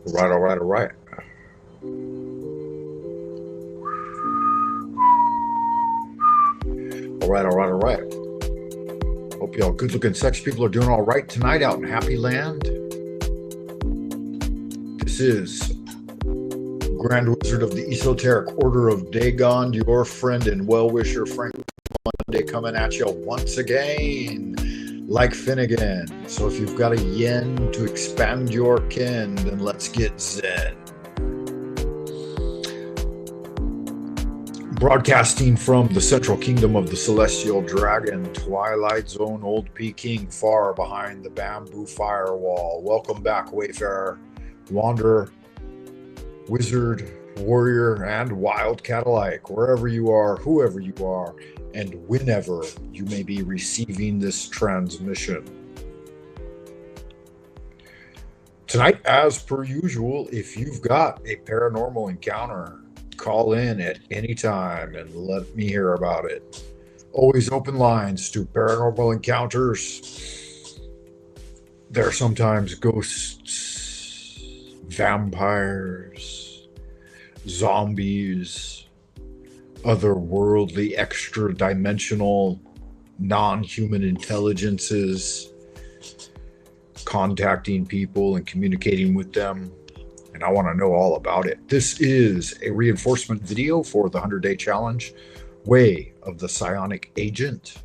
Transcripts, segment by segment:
All right, all right. All right, all right, all right. Hope y'all good looking sex people are doing all right tonight out in Happy Land. This is Grand Wizard of the Esoteric Order of Dagon, your friend and well-wisher Frank Monday, coming at you once again like Finnegan. So if you've got a yen to expand your kin, then let's get zen. Broadcasting from the central kingdom of the celestial dragon, Twilight Zone Old Peking, far behind the bamboo firewall. Welcome back, Wayfarer, Wanderer, Wizard, Warrior, and Wildcat alike, wherever you are, whoever you are, and whenever you may be receiving this transmission. Tonight, as per usual, if you've got a paranormal encounter, call in at any time and let me hear about it. Always open lines to paranormal encounters. There are sometimes ghosts, vampires, zombies, otherworldly, extra-dimensional, non-human intelligences contacting people and communicating with them. And I want to know all about it. This is a reinforcement video for the 100-day challenge, Way of the Psyonic Agent.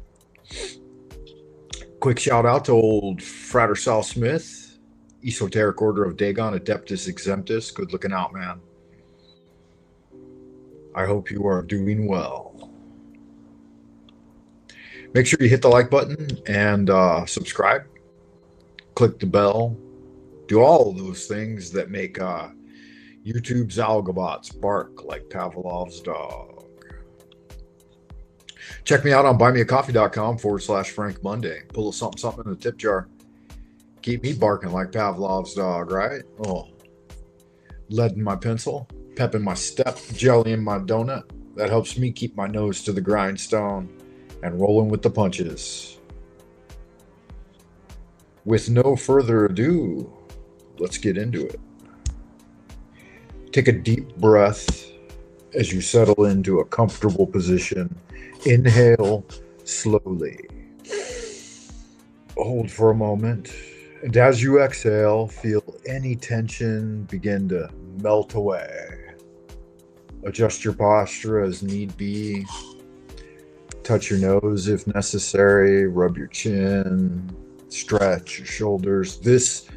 Quick shout out to old Frater Sal Smith, Esoteric Order of Dagon, Adeptus Exemptus. Good looking out, man. I hope you are doing well. Make sure you hit the like button and subscribe. Click the bell. Do all those things that make YouTube's algobots bark like Pavlov's dog. Check me out on buymeacoffee.com/Frank Monday. Pull a something in the tip jar. Keep me barking like Pavlov's dog, right? Oh, lead in my pencil, pep in my step, jelly in my donut. That helps me keep my nose to the grindstone and rolling with the punches. With no further ado, let's get into it. Take a deep breath as you settle into a comfortable position. Inhale slowly. Hold for a moment. And as you exhale, feel any tension begin to melt away. Adjust your posture as need be. Touch your nose if necessary. Rub your chin. Stretch your shoulders. This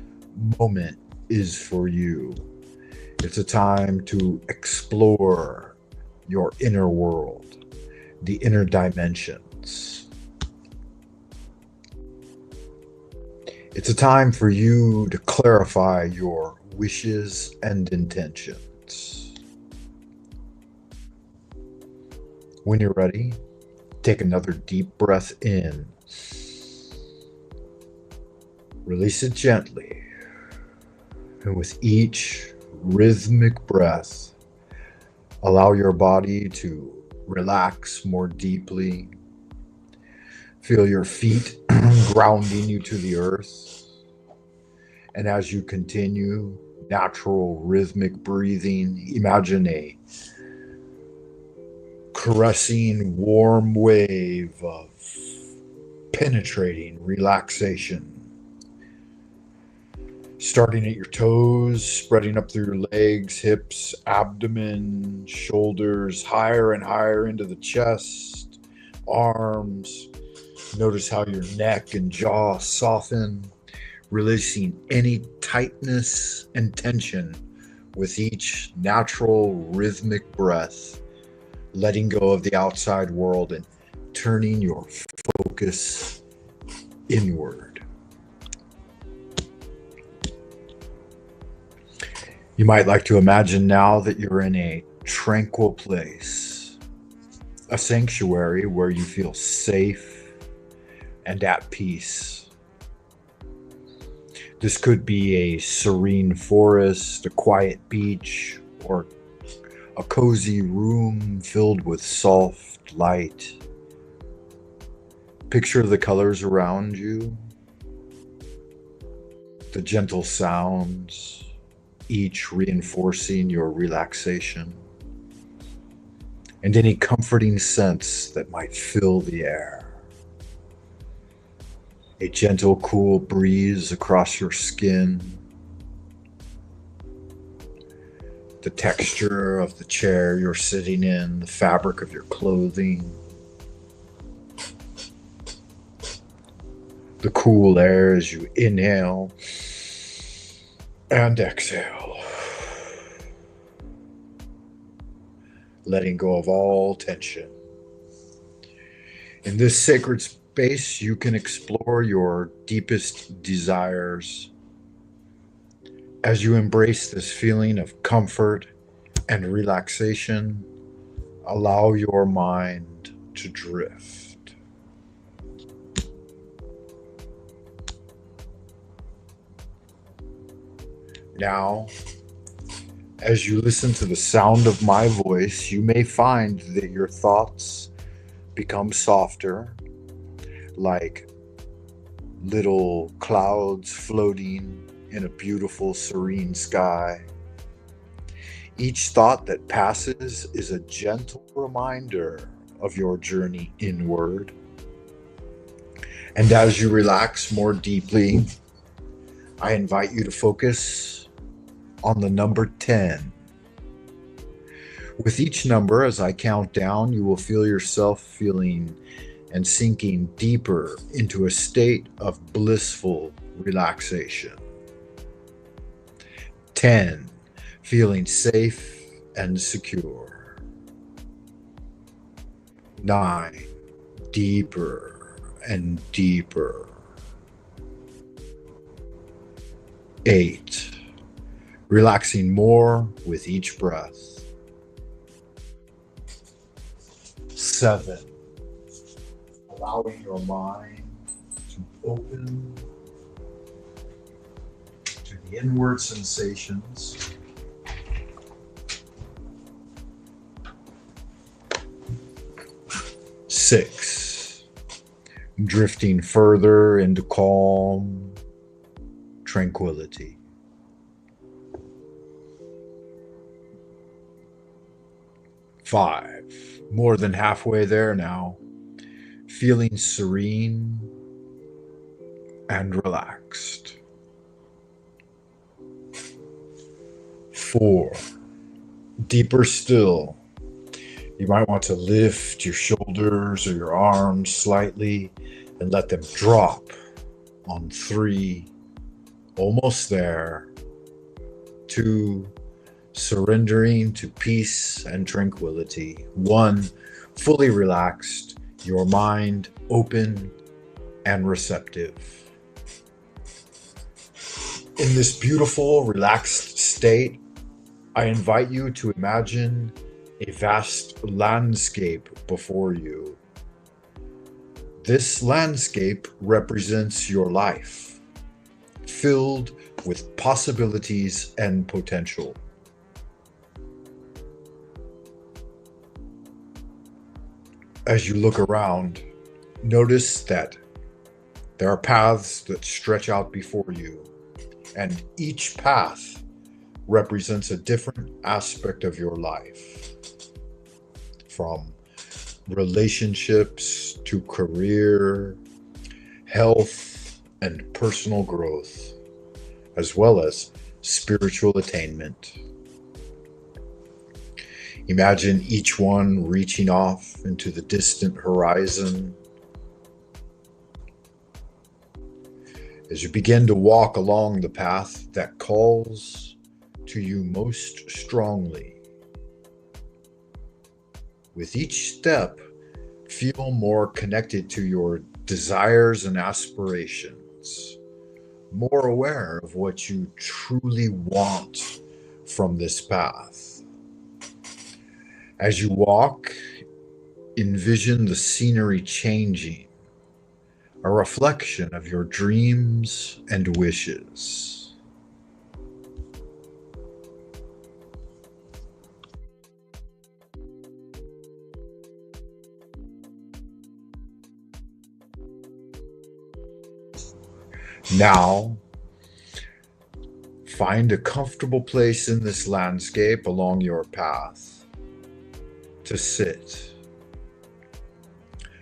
moment is for you. It's a time to explore your inner world, the inner dimensions. It's a time for you to clarify your wishes and intentions. When you're ready, take another deep breath in. Release it gently. And with each rhythmic breath, allow your body to relax more deeply. Feel your feet grounding you to the earth. And as you continue natural rhythmic breathing, imagine a caressing warm wave of penetrating relaxation. Starting at your toes, spreading up through your legs, hips, abdomen, shoulders, higher and higher into the chest, arms. Notice how your neck and jaw soften, releasing any tightness and tension with each natural rhythmic breath, letting go of the outside world and turning your focus inward. You might like to imagine now that you're in a tranquil place, a sanctuary where you feel safe and at peace. This could be a serene forest, a quiet beach, or a cozy room filled with soft light. Picture the colors around you, the gentle sounds, each reinforcing your relaxation and any comforting sense that might fill the air. A gentle, cool breeze across your skin, the texture of the chair you're sitting in, the fabric of your clothing, the cool air as you inhale and exhale, letting go of all tension. In this sacred space, you can explore your deepest desires as you embrace this feeling of comfort and relaxation. Allow your mind to drift. Now, as you listen to the sound of my voice, you may find that your thoughts become softer, like little clouds floating in a beautiful, serene sky. Each thought that passes is a gentle reminder of your journey inward. And as you relax more deeply, I invite you to focus on the number 10. With each number, as I count down, you will feel yourself feeling and sinking deeper into a state of blissful relaxation. 10, feeling safe and secure. 9, deeper and deeper. 8, relaxing more with each breath. 7, allowing your mind to open to the inward sensations. 6, drifting further into calm, tranquility. 5, more than halfway there now, feeling serene and relaxed. 4, deeper still. You might want to lift your shoulders or your arms slightly and let them drop on 3, almost there. 2, surrendering to peace and tranquility. 1, fully relaxed, your mind open and receptive. In this beautiful, relaxed state, I invite you to imagine a vast landscape before you. This landscape represents your life, filled with possibilities and potential. As you look around, notice that there are paths that stretch out before you, and each path represents a different aspect of your life, from relationships to career, health, and personal growth, as well as spiritual attainment. Imagine each one reaching off into the distant horizon. As you begin to walk along the path that calls to you most strongly, with each step, feel more connected to your desires and aspirations, more aware of what you truly want from this path. As you walk, envision the scenery changing, a reflection of your dreams and wishes. Now, Find a comfortable place in this landscape along your path to sit.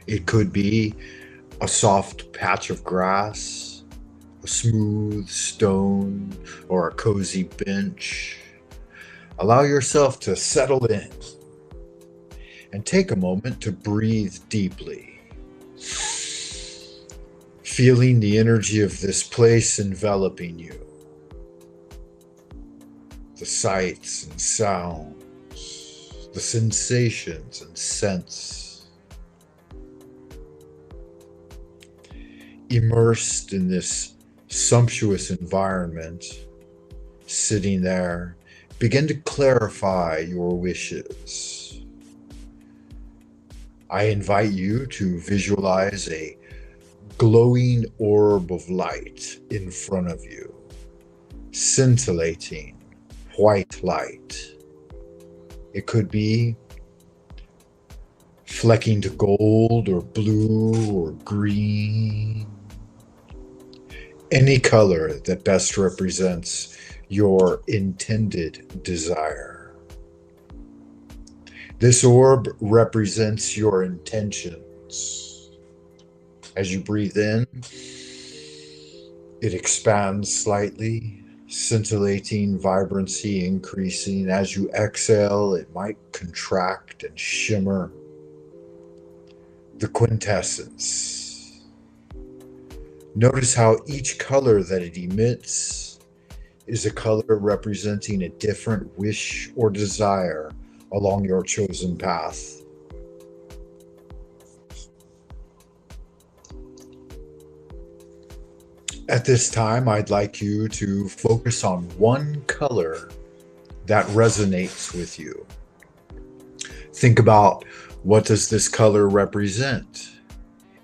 It could be a soft patch of grass, a smooth stone, or a cozy bench. Allow yourself to settle in and take a moment to breathe deeply, feeling the energy of this place enveloping you. The sights and sounds, the sensations and scents. Immersed in this sumptuous environment, sitting there, begin to clarify your wishes. I invite you to visualize a glowing orb of light in front of you, scintillating white light. It could be flecking to gold or blue or green. Any color that best represents your intended desire. This orb represents your intentions. As you breathe in, it expands slightly, scintillating vibrancy increasing. As you exhale, it might contract and shimmer. The quintessence. Notice how each color that it emits is a color representing a different wish or desire along your chosen path. At this time, I'd like you to focus on one color that resonates with you. Think about, what does this color represent?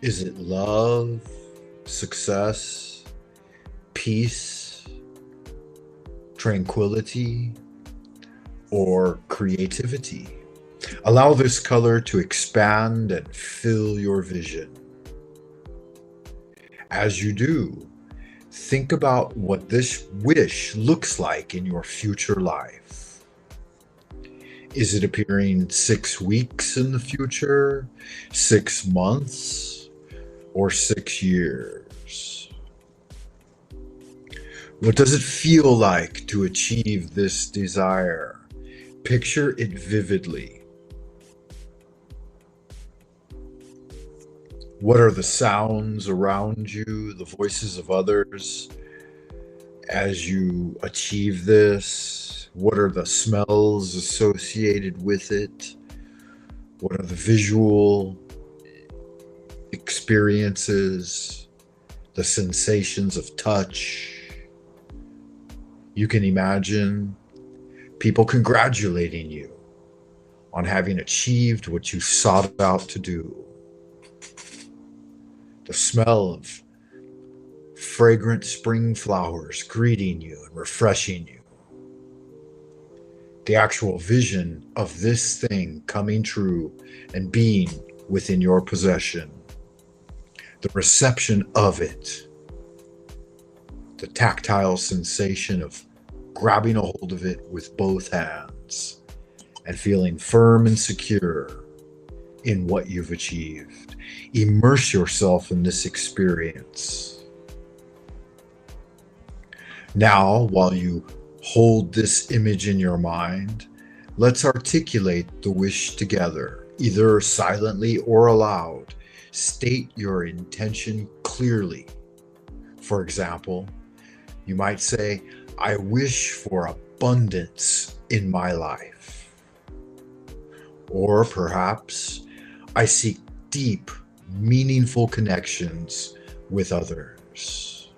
Is it love, success, peace, tranquility, or creativity? Allow this color to expand and fill your vision. As you do, think about what this wish looks like in your future life. Is it appearing 6 weeks in the future, 6 months, or 6 years? What does it feel like to achieve this desire? Picture it vividly. What are the sounds around you, the voices of others as you achieve this? What are the smells associated with it? What are the visual experiences, the sensations of touch? You can imagine people congratulating you on having achieved what you sought out to do. The smell of fragrant spring flowers greeting you and refreshing you. The actual vision of this thing coming true and being within your possession. The reception of it. The tactile sensation of grabbing a hold of it with both hands and feeling firm and secure in what you've achieved. Immerse yourself in this experience. Now, while you hold this image in your mind, let's articulate the wish together, either silently or aloud. State your intention clearly. For example, you might say, I wish for abundance in my life. Or perhaps, I seek deep, meaningful connections with others.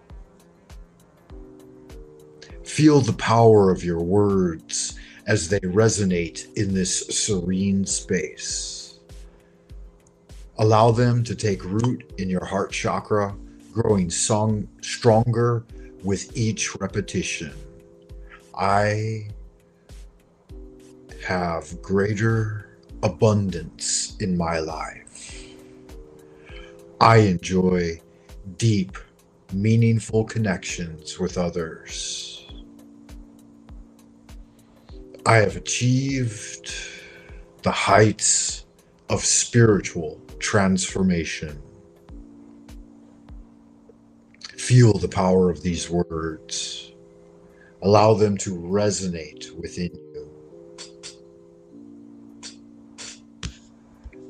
Feel the power of your words as they resonate in this serene space. Allow them to take root in your heart chakra, growing stronger with each repetition. I have greater abundance in my life. I enjoy deep, meaningful connections with others. I have achieved the heights of spiritual transformation. Feel the power of these words. Allow them to resonate within you.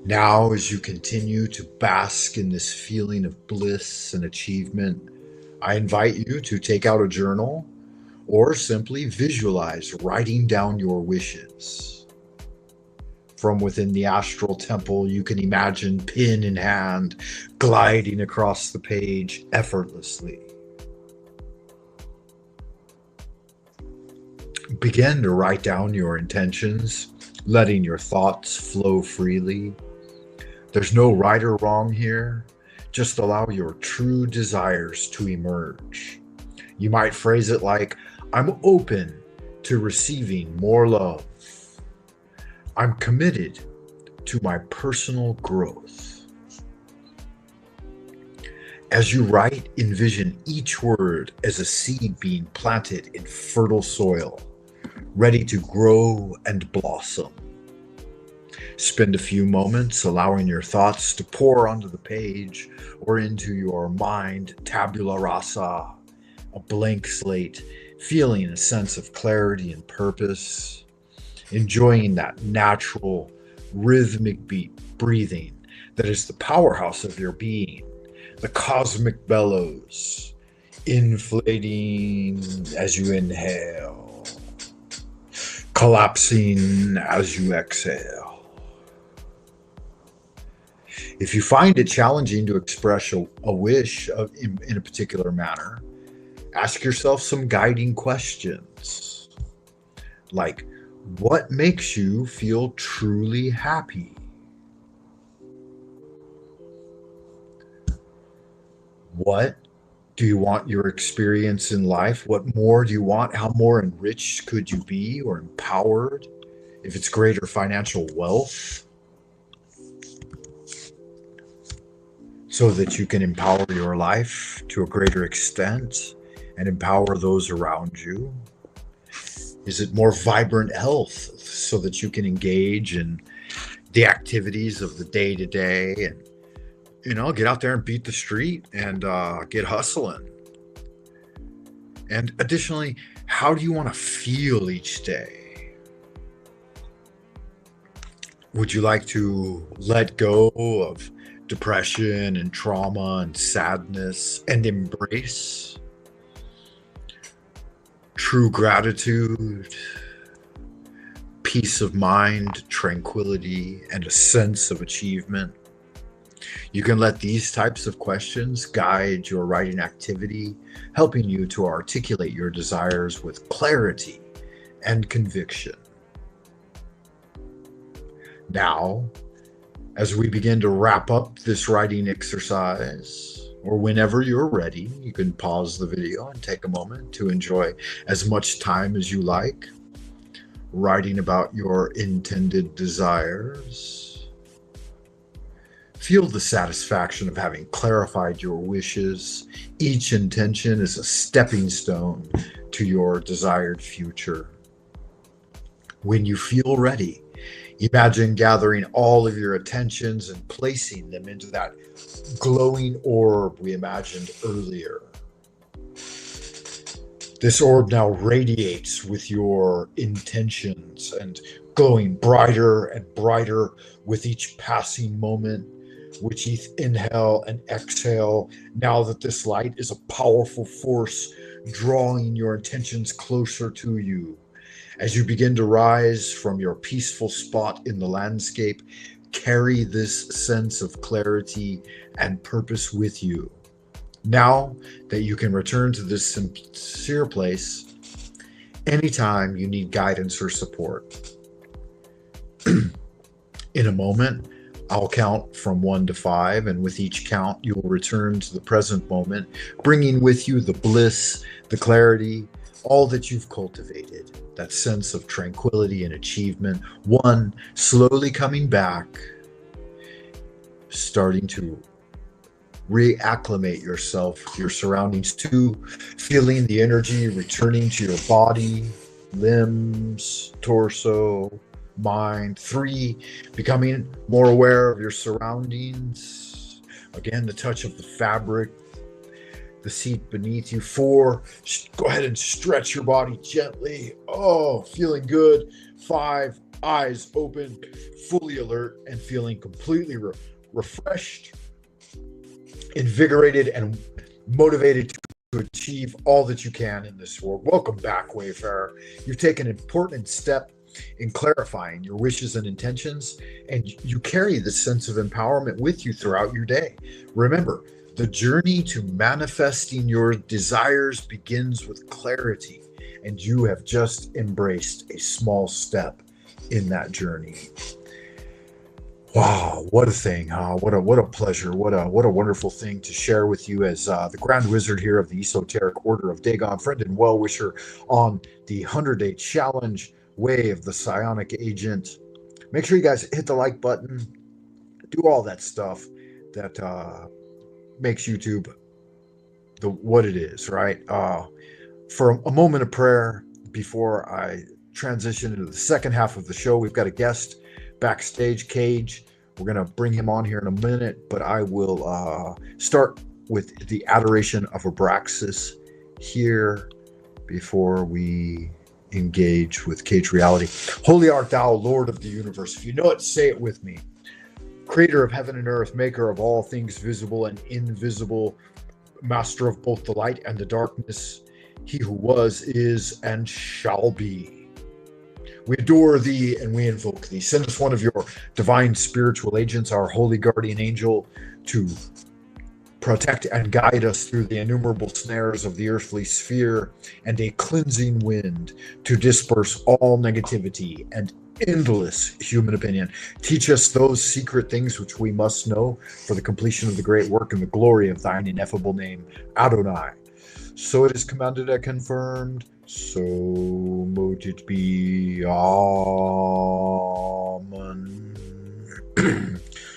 Now, as you continue to bask in this feeling of bliss and achievement, I invite you to take out a journal or simply visualize writing down your wishes. From within the astral temple, you can imagine pen in hand, gliding across the page effortlessly. Begin to write down your intentions, letting your thoughts flow freely. There's no right or wrong here. Just allow your true desires to emerge. You might phrase it like, I'm open to receiving more love. I'm committed to my personal growth. As you write, envision each word as a seed being planted in fertile soil, ready to grow and blossom. Spend a few moments allowing your thoughts to pour onto the page or into your mind, tabula rasa, a blank slate, feeling a sense of clarity and purpose, enjoying that natural, rhythmic breathing that is the powerhouse of your being, the cosmic bellows, inflating as you inhale, collapsing as you exhale. If you find it challenging to express a wish in a particular manner, ask yourself some guiding questions like, what makes you feel truly happy? What do you want your experience in life? What more do you want? How more enriched could you be or empowered? If it's greater financial wealth, so that you can empower your life to a greater extent and empower those around you? Is it more vibrant health so that you can engage in the activities of the day to day and, get out there and beat the street and get hustling? And additionally, how do you want to feel each day? Would you like to let go of depression and trauma and sadness and embrace true gratitude, peace of mind, tranquility, and a sense of achievement? You can let these types of questions guide your writing activity, helping you to articulate your desires with clarity and conviction. Now, as we begin to wrap up this writing exercise, or whenever you're ready, you can pause the video and take a moment to enjoy as much time as you like, writing about your intended desires. Feel the satisfaction of having clarified your wishes. Each intention is a stepping stone to your desired future. When you feel ready, imagine gathering all of your attentions and placing them into that glowing orb we imagined earlier. This orb now radiates with your intentions and glowing brighter and brighter with each passing moment, with each inhale and exhale. Now that this light is a powerful force drawing your intentions closer to you. As you begin to rise from your peaceful spot in the landscape, carry this sense of clarity and purpose with you. Now that you can return to this sincere place anytime you need guidance or support. In a moment, I'll count from 1 to 5, and with each count, you will return to the present moment, bringing with you the bliss, the clarity, all that you've cultivated, that sense of tranquility and achievement. 1, slowly coming back, starting to reacclimate yourself with your surroundings. 2, feeling the energy returning to your body. limbs, torso, mind. 3, becoming more aware of your surroundings. Again, the touch of the fabric, the seat beneath you. 4, go ahead and stretch your body gently. Oh, feeling good. 5, eyes open, fully alert, and feeling completely refreshed, invigorated, and motivated to achieve all that you can in this world. Welcome back, Wayfarer. You've taken an important step in clarifying your wishes and intentions, and you carry this sense of empowerment with you throughout your day. Remember, the journey to manifesting your desires begins with clarity, and you have just embraced a small step in that journey. Wow, what a thing, huh? What a pleasure. What a wonderful thing to share with you as the Grand Wizard here of the Esoteric Order of Dagon, friend and well-wisher on the 100-day challenge way of the Psyonic agent. Make sure you guys hit the like button, do all that stuff that makes YouTube what it is, right? For a moment of prayer before I transition into the second half of the show, we've got a guest backstage, Cage. We're going to bring him on here in a minute, but I will start with the adoration of Abraxas here before we engage with Cage Reality. Holy art thou, Lord of the universe. If you know it, say it with me. Creator of heaven and earth, maker of all things visible and invisible, master of both the light and the darkness, he who was, is, and shall be. We adore thee and we invoke thee. Send us one of your divine spiritual agents, our holy guardian angel, to protect and guide us through the innumerable snares of the earthly sphere, and a cleansing wind to disperse all negativity and endless human opinion. Teach us those secret things which we must know for the completion of the great work and the glory of thine ineffable name, Adonai. So it is commanded and confirmed. So mote it be. Amen.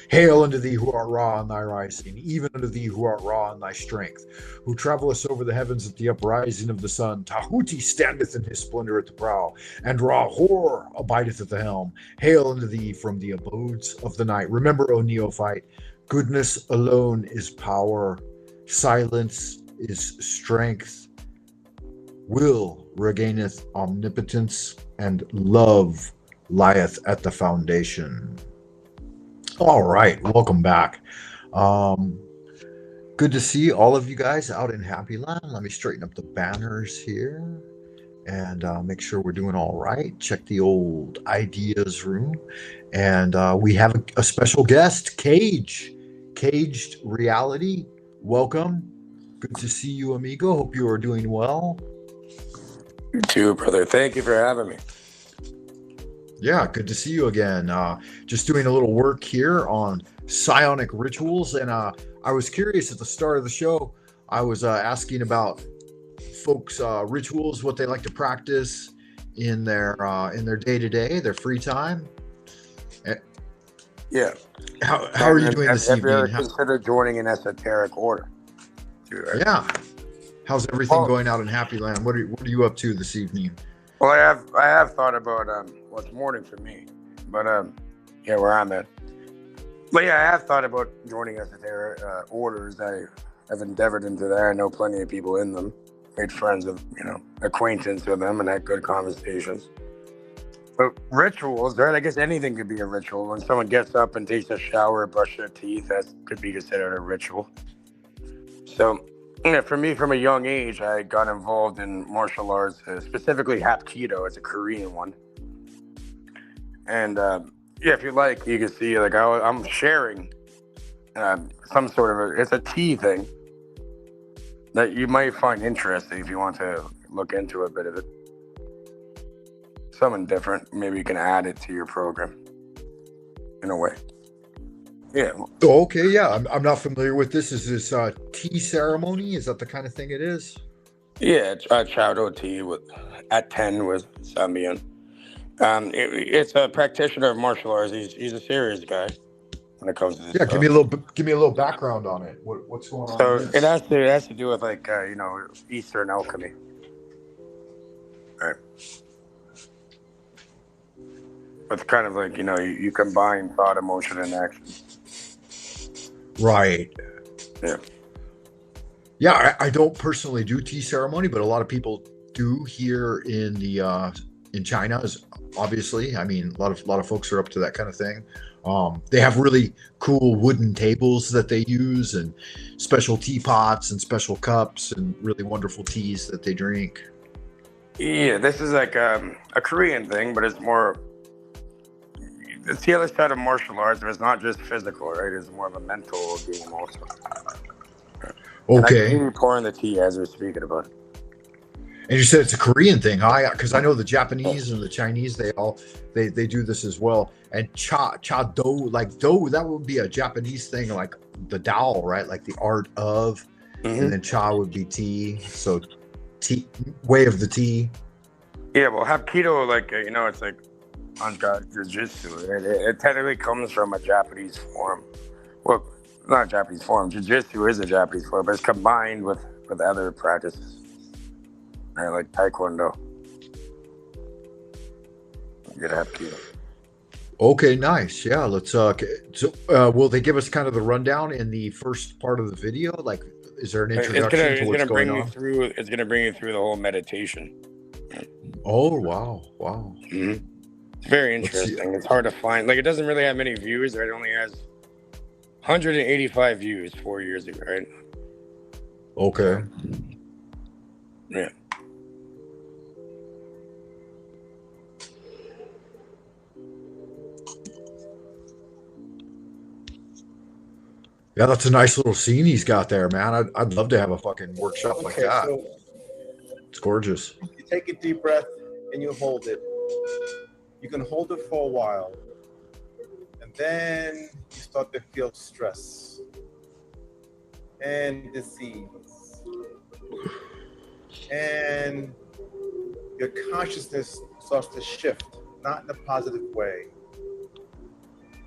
Hail unto thee who art Ra in thy rising, even unto thee who art Ra in thy strength, who travellest over the heavens at the uprising of the sun. Tahuti standeth in his splendor at the prow, and Ra Hor abideth at the helm. Hail unto thee from the abodes of the night. Remember, O neophyte, goodness alone is power, silence is strength, will regaineth omnipotence, and love lieth at the foundation. All right, welcome back. Good to see all of you guys out in Happy Land. Let me straighten up the banners here and make sure we're doing all right. Check the old ideas room. And we have a special guest, Cage. Caged Reality. Welcome. Good to see you, amigo. Hope you are doing well. You too, brother. Thank you for having me. Yeah, good to see you again. Just doing a little work here on psionic rituals, and I was curious at the start of the show. I was asking about folks' rituals, what they like to practice in their day-to-day, their free time. Yeah. How are you doing this evening? Have you ever considered joining an esoteric order? Yeah. How's everything going out in Happy Land? What are you up to this evening? Well, I have thought about it's morning for me, but yeah, we're on that. But yeah, I have thought about joining esoteric orders. I've endeavored into that. I know plenty of people in them. Made friends of acquaintance with them and had good conversations. But rituals, right? I guess anything could be a ritual. When someone gets up and takes a shower, brush their teeth, that could be considered a ritual. So, for me, from a young age, I got involved in martial arts, specifically Hapkido. It's a Korean one. And if you like, you can see I'm sharing some sort of it's a tea thing that you might find interesting if you want to look into a bit of it. Something different. Maybe you can add it to your program in a way. Yeah. Okay, yeah. I'm not familiar with this. Is this tea ceremony? Is that the kind of thing it is? Yeah, it's Chowdo tea at 10 with Sambian. It's a practitioner of martial arts. He's a serious guy when it comes to this. Yeah, give me a little background on it. What's going on? So it has to do with Eastern alchemy. All right. It's kind of like, you combine thought, emotion, and action. Right. Yeah. Yeah, I don't personally do tea ceremony, but a lot of people do here in China. Is obviously, I mean, a lot of folks are up to that kind of thing. They have really cool wooden tables that they use, and special teapots and special cups, and really wonderful teas that they drink. Yeah, this is like a Korean thing, but it's more. It's the other side of martial arts, but it's not just physical, right? It's more of a mental game also. And I can hear Okay. you pouring the tea as we're speaking about it. And you said it's a Korean thing, huh? Because I know the Yeah. Japanese and the Chinese, they do this as well. And cha do, like do, that would be a Japanese thing, like the Tao, right? Like the art of, and Hmm. then cha would be tea. So tea, way of the tea. Yeah, well, Hapkido, like, it's like uncut jiu-jitsu. It technically comes from a Japanese form. Well, not a Japanese form. Jiu-jitsu is a Japanese form, but it's combined with other practices, right? Like Taekwondo. You get Hapkido. Okay, nice. Yeah, let's. So, will they give us kind of the rundown in the first part of the video? Like, is there an It's gonna introduction to it's what's gonna going bring you on? through. It's gonna bring you through the whole meditation. Oh, wow, wow. Hmm. It's very Let's see. interesting. It's hard to find. Like, it doesn't really have many views. Right? It only has 185 views 4 years ago, right? Okay. Yeah. Yeah, that's a nice little scene he's got there, man. I'd love to have a fucking workshop like Okay, that. so It's gorgeous. you take a deep breath and you hold it. You can hold it for a while. And then you start to feel stress and disease. And your consciousness starts to shift, not in a positive way.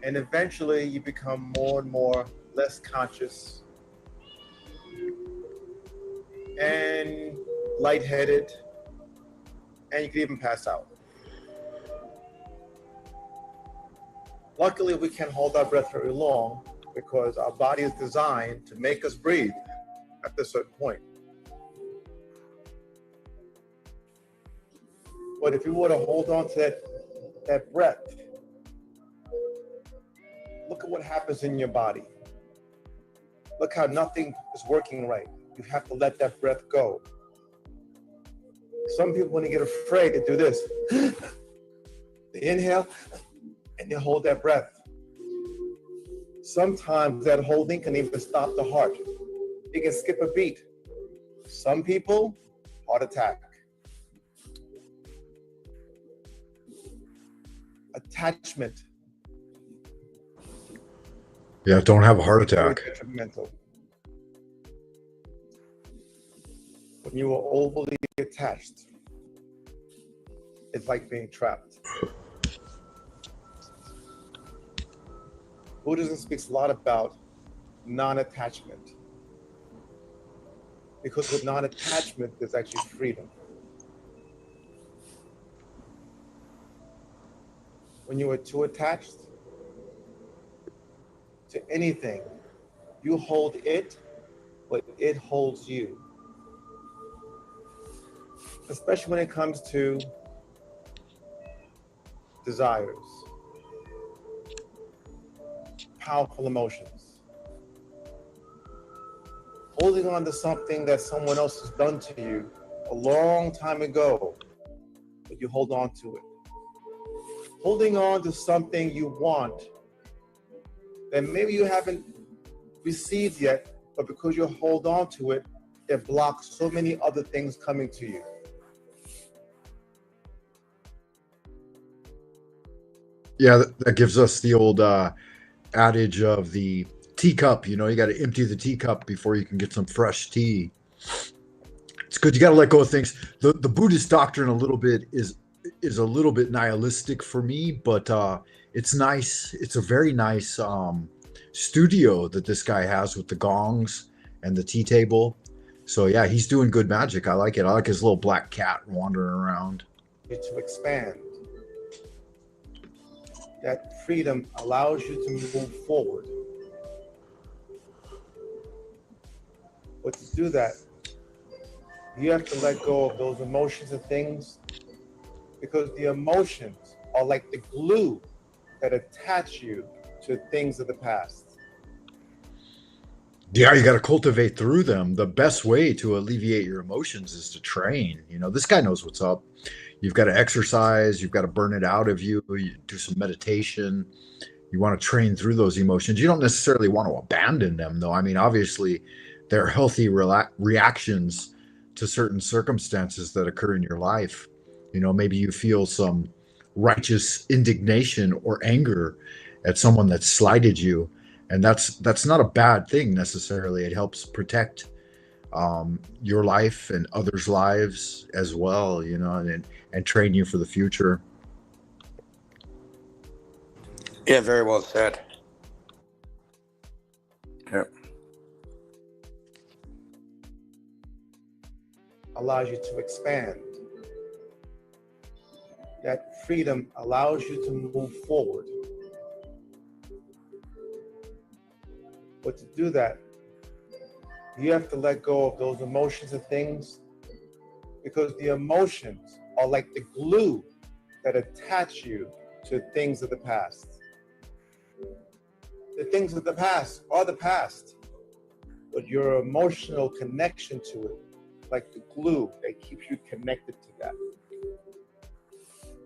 And eventually you become more and more less conscious and lightheaded, and you can even pass out. Luckily, we can't hold our breath very long because our body is designed to make us breathe at a certain point. But if you were to hold on to that breath, look at what happens in your body. Look how nothing is working right. You have to let that breath go. Some people, when they get afraid, they do this. They inhale and they hold that breath. Sometimes that holding can even stop the heart. You can skip a beat. Some people, heart attack. Attachment. Yeah, don't have a heart Very attack. detrimental. When you are overly attached, it's like being trapped. Buddhism speaks a lot about non-attachment. Because with non-attachment, there's actually freedom. When you are too attached to anything, you hold it, but it holds you. Especially when it comes to desires, powerful emotions. Holding on to something that someone else has done to you a long time ago, but you hold on to it. Holding on to something you want that maybe you haven't received yet, but because you hold on to it, it blocks so many other things coming to you. Yeah, that gives us the old adage of the teacup. You know, you got to empty the teacup before you can get some fresh tea. It's good. You got to let go of things. The Buddhist doctrine a little bit is a little bit nihilistic for me, but it's nice. It's a very nice studio that this guy has with the gongs and the tea table. So yeah, he's doing good magic. I like it. I like his little black cat wandering around. To expand. That freedom allows you to move forward. But to do that, you have to let go of those emotions and things, because the emotions are like the glue that attach you to things of the past. Yeah, you got to cultivate through them. The best way to alleviate your emotions is to train. This guy knows what's up. You've got to exercise, you've got to burn it out of you, you do some meditation. You want to train through those emotions. You don't necessarily want to abandon them, though. I mean, obviously, there are healthy reactions to certain circumstances that occur in your life. Maybe you feel some righteous indignation or anger at someone that slighted you, and that's not a bad thing necessarily. It helps protect your life and others' lives as well, and train you for the future. Yeah, very well said. Yeah. Allows you to expand. That freedom allows you to move forward. But to do that, you have to let go of those emotions and things, because the emotions are like the glue that attach you to things of the past. The things of the past are the past, but your emotional connection to it, like the glue that keeps you connected to that.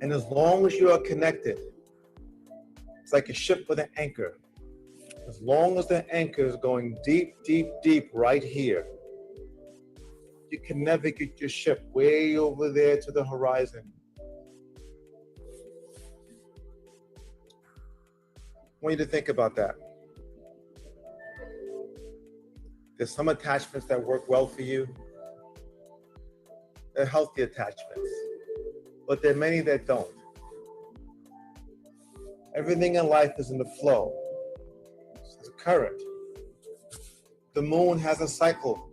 And as long as you are connected, it's like a ship with an anchor. As long as the anchor is going deep, deep, deep right here, you can never get your ship way over there to the horizon. I want you to think about that. There's some attachments that work well for you. They're healthy attachments, but there are many that don't. Everything in life is in the flow. It's a current. The moon has a cycle,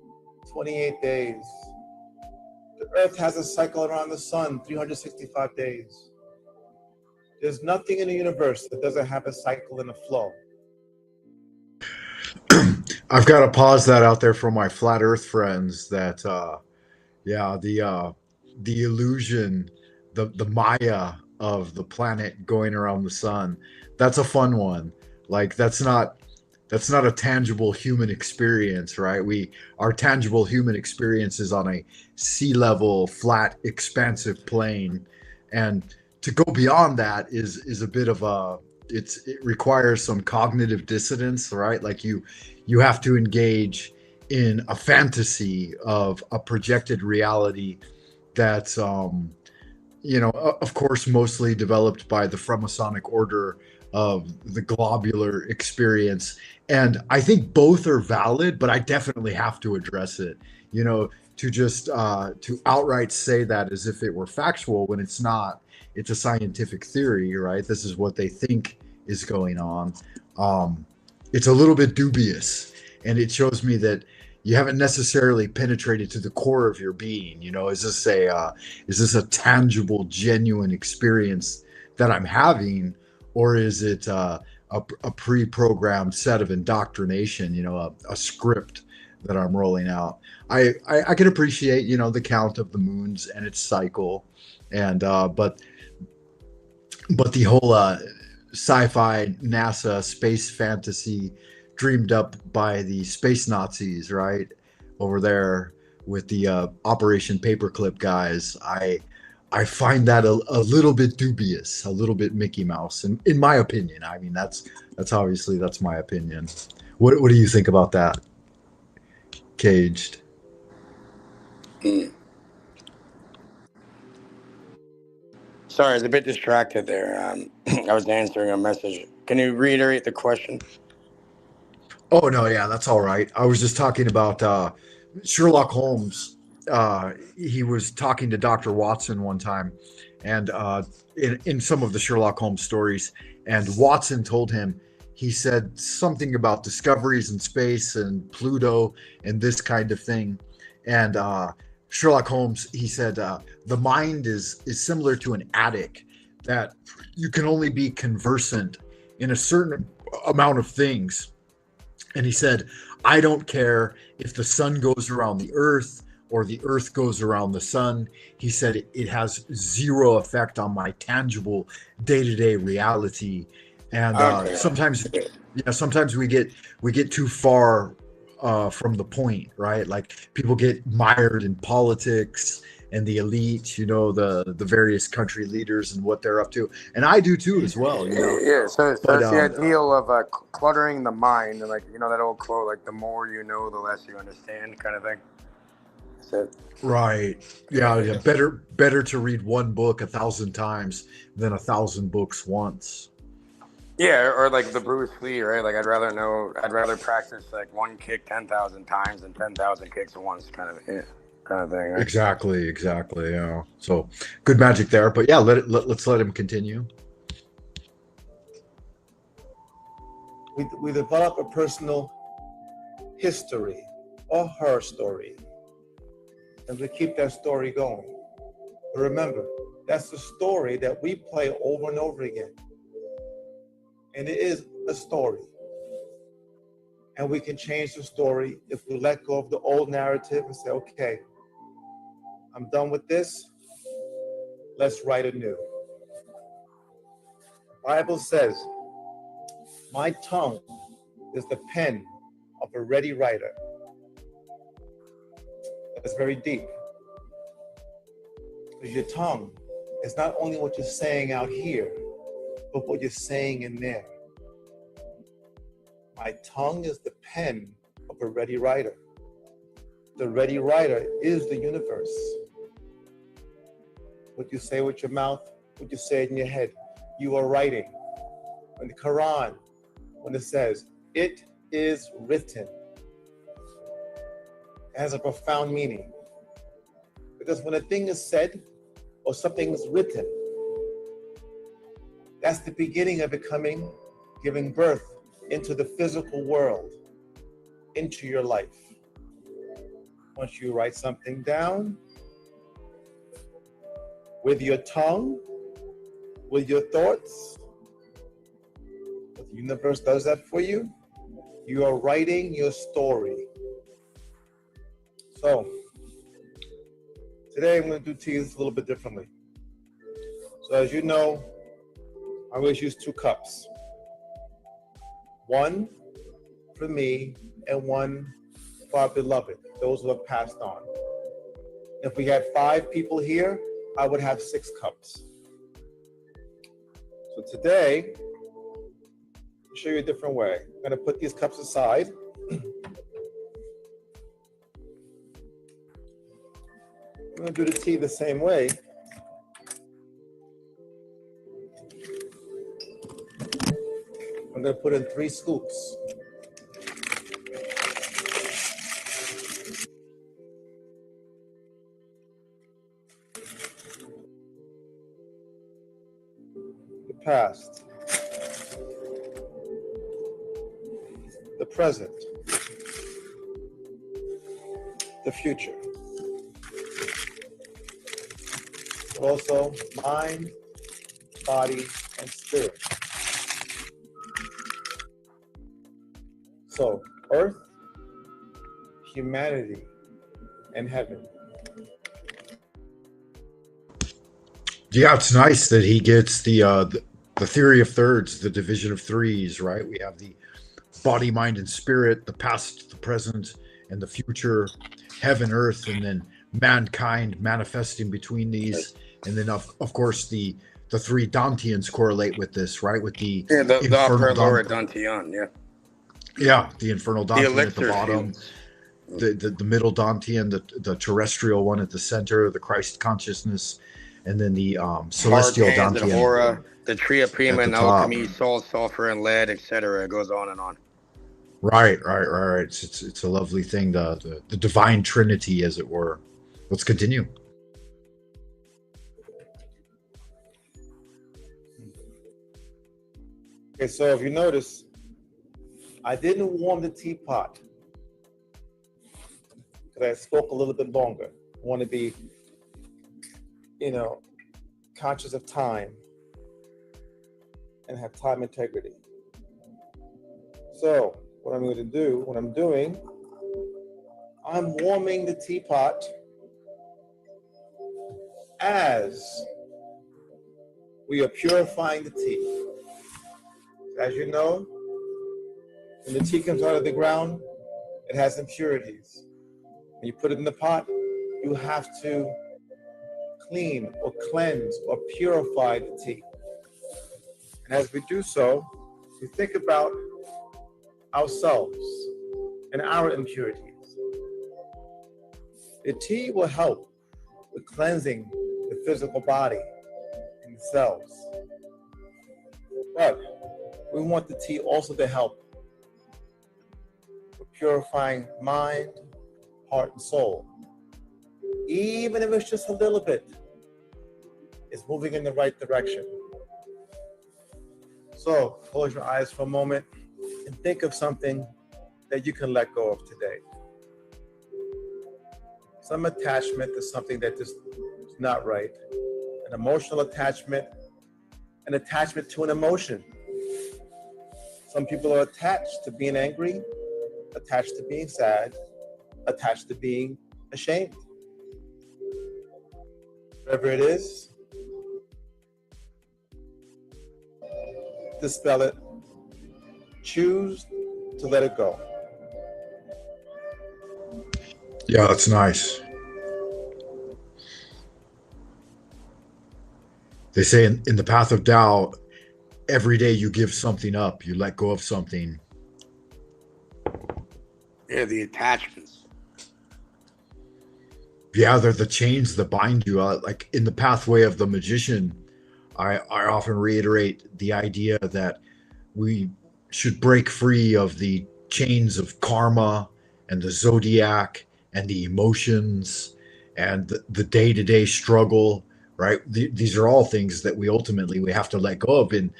28 days. The earth has a cycle around the sun, 365 days. There's nothing in the universe that doesn't have a cycle and a flow. I've got to pause that out there for my flat Earth friends. That the illusion, the Maya of the planet going around the sun. That's a fun one. Like that's not a tangible human experience, right? Our tangible human experience is on a sea level, flat, expansive plane, and to go beyond that is a bit of it requires some cognitive dissonance, right? Like you have to engage in a fantasy of a projected reality that's of course mostly developed by the Freemasonic order of the globular experience. And I think both are valid, but I definitely have to address it. To just to outright say that as if it were factual when it's not. It's a scientific theory, right? This is what they think is going on. It's a little bit dubious, and it shows me that you haven't necessarily penetrated to the core of your being. Is this a tangible, genuine experience that I'm having, or is it a pre-programmed set of indoctrination? A script that I'm rolling out. I can appreciate the count of the moons and its cycle, and but the whole sci-fi NASA space fantasy dreamed up by the space Nazis, right, over there with the Operation Paperclip guys, I find that a little bit dubious, a little bit Mickey Mouse, in my opinion. I mean, that's obviously that's my opinion. What do you think about that, Caged? Sorry, I was a bit distracted there. I was answering a message. Can you reiterate the question? Oh no, yeah, that's all right. I was just talking about Sherlock Holmes. He was talking to Dr. Watson one time, and in some of the Sherlock Holmes stories, and Watson told him, he said something about discoveries in space and Pluto and this kind of thing, and Sherlock Holmes, he said, the mind is similar to an attic that you can only be conversant in a certain amount of things. And he said, I don't care if the sun goes around the earth or the earth goes around the sun. He said it has zero effect on my tangible day-to-day reality. And Okay. sometimes we get too far from the point, right? Like people get mired in politics and the elite, the various country leaders and what they're up to, and I do too as well. Yeah, so But it's the ideal of cluttering the mind, and like that old quote, like the more you know, the less you understand, kind of thing. So, right, yeah, better to read one book 1,000 times than 1,000 books once. yeah, or like the Bruce Lee, right? Like I'd rather practice like one kick 10,000 times than 10,000 kicks at once, kind of thing, right? Exactly, yeah. So good magic there, but yeah, let's let him continue. We develop a personal history or her story, and we keep that story going. But remember, that's the story that we play over and over again. And it is a story. And we can change the story if we let go of the old narrative and say, okay, I'm done with this. Let's write anew. The Bible says, my tongue is the pen of a ready writer. That's very deep. Because your tongue is not only what you're saying out here, but what you're saying in there. My tongue is the pen of a ready writer. The ready writer is the universe. What you say with your mouth, what you say in your head, you are writing. In the Quran, when it says, it is written, it has a profound meaning. Because when a thing is said or something is written, that's the beginning of it giving birth into the physical world, into your life. Once you write something down, with your tongue, with your thoughts, the universe does that for you. You are writing your story. So, today I'm going to do teas a little bit differently. So as you know, I always use 2 cups. One for me and one for our beloved, those who have passed on. If we had 5 people here, I would have 6 cups. So today, I'll show you a different way. I'm going to put these cups aside. I'm going to do the tea the same way. I'm going to put in 3 scoops. The past, the present, the future, but also mind, body, and spirit. So, earth, humanity, and heaven. Yeah, it's nice that he gets the theory of thirds, the division of threes, right? We have the body, mind, and spirit, the past, the present, and the future, heaven, earth, and then mankind manifesting between these, and then of course the 3 Danteans correlate with this, right? With the the upper infernal and lower Dantean, the infernal the Dantean at the elixir bottom, fumes. the middle Dantean, the terrestrial one at the center, the Christ consciousness, and then the Hard celestial pans and Dantean hora, the tria prima at the and top. alchemy, salt, sulfur, and lead, etc. It goes on and on. Right. It's a lovely thing, the divine trinity, as it were. Let's continue. Okay, so if you notice, I didn't warm the teapot because I spoke a little bit longer. I want to be, conscious of time. and have time integrity. So what I'm going to do, what I'm doing, I'm warming the teapot as we are purifying the tea. As you know, when the tea comes out of the ground, it has impurities. When you put it in the pot, you have to clean or cleanse or purify the tea. And as we do so, we think about ourselves and our impurities. The tea will help with cleansing the physical body and the cells. But we want the tea also to help with purifying mind, heart, and soul. Even if it's just a little bit, it's moving in the right direction. So close your eyes for a moment and think of something that you can let go of today. Some attachment to something that just is not right. An emotional attachment, an attachment to an emotion. Some people are attached to being angry, attached to being sad, attached to being ashamed. Whatever it is, dispel it. Choose to let it go. Yeah, that's nice. They say in the path of Tao, every day you give something up, you let go of something. Yeah, the attachments. Yeah, they're the chains that bind you. Like in the pathway of the magician, I often reiterate the idea that we should break free of the chains of karma and the zodiac and the emotions and the day-to-day struggle, right? These are all things that we ultimately we have to let go of. And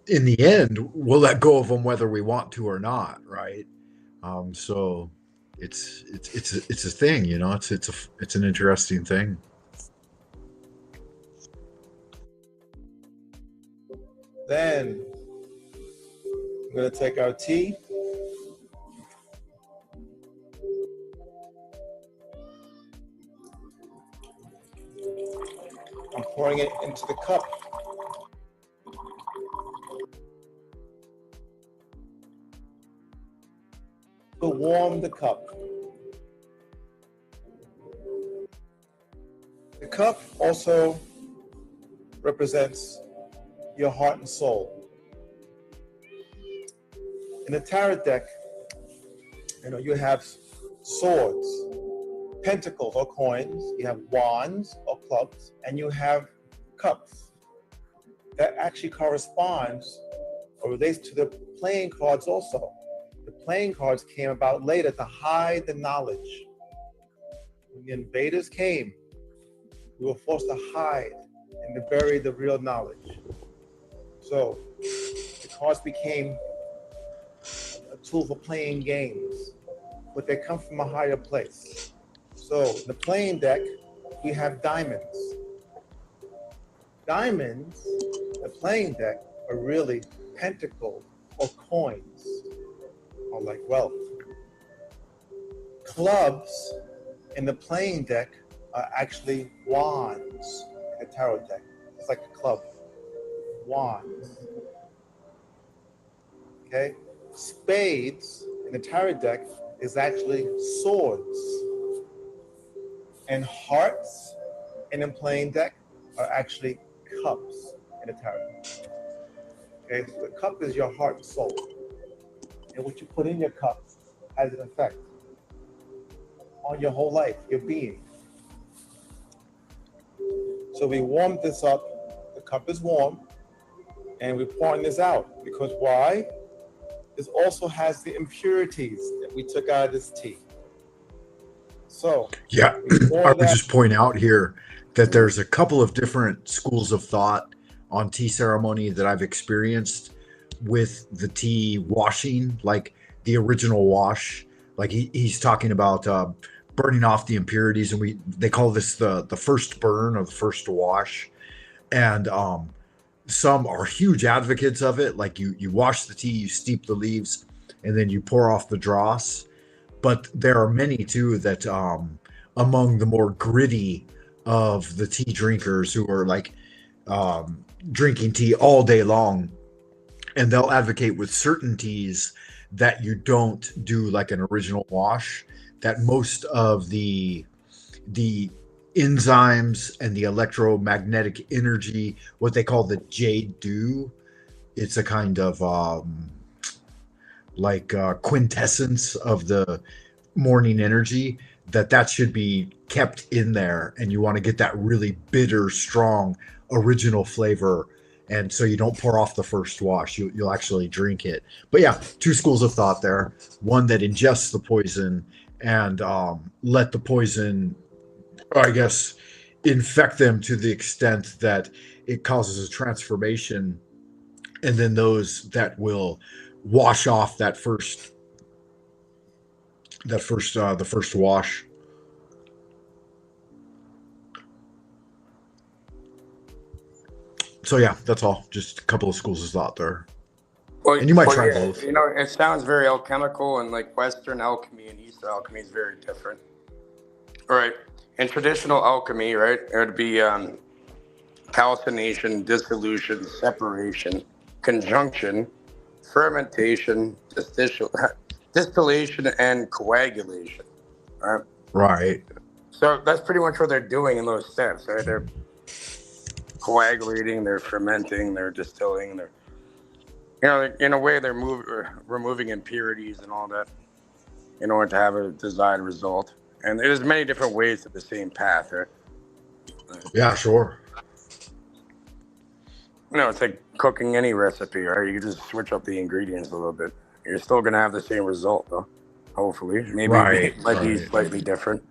in the end, we'll let go of them whether we want to or not, right? So it's a thing, you know. It's an interesting thing. Then we're going to take our tea. I'm pouring it into the cup. To warm the cup. The cup also represents your heart and soul. In the tarot deck, you have swords, pentacles or coins, you have wands or clubs, and you have cups. That actually corresponds or relates to the playing cards also. The playing cards came about later to hide the knowledge. When the invaders came, we were forced to hide and to bury the real knowledge. So the cards became a tool for playing games, but they come from a higher place. So in the playing deck, we have diamonds. Diamonds, the playing deck, are really pentacles or coins, or like wealth. Clubs in the playing deck are actually wands in the tarot deck. It's like a club. Wands. Okay? Spades in the tarot deck is actually swords. And hearts in the playing deck are actually cups in the tarot. Okay, so the cup is your heart and soul. And what you put in your cup has an effect on your whole life, your being. So we warmed this up, the cup is warm, and we're pouring this out. Because why? This also has the impurities that we took out of this tea. So yeah, I would just point out here that there's a couple of different schools of thought on tea ceremony that I've experienced with the tea washing, like the original wash. Like he's talking about burning off the impurities, and they call this the first burn or the first wash. And some are huge advocates of it. Like you wash the tea, you steep the leaves, and then you pour off the dross. But there are many too that among the more gritty of the tea drinkers who are like drinking tea all day long, and they'll advocate with certain teas that you don't do like an original wash, that most of the enzymes and the electromagnetic energy, what they call the jade dew, it's a kind of like quintessence of the morning energy, that should be kept in there, and you want to get that really bitter strong original flavor, and so you don't pour off the first wash, you'll actually drink it. But yeah, two schools of thought there: one that ingests the poison and let the poison, I guess, infect them to the extent that it causes a transformation, and then those that will wash off the first wash. So yeah, that's all. Just a couple of schools of thought there, Well, and you might well, try yeah, both. it sounds very alchemical, and like Western alchemy and Eastern alchemy is very different. Right. In traditional alchemy, right, it would be calcination, dissolution, separation, conjunction, fermentation, distillation, and coagulation. Right. Right. So that's pretty much what they're doing in those steps, right? They're coagulating, they're fermenting, they're distilling, they're, in a way, they're removing impurities and all that in order to have a desired result. And there's many different ways to the same path, right? Yeah, sure. It's like cooking any recipe, right? You can just switch up the ingredients a little bit. You're still gonna have the same result, though. Hopefully, maybe Right, it might be right. slightly different.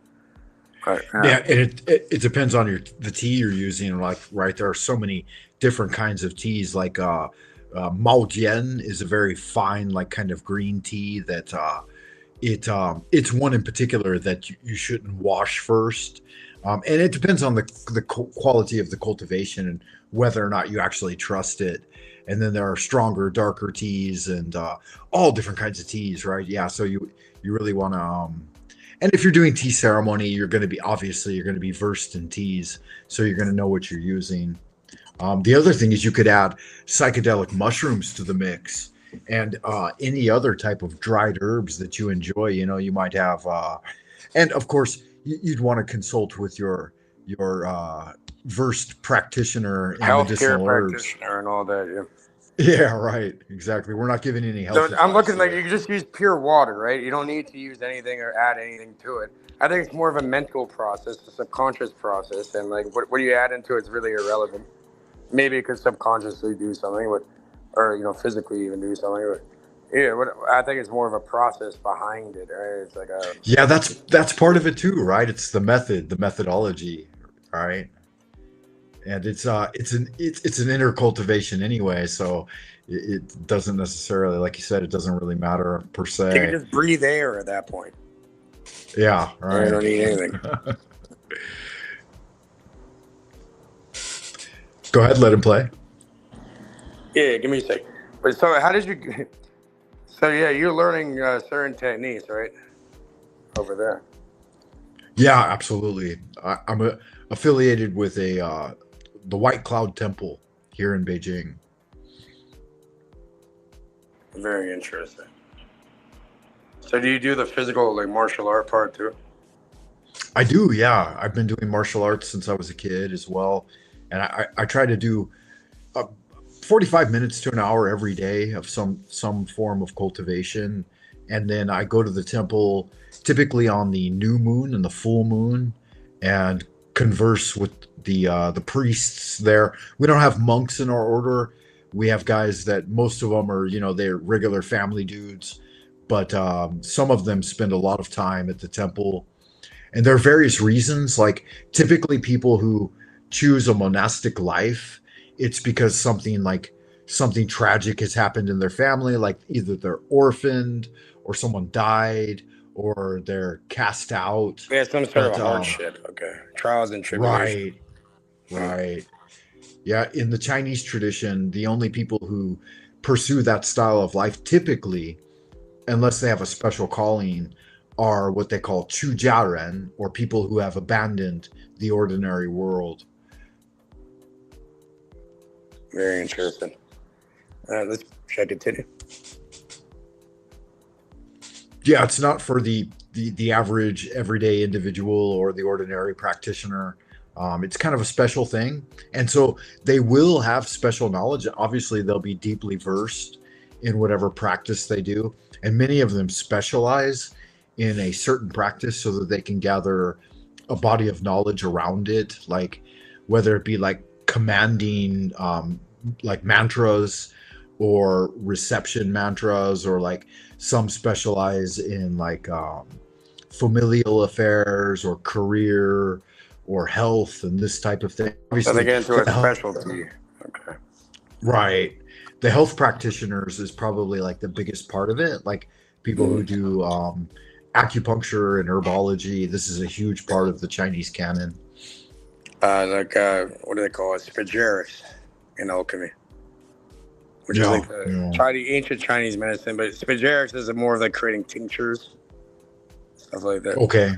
But, Yeah, and it depends on the tea you're using. Like, right, there are so many different kinds of teas. Like Mao Jian is a very fine, like kind of green tea that it's one in particular that you shouldn't wash first. And it depends on the quality of the cultivation and whether or not you actually trust it. And then there are stronger, darker teas and all different kinds of teas, right? Yeah, so you really want to. And if you're doing tea ceremony, you're going to be, obviously you're going to be versed in teas, so you're going to know what you're using. The other thing is you could add psychedelic mushrooms to the mix, and any other type of dried herbs that you enjoy. You might have, and of course, you'd want to consult with your versed practitioner in healthcare medicinal herbs. practitioner and all that. Yeah. Yeah, right. Exactly. We're not giving any health So I'm advice looking like here. you can just use pure water, right? You don't need to use anything or add anything to it. I think it's more of a mental process, a subconscious process, and like what you add into it's really irrelevant. Maybe it could subconsciously do something, or physically even do something. But yeah, I think it's more of a process behind it, right? It's like a Yeah, that's part of it too, right? It's the method, the methodology, right? And it's an inner cultivation anyway, so it doesn't necessarily, like you said, it doesn't really matter per you can se. just breathe air at that point. Yeah, You don't right. need anything. Go ahead, let him play. Yeah, give me a sec. But so how did you? So yeah, you're learning certain techniques, right? Over there. Yeah, absolutely. I'm affiliated with the White Cloud Temple here in Beijing. Very interesting. So do you do the physical, like martial art part too? I do, yeah. I've been doing martial arts since I was a kid as well, and I try to do 45 minutes to an hour every day of some form of cultivation, and then I go to the temple typically on the new moon and the full moon, and converse with the priests there. We don't have monks in our order. We have guys that, most of them are, they're regular family dudes, but some of them spend a lot of time at the temple, and there are various reasons. Like, typically people who choose a monastic life, it's because something tragic has happened in their family, like either they're orphaned or someone died or they're cast out. Yeah, some sort of But a hardship. Okay, trials and tribulations. right, right. Yeah, in the Chinese tradition, the only people who pursue that style of life typically, unless they have a special calling, are what they call chujiaren, or people who have abandoned the ordinary world. Very interesting. Should I continue? Yeah, it's not for the average everyday individual or the ordinary practitioner. It's kind of a special thing, and so they will have special knowledge. Obviously, they'll be deeply versed in whatever practice they do, and many of them specialize in a certain practice so that they can gather a body of knowledge around it, like whether it be like commanding, like mantras or reception mantras, or like some specialize in like familial affairs or career or health and this type of thing. So they Obviously, get into a the health, specialty. Okay. right? The health practitioners is probably like the biggest part of it. Like people who do acupuncture and herbology. This is a huge part of the Chinese canon. What do they call it? Spagyrics in alchemy, which is Yeah, like the ancient Chinese medicine. But spagyrics is more of like creating tinctures, stuff like that. okay.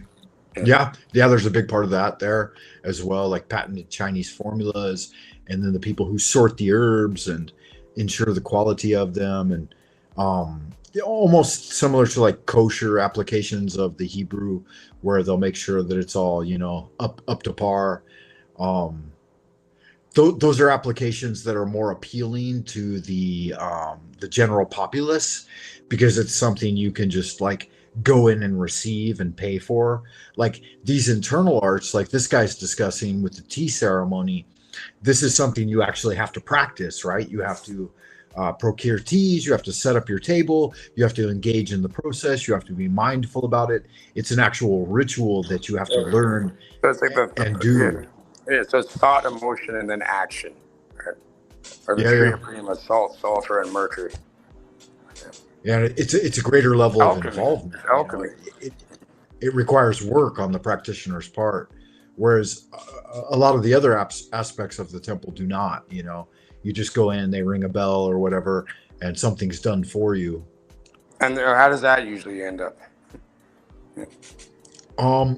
Yeah, there's a big part of that there as well, like patented Chinese formulas, and then the people who sort the herbs and ensure the quality of them, and almost similar to like kosher applications of the Hebrew, where they'll make sure that it's all up to par. Um, those are applications that are more appealing to the general populace, because it's something you can just like go in and receive and pay for. Like these internal arts, like this guy's discussing with the tea ceremony, this is something you actually have to practice, right? You have to procure teas, you have to set up your table, you have to engage in the process, you have to be mindful about it. It's an actual ritual that you have to learn So it's like and do. yeah. So it's thought, emotion, and then action. Right? Or the Yeah, tree yeah. of prima, salt, sulfur, and mercury. Yeah, it's a greater level of Alchemy. involvement. Alchemy. It requires work on the practitioner's part, whereas a lot of the other aspects of the temple do not. You just go in, they ring a bell or whatever, and something's done for you. And how does that usually end up?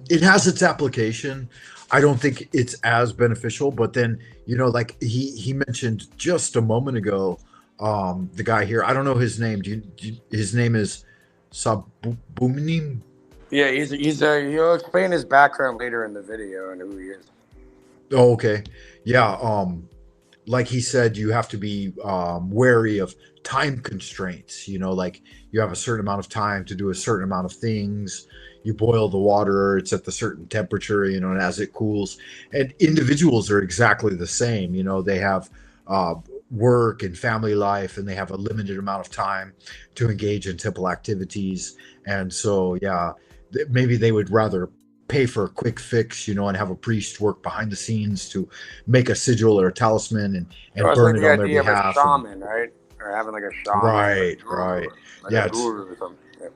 It has its application. I don't think it's as beneficial, but then like he mentioned just a moment ago, the guy here. I don't know his name. His name is Sabumnim? Yeah, he'll explain his background later in the video and who he is. Oh, okay. Yeah. Like he said, you have to be wary of time constraints. Like you have a certain amount of time to do a certain amount of things. You boil the water, it's at the certain temperature, and as it cools. And individuals are exactly the same. They have work and family life, and they have a limited amount of time to engage in temple activities. And so, yeah, maybe they would rather pay for a quick fix, and have a priest work behind the scenes to make a sigil or a talisman and So it's burn like it the on their idea of a behalf. shaman, right? Or having like a shaman. Right, Or right. like Yeah, a guru or something. Yeah.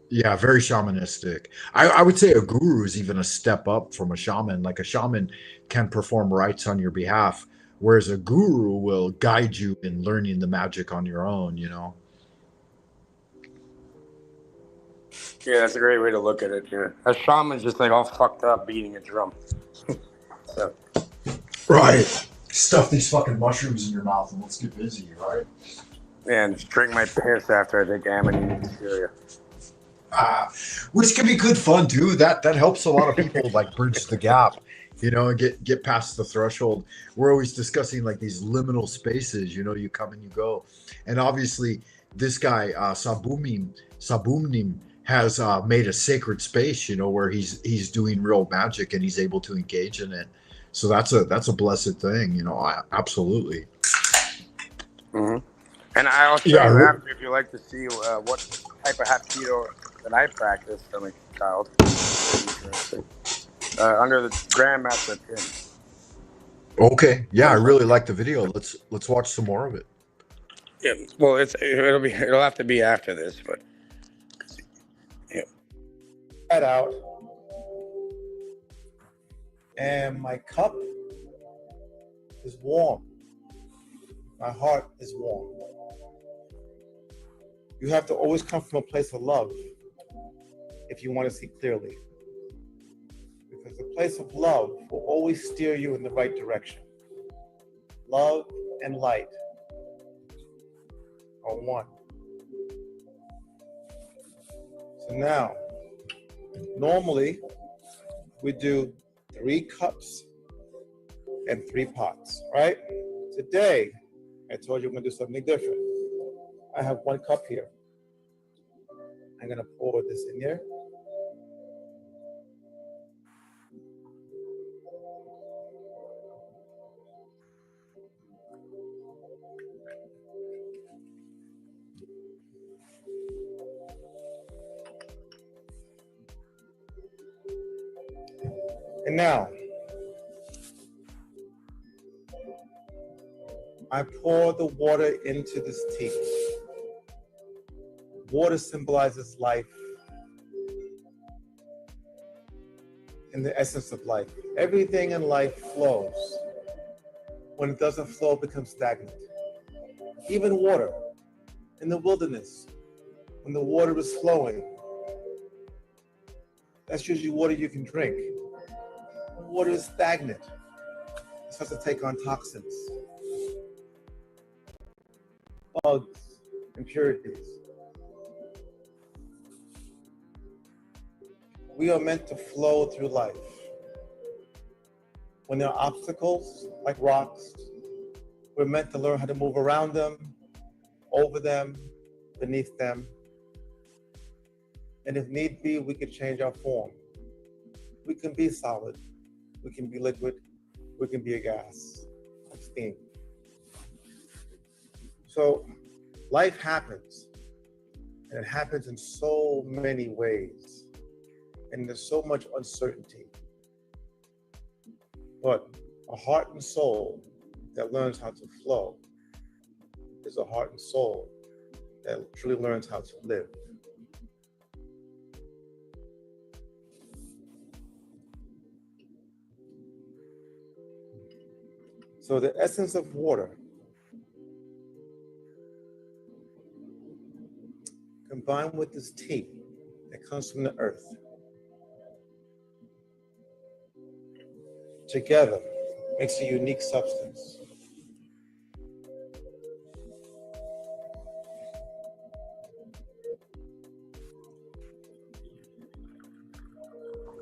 yeah, very shamanistic. I would say a guru is even a step up from a shaman. Like a shaman can perform rites on your behalf, whereas a guru will guide you in learning the magic on your own. Yeah, that's a great way to look at it. Yeah, a shaman's just like all fucked up beating a drum. So Right. Stuff these fucking mushrooms in your mouth and let's get busy, right? yeah, and just drink my piss after I take amanine hysteria. Which can be good fun too. That helps a lot of people like bridge the gap, and get past the threshold. We're always discussing like these liminal spaces. You come and you go, and obviously this guy Sabumnim has made a sacred space, where he's doing real magic and he's able to engage in it. So that's a blessed thing, absolutely. Mm-hmm. And I'll show you after if you like to see what type of hapkido that I practiced from a child. Under the Grandmaster Pin. Okay, yeah, I really like the video. Let's watch some more of it. Yeah, well, it'll have to be after this, but yeah. That out, and my cup is warm. My heart is warm. You have to always come from a place of love if you want to see clearly. Because the place of love will always steer you in the right direction. Love and light are one. So now, normally we do 3 cups and 3 pots, right? Today, I told you I'm gonna do something different. I have 1 cup here. I'm gonna pour this in here. And now, I pour the water into this tea. Water symbolizes life and the essence of life. Everything in life flows. When it doesn't flow, it becomes stagnant. Even water in the wilderness, when the water is flowing, that's usually water you can drink. When water is stagnant, it starts to take on toxins, bugs, impurities. We are meant to flow through life. When there are obstacles, like rocks, we're meant to learn how to move around them, over them, beneath them. And if need be, we can change our form. We can be solid, we can be liquid, we can be a gas, like steam. So life happens, and it happens in so many ways. And there's so much uncertainty. But a heart and soul that learns how to flow is a heart and soul that truly learns how to live. So the essence of water combined with this tea that comes from the earth together makes a unique substance.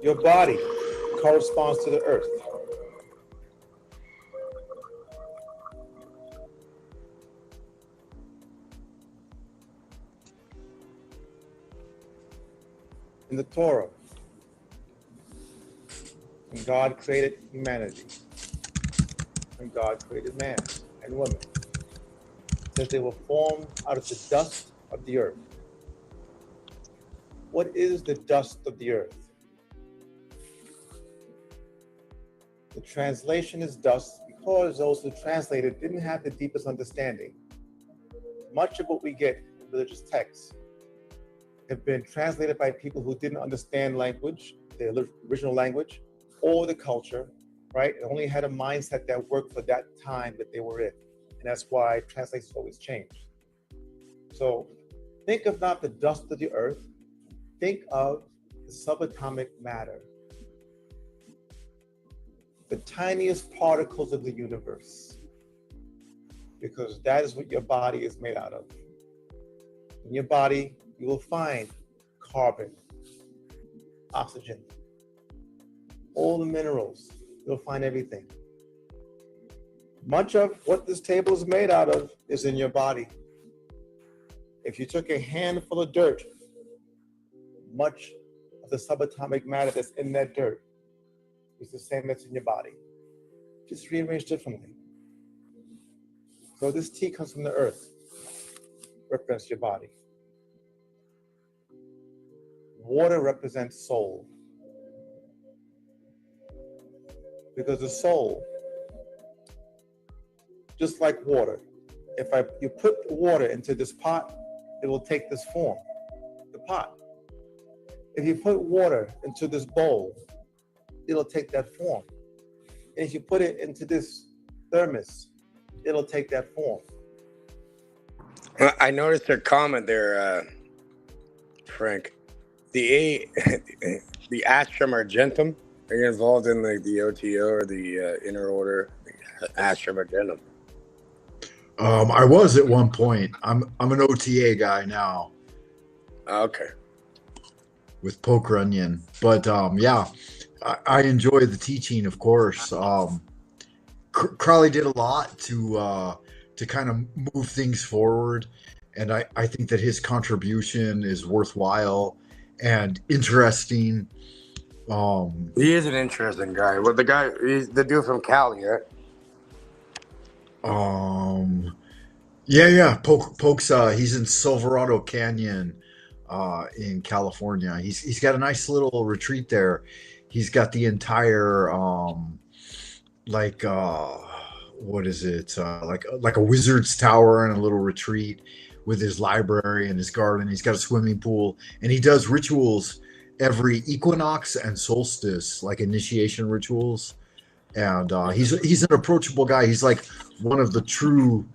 Your body corresponds to the earth. In the Torah, when God created humanity, when God created man and woman, it says they were formed out of the dust of the earth. What is the dust of the earth? The translation is dust because those who translated didn't have the deepest understanding. Much of what we get in religious texts have been translated by people who didn't understand language, the original language, or the culture, right? It only had a mindset that worked for that time that they were in. And that's why translations always change. So think of not the dust of the earth, think of the subatomic matter, the tiniest particles of the universe, because that is what your body is made out of. In your body, you will find carbon, oxygen, all the minerals. You'll find everything. Much of what this table is made out of is in your body. If you took a handful of dirt, much of the subatomic matter that's in that dirt is the same that's in your body, just rearranged differently. So this tea comes from the earth, represents your body. Water represents soul. Because the soul, just like water, if you put water into this pot, it will take this form, the pot. If you put water into this bowl, it'll take that form. And if you put it into this thermos, it'll take that form. I noticed a comment there, Frank. The the Astrum Argentum. Are you involved in like the OTO or the inner order, the Astrum Argentum? I was at one point. I'm an OTA guy now Okay. with Poker Onion, but yeah, I enjoy the teaching, of course. Crowley did a lot to kind of move things forward, and I think that his contribution is worthwhile and interesting. He is an interesting guy. Well, he's the dude from Cali, right? Yeah. Poke's he's in Silverado Canyon, in California. He's got a nice little retreat there. He's got the entire like what is it? Like a wizard's tower and a little retreat with his library and his garden. He's got a swimming pool, and he does rituals every equinox and solstice, like initiation rituals. And he's an approachable guy. He's like one of the true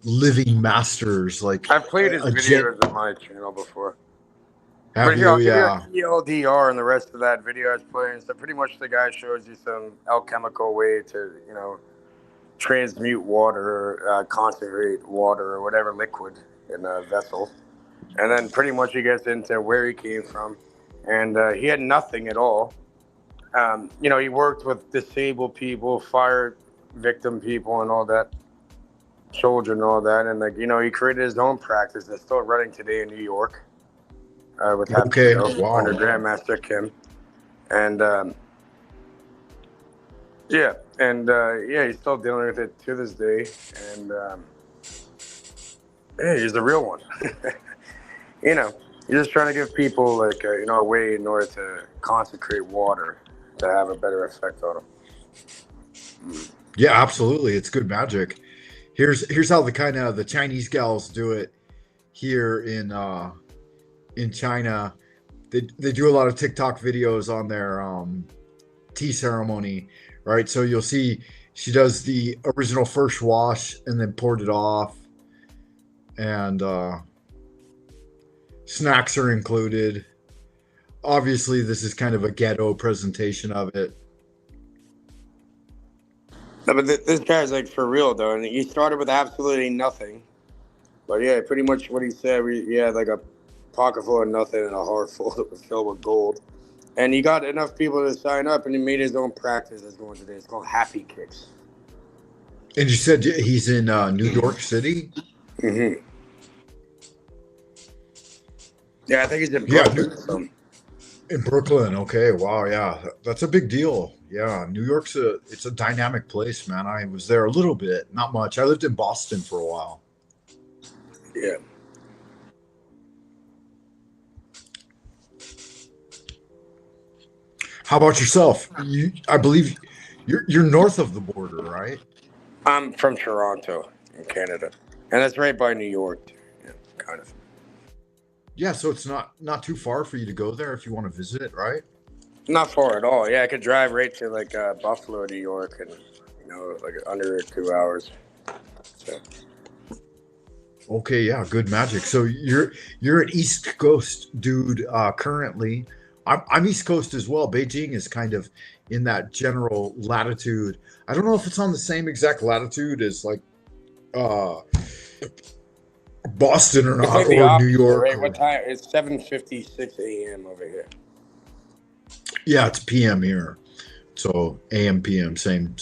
living masters. Like I've played his videos on my channel before. Have you? Yeah. ELDR and the rest of that video I was playing. So pretty much the guy shows you some alchemical way to, transmute water, concentrate water or whatever liquid in a vessel. And then pretty much he gets into where he came from. And he had nothing at all. He worked with disabled people, fire victim people and all that, children and all that. And he created his own practice that's still running today in New York. With under Grandmaster Kim. And he's still dealing with it to this day. And he's the real one. You're just trying to give people a way in order to consecrate water to have a better effect on them. Yeah, absolutely. It's good magic. Here's how the Chinese gals do it here in China. They do a lot of TikTok videos on their tea ceremony, right? So you'll see she does the original first wash and then poured it off, and snacks are included. Obviously, this is kind of a ghetto presentation of it. No, but this guy's for real though, and he started with absolutely nothing. But yeah, pretty much what he said. He had a pocket full of nothing and a heart full that was filled with gold. And he got enough people to sign up, and he made his own practice that's going today. It's called Happy Kicks. And you said he's in New York City? Mm-hmm. Yeah, I think he's in Brooklyn. In Brooklyn, okay. Wow, yeah. That's a big deal. Yeah, New York's it's a dynamic place, man. I was there a little bit, not much. I lived in Boston for a while. Yeah. How about yourself? I believe you're north of the border, right? I'm from Toronto, in Canada, and that's right by New York. Yeah, kind of. Yeah, so it's not too far for you to go there if you want to visit it, right? Not far at all. Yeah, I could drive right to Buffalo, New York, and under 2 hours. So. Okay, yeah, good magic. So you're an East Coast dude currently. I'm East Coast as well. Beijing is kind of in that general latitude. I don't know if it's on the same exact latitude as Boston or not, or New York. Right? What time? It's 7:56 a.m. over here. Yeah, it's PM here. So AM, PM, same.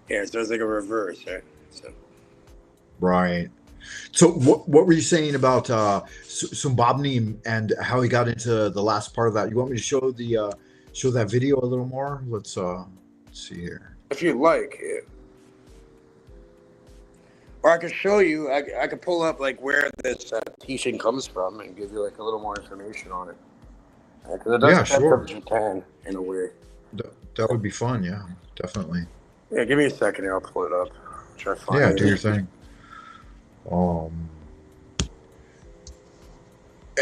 Yeah, so it's like a reverse, right? So. Right. So what were you saying about Sumbabni and how he got into the last part of that? You want me to show that video a little more? Let's see here. If you like, yeah. Or I could show you. I could pull up where this teaching comes from and give you a little more information on it. Because it does come from Japan in a way. That would be fun. Yeah, definitely. Yeah, give me a second here. I'll pull it up. Try to find it. Do your thing.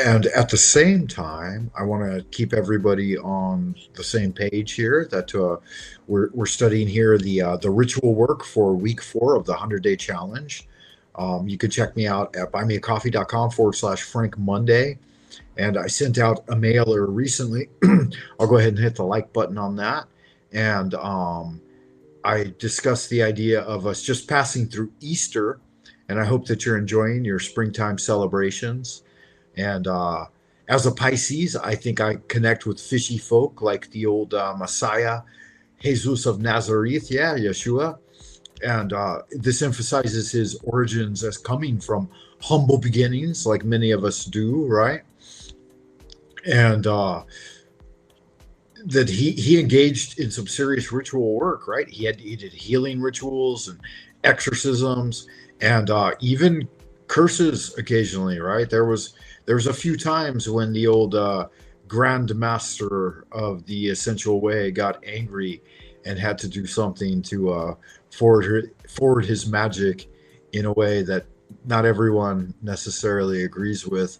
And at the same time, I want to keep everybody on the same page here. That we're studying here the ritual work for week 4 of the 100-day challenge. You can check me out at buymeacoffee.com/Frank Monday. And I sent out a mailer recently. I'll go ahead and hit the like button on that. And I discussed the idea of us just passing through Easter. And I hope that you're enjoying your springtime celebrations. And as a Pisces, I think I connect with fishy folk like the old Messiah, Jesus of Nazareth, yeah, Yeshua. And this emphasizes his origins as coming from humble beginnings, like many of us do, right? And that he engaged in some serious ritual work, right? He did healing rituals and exorcisms, and even curses occasionally, right? There was a few times when the old Grand Master of the Essential Way got angry and had to do something to forward his magic in a way that not everyone necessarily agrees with.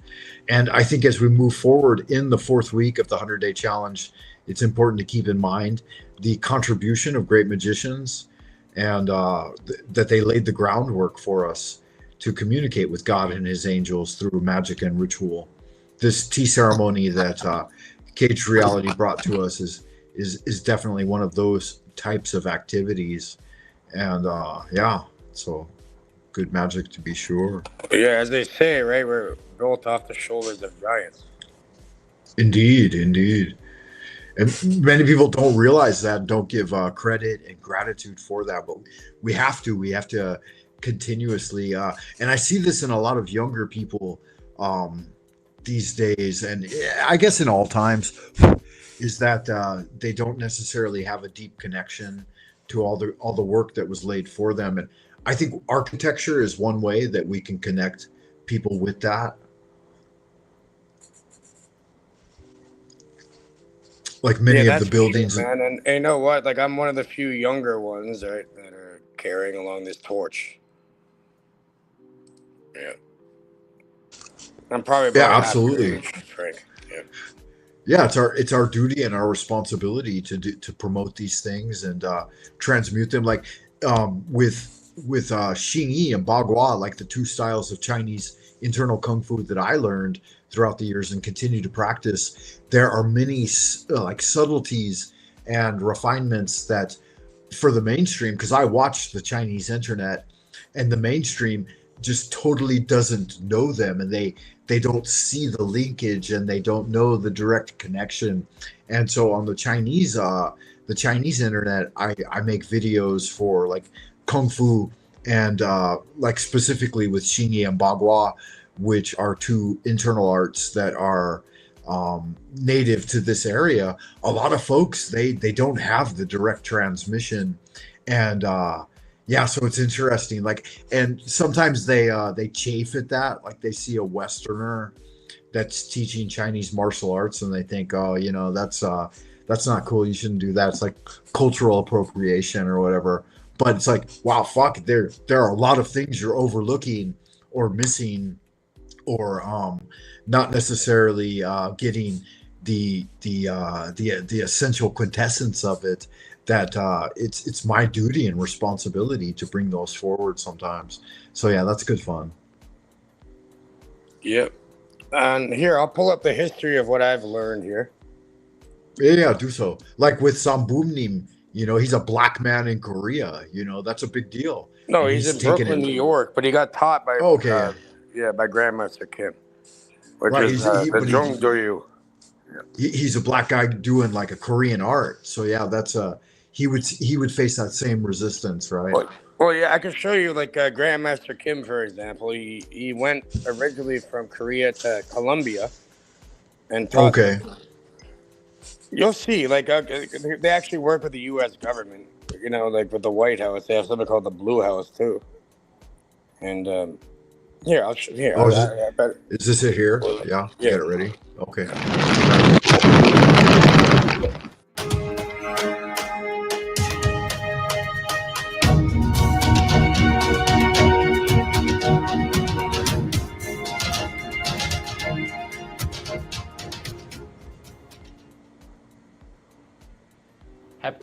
And I think as we move forward in the 4th week of the 100-day challenge, it's important to keep in mind the contribution of great magicians and that they laid the groundwork for us to communicate with God and his angels through magic and ritual. This tea ceremony that Caged Reality brought to us is definitely one of those types of activities. And yeah, so good magic to be sure. Yeah, as they say, right, we're built off the shoulders of giants. Indeed. And many people don't realize that, don't give credit and gratitude for that, but we have to continuously, and I see this in a lot of younger people these days, and I guess in all times, is that they don't necessarily have a deep connection to all the work that was laid for them. And I think architecture is one way that we can connect people with that. Like many of the buildings. True, man. And you know what? Like, I'm one of the few younger ones, right, that are carrying along this torch. Yeah. I'm probably about absolutely, Frank. Yeah. Yeah, it's our duty and our responsibility to promote these things and transmute them. Like with Xingyi and Bagua, like the 2 styles of Chinese internal kung fu that I learned throughout the years and continue to practice. There are many like subtleties and refinements that for the mainstream, because I watch the Chinese internet and the mainstream just totally doesn't know them, and they don't see the linkage and they don't know the direct connection. And so on the Chinese internet, I make videos for like kung fu and like specifically with Xingyi and Bagua, which are 2 internal arts that are native to this area. A lot of folks, they don't have the direct transmission, and yeah, so it's interesting. Like, and sometimes they chafe at that. Like, they see a Westerner that's teaching Chinese martial arts, and they think, oh, you know, that's not cool. You shouldn't do that. It's like cultural appropriation or whatever. But it's like, wow, fuck. There are a lot of things you're overlooking or missing, or not necessarily getting the essential quintessence of it. That it's my duty and responsibility to bring those forward sometimes. So yeah, that's good fun. Yep. And here, I'll pull up the history of what I've learned here. Yeah, do so. Like with Sambumnim, you know, he's a black man in Korea. You know, that's a big deal. No, he's in Brooklyn, New York, but he got taught by by Grandmaster Kim, which is the Jongdoyu. He's a black guy doing like a Korean art. So yeah, that's he would face that same resistance, right? Well, yeah, I can show you like Grandmaster Kim, for example. He went originally from Korea to Colombia and taught. Okay. You'll see, like they actually work with the U.S. government. You know, like with the White House, they have something called the Blue House too. And here, I'll show here. Is this it here? Yeah. Get it ready. Okay.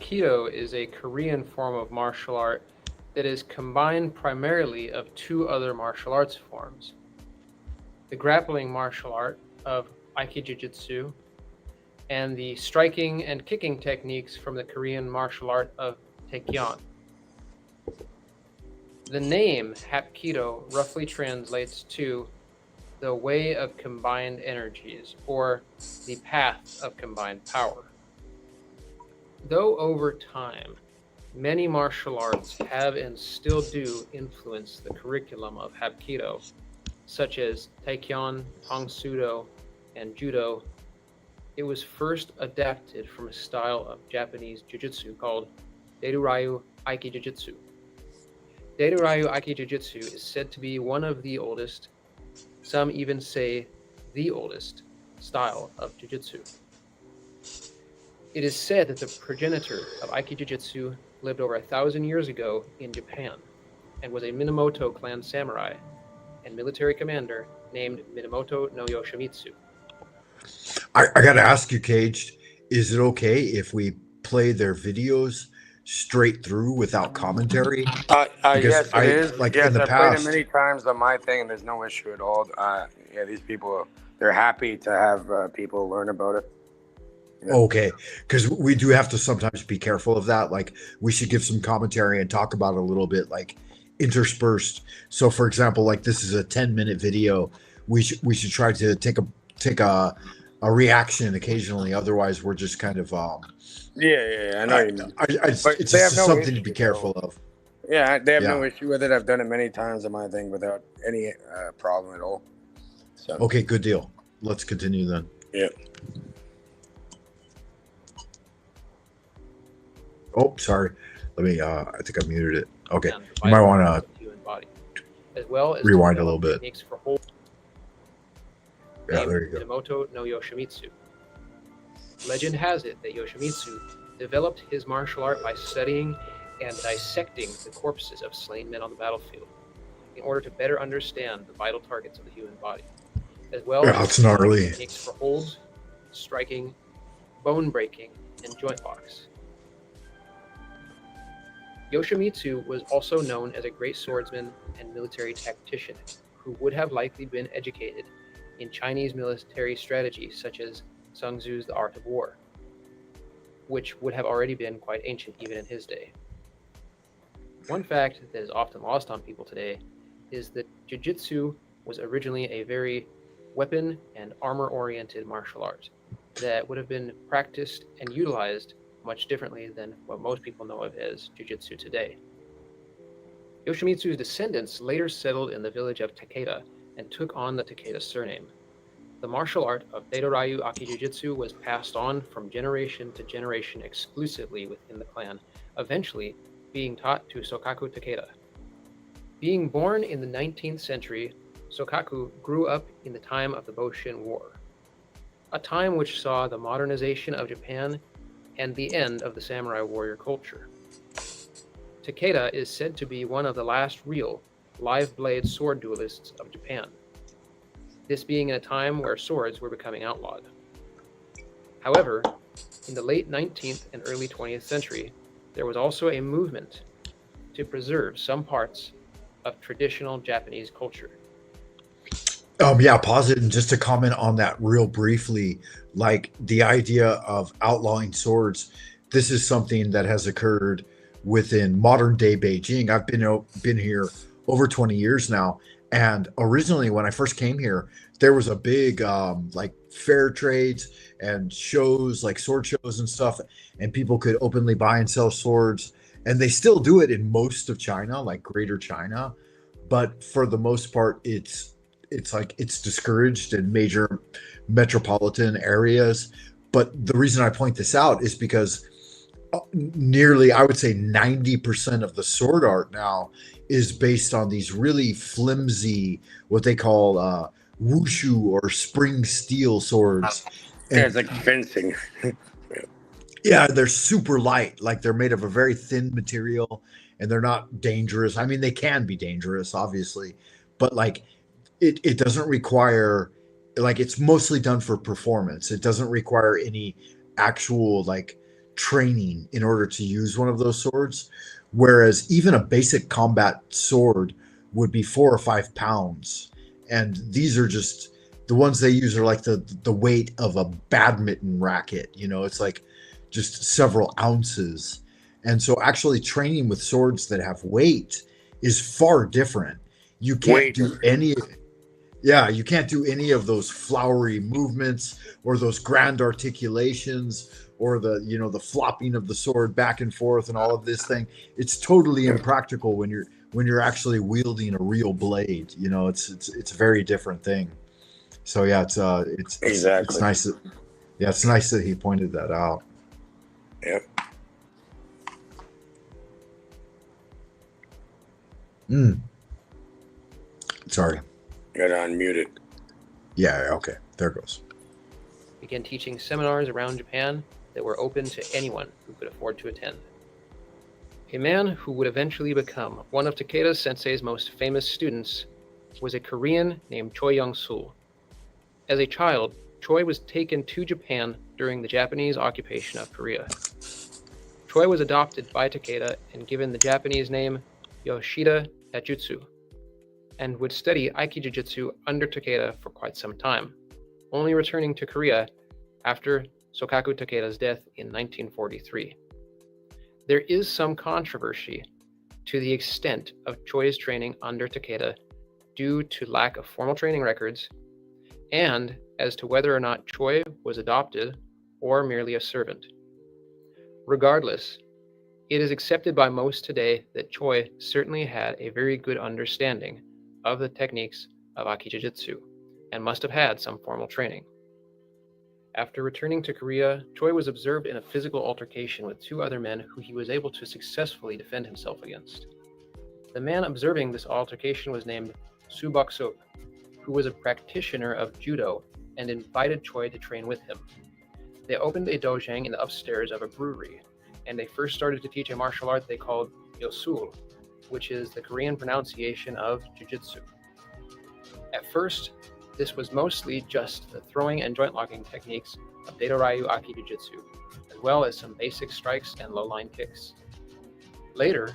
Hapkido is a Korean form of martial art that is combined primarily of two other martial arts forms: the grappling martial art of Aikijujutsu and the striking and kicking techniques from the Korean martial art of Taekyon. The name Hapkido roughly translates to the way of combined energies, or the path of combined power. Though over time, many martial arts have and still do influence the curriculum of Hapkido, such as Taekyon, Tang Sudo, and Judo. It was first adapted from a style of Japanese jiu-jitsu called Deiryu Aikijujutsu. Deiryu Aikijujutsu is said to be one of the oldest, some even say the oldest, style of jiu-jitsu. It is said that the progenitor of Aikijujutsu lived over 1,000 years ago in Japan and was a Minamoto clan samurai and military commander named Minamoto no Yoshimitsu. I got to ask you, Caged, is it okay if we play their videos straight through without commentary? Yes, it is. Like Yes, in the I've played it past. many times on my thing, and there's no issue at all. Yeah, these people, they're happy to have people learn about it. Yeah. Okay, because we do have to sometimes be careful of that. Like, we should give some commentary and talk about it a little bit, like interspersed. So, for example, like this is a 10-minute video. We should try to take a reaction occasionally. Otherwise, we're just kind of Yeah, I know you mean. it's But just they have no something to issue, be careful of. Yeah, they have Yeah. no issue with it. I've done it many times on my thing without any problem at all. So, Okay, good deal. Let's continue then. yeah. Oh, sorry. Let me. I think I muted it. Okay, and the you might vital want parts to of the human body, as well as rewind a develop little bit. techniques for hold. Yeah, Named there you go. Minamoto no Yoshimitsu. Legend has it that Yoshimitsu developed his martial art by studying and dissecting the corpses of slain men on the battlefield in order to better understand the vital targets of the human body, as well Yeah, as it's gnarly. techniques for holds, striking, bone breaking, and joint locks. Yoshimitsu was also known as a great swordsman and military tactician who would have likely been educated in Chinese military strategy such as Sun Tzu's The Art of War, which would have already been quite ancient even in his day. One fact that is often lost on people today is that Jiu-Jitsu was originally a very weapon and armor-oriented martial art that would have been practiced and utilized much differently than what most people know of as Jiu-Jitsu today. Yoshimitsu's descendants later settled in the village of Takeda and took on the Takeda surname. The martial art of Deiryu Aikijujutsu was passed on from generation to generation exclusively within the clan, eventually being taught to Sokaku Takeda. Being born in the 19th century, Sokaku grew up in the time of the Boshin War, a time which saw the modernization of Japan and the end of the samurai warrior culture. Takeda is said to be one of the last real live blade sword duelists of Japan, this being in a time where swords were becoming outlawed. However, in the late 19th and early 20th century, there was also a movement to preserve some parts of traditional Japanese culture. Yeah, pause it and just to comment on that real briefly, like the idea of outlawing swords. This is something that has occurred within modern day Beijing. I've been here over 20 years now, and originally when I first came here, there was a big like fair trades and shows, like sword shows and stuff, and people could openly buy and sell swords, and they still do it in most of China, like Greater China, but for the most part, it's discouraged in major metropolitan areas. But the reason I point this out is because nearly, I would say 90% of the sword art now is based on these really flimsy, what they call wushu or spring steel swords. Yeah, it's like fencing. Yeah, they're super light. Like they're made of a very thin material and they're not dangerous. I mean, they can be dangerous, obviously, but like it doesn't require, like it's mostly done for performance. It doesn't require any actual like training in order to use one of those swords, whereas even a basic combat sword would be 4 or 5 pounds, and these are just the ones they use are like the weight of a badminton racket. It's like just several ounces. And so actually training with swords that have weight is far different. You can't do any Yeah, you can't do any of those flowery movements or those grand articulations or the flopping of the sword back and forth and all of this thing. It's totally impractical when you're actually wielding a real blade. It's a very different thing. So yeah, it's Exactly. it's nice it's nice that he pointed that out. Yep. Sorry. Got unmuted. Yeah, okay. There goes. Began teaching seminars around Japan that were open to anyone who could afford to attend. A man who would eventually become one of Takeda Sensei's most famous students was a Korean named Choi Young-sul. As a child, Choi was taken to Japan during the Japanese occupation of Korea. Choi was adopted by Takeda and given the Japanese name Yoshida Taijutsu, and would study Aikijujutsu under Takeda for quite some time, only returning to Korea after Sokaku Takeda's death in 1943. There is some controversy to the extent of Choi's training under Takeda due to lack of formal training records, and as to whether or not Choi was adopted or merely a servant. Regardless, it is accepted by most today that Choi certainly had a very good understanding of the techniques of Aikijujutsu and must have had some formal training. After returning to Korea, Choi was observed in a physical altercation with 2 other men who he was able to successfully defend himself against. The man observing this altercation was named Su Bok-sok, who was a practitioner of judo and invited Choi to train with him. They opened a dojang in the upstairs of a brewery, and they first started to teach a martial art they called Yosul, which is the Korean pronunciation of jujutsu. At first, this was mostly just the throwing and joint locking techniques of Daido-ryu Aikijujutsu, as well as some basic strikes and low-line kicks. Later,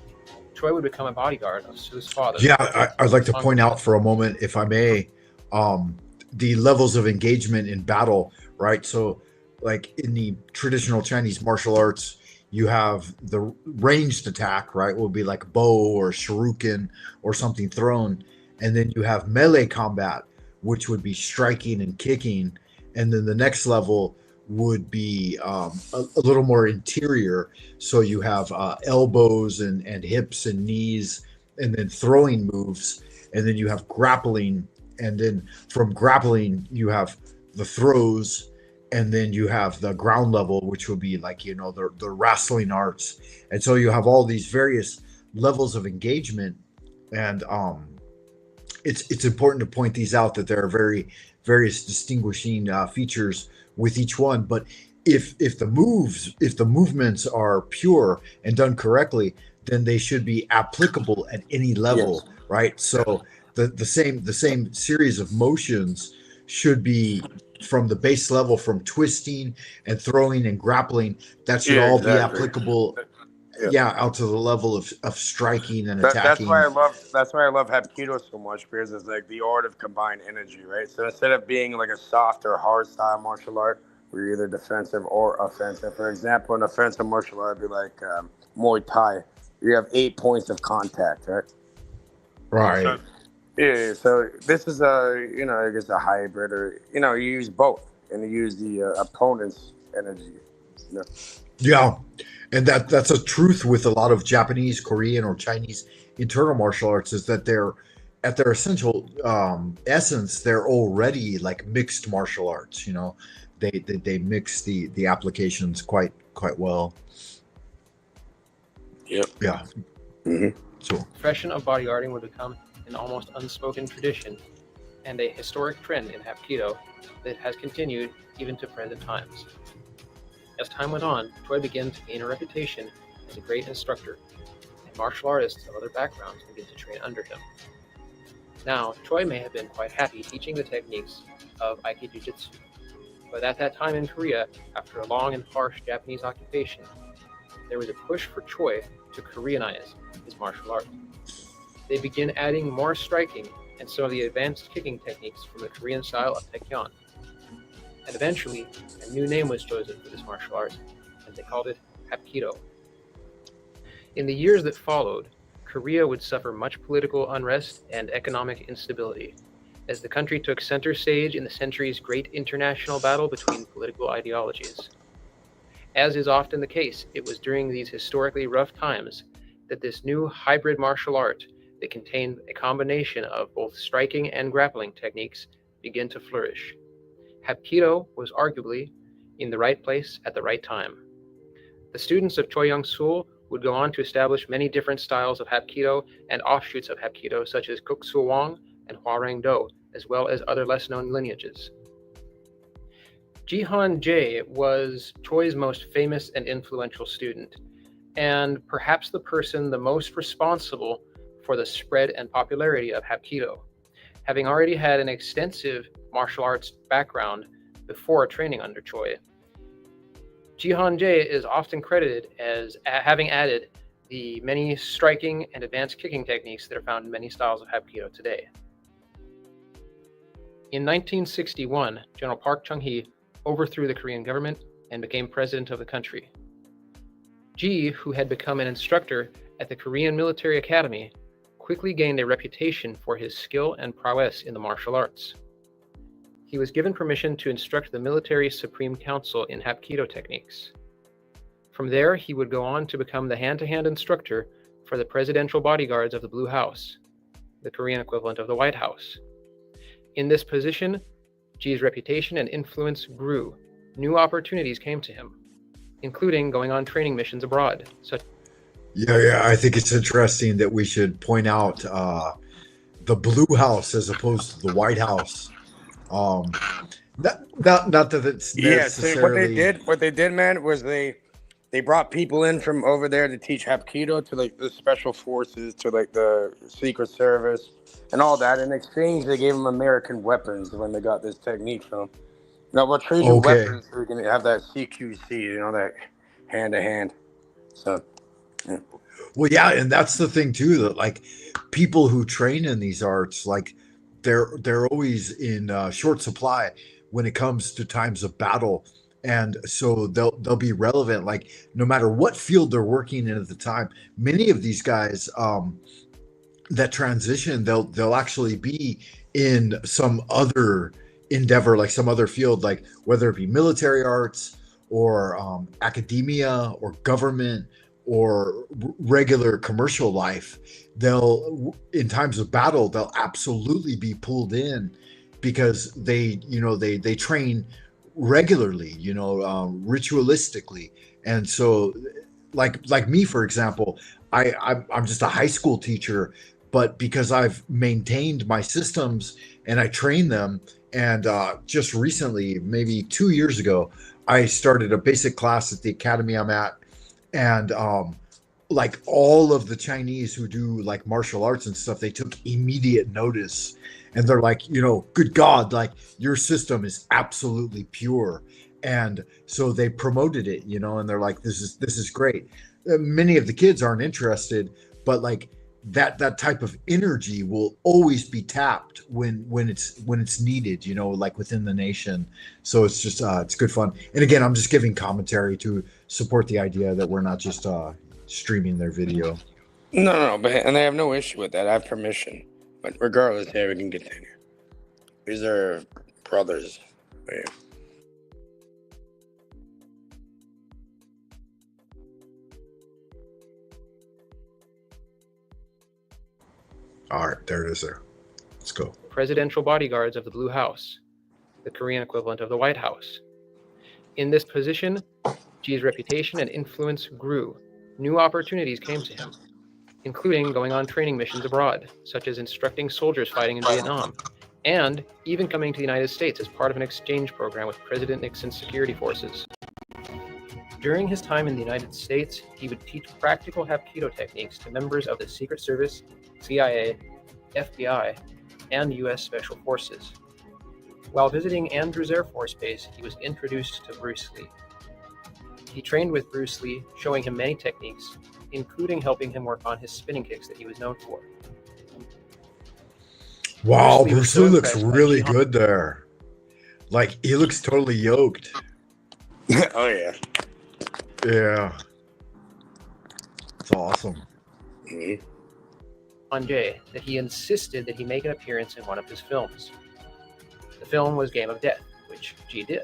Choi would become a bodyguard of Su's father. Yeah, I'd like to point out for a moment, if I may, the levels of engagement in battle, right? So, like in the traditional Chinese martial arts, you have the ranged attack, right? Will be like bow or shuriken or something thrown. And then you have melee combat, which would be striking and kicking. And then the next level would be a little more interior. So you have elbows and hips and knees, and then throwing moves. And then you have grappling. And then from grappling, you have the throws. And then you have the ground level, which will be like, the wrestling arts. And so you have all these various levels of engagement. And it's important to point these out, that there are various distinguishing features with each one. But if the movements are pure and done correctly, then they should be applicable at any level, yes. Right? So the same series of motions should be from the base level, from twisting and throwing and grappling. That should all be applicable. Yeah, out to the level of striking and attacking. That's why I love Hapkido so much, because it's like the art of combined energy, right? So instead of being like a soft or hard style martial art, where you're either defensive or offensive. For example, an offensive martial art would be like Muay Thai. You have 8 points of contact, right? Right. So, yeah. So this is I guess a hybrid, or you use both, and you use the opponent's energy. Yeah. And that's a truth with a lot of Japanese, Korean, or Chinese internal martial arts, is that they're at their essential essence, they're already like mixed martial arts. They mix the applications quite well. Yep. Yeah. Mm-hmm. So the profession of bodyguarding would become an almost unspoken tradition and a historic trend in Hapkido that has continued even to present times. As time went on, Choi began to gain a reputation as a great instructor, and martial artists of other backgrounds began to train under him. Now, Choi may have been quite happy teaching the techniques of Aikijujutsu, But at that time in Korea, after a long and harsh Japanese occupation, there was a push for Choi to Koreanize his martial art. They begin adding more striking and some of the advanced kicking techniques from the Korean style of Taekyon. And eventually, a new name was chosen for this martial art, and they called it Hapkido. In the years that followed, Korea would suffer much political unrest and economic instability, as the country took center stage in the century's great international battle between political ideologies. As is often the case, it was during these historically rough times that this new hybrid martial art that contained a combination of both striking and grappling techniques began to flourish. Hapkido was arguably in the right place at the right time. The students of Choyang-sul would go on to establish many different styles of Hapkido and offshoots of Hapkido, such as Kuksu-wang and Hwarang-do, as well as other less-known lineages. Jihan Jae was Choi's most famous and influential student, and perhaps the person the most responsible for the spread and popularity of Hapkido, having already had an extensive martial arts background before training under Choi. Jihan Jae is often credited as having added the many striking and advanced kicking techniques that are found in many styles of Hapkido today. In 1961, General Park Chung-hee overthrew the Korean government and became president of the country. Ji, who had become an instructor at the Korean Military Academy, quickly gained a reputation for his skill and prowess in the martial arts. He was given permission to instruct the Military Supreme Council in Hapkido techniques. From there, he would go on to become the hand-to-hand instructor for the presidential bodyguards of the Blue House, the Korean equivalent of the White House. In this position, Ji's reputation and influence grew. New opportunities came to him, including going on training missions abroad. Yeah, I think it's interesting that we should point out the Blue House as opposed to the White House. Not that it's necessarily... So what they did, man, was they brought people in from over there to teach Hapkido to like the special forces, to like the Secret Service and all that. In exchange, they gave them American weapons when they got this technique from them. Now, we'll trade you weapons so we can have that CQC, you know, that hand-to-hand. So, yeah. Well, yeah, and that's the thing too, that like people who train in these arts, like they're always in short supply when it comes to times of battle, and so they'll be relevant. Like no matter what field they're working in at the time, many of these guys that transition, they'll actually be in some other endeavor, like some other field, like whether it be military arts or academia or government or regular commercial life. They'll, in times of battle, they'll absolutely be pulled in because they train regularly, ritualistically. And so like me, for example, I'm just a high school teacher, but because I've maintained my systems and I train them, and just recently, maybe 2 years ago, I started a basic class at the academy I'm at. And like all of the Chinese who do like martial arts and stuff, they took immediate notice, and they're like, good God, like your system is absolutely pure. And so they promoted it, and they're like, this is great. Many of the kids aren't interested, but like that type of energy will always be tapped when it's needed, like within the nation. So it's just it's good fun. And again, I'm just giving commentary to support the idea that we're not just streaming their video. No, and I have no issue with that. I have permission. But regardless, yeah, we can continue. These are brothers. Yeah. All right, there it is there. Let's go. Presidential bodyguards of the Blue House, the Korean equivalent of the White House. In this position, Ji's reputation and influence grew. New opportunities came to him, including going on training missions abroad, such as instructing soldiers fighting in Vietnam, and even coming to the United States as part of an exchange program with President Nixon's security forces. During his time in the United States, he would teach practical Hapkido techniques to members of the Secret Service, CIA, FBI, and U.S. Special Forces. While visiting Andrews Air Force Base, he was introduced to Bruce Lee. He trained with Bruce Lee, showing him many techniques, including helping him work on his spinning kicks that he was known for. Wow, Bruce Lee was Bruce so Lee looks impressed by really Jihan- good there. Like, he looks totally yoked. Oh yeah. Yeah. It's awesome. Mhm. Jay that he insisted that he make an appearance in one of his films. The film was Game of Death, which G did.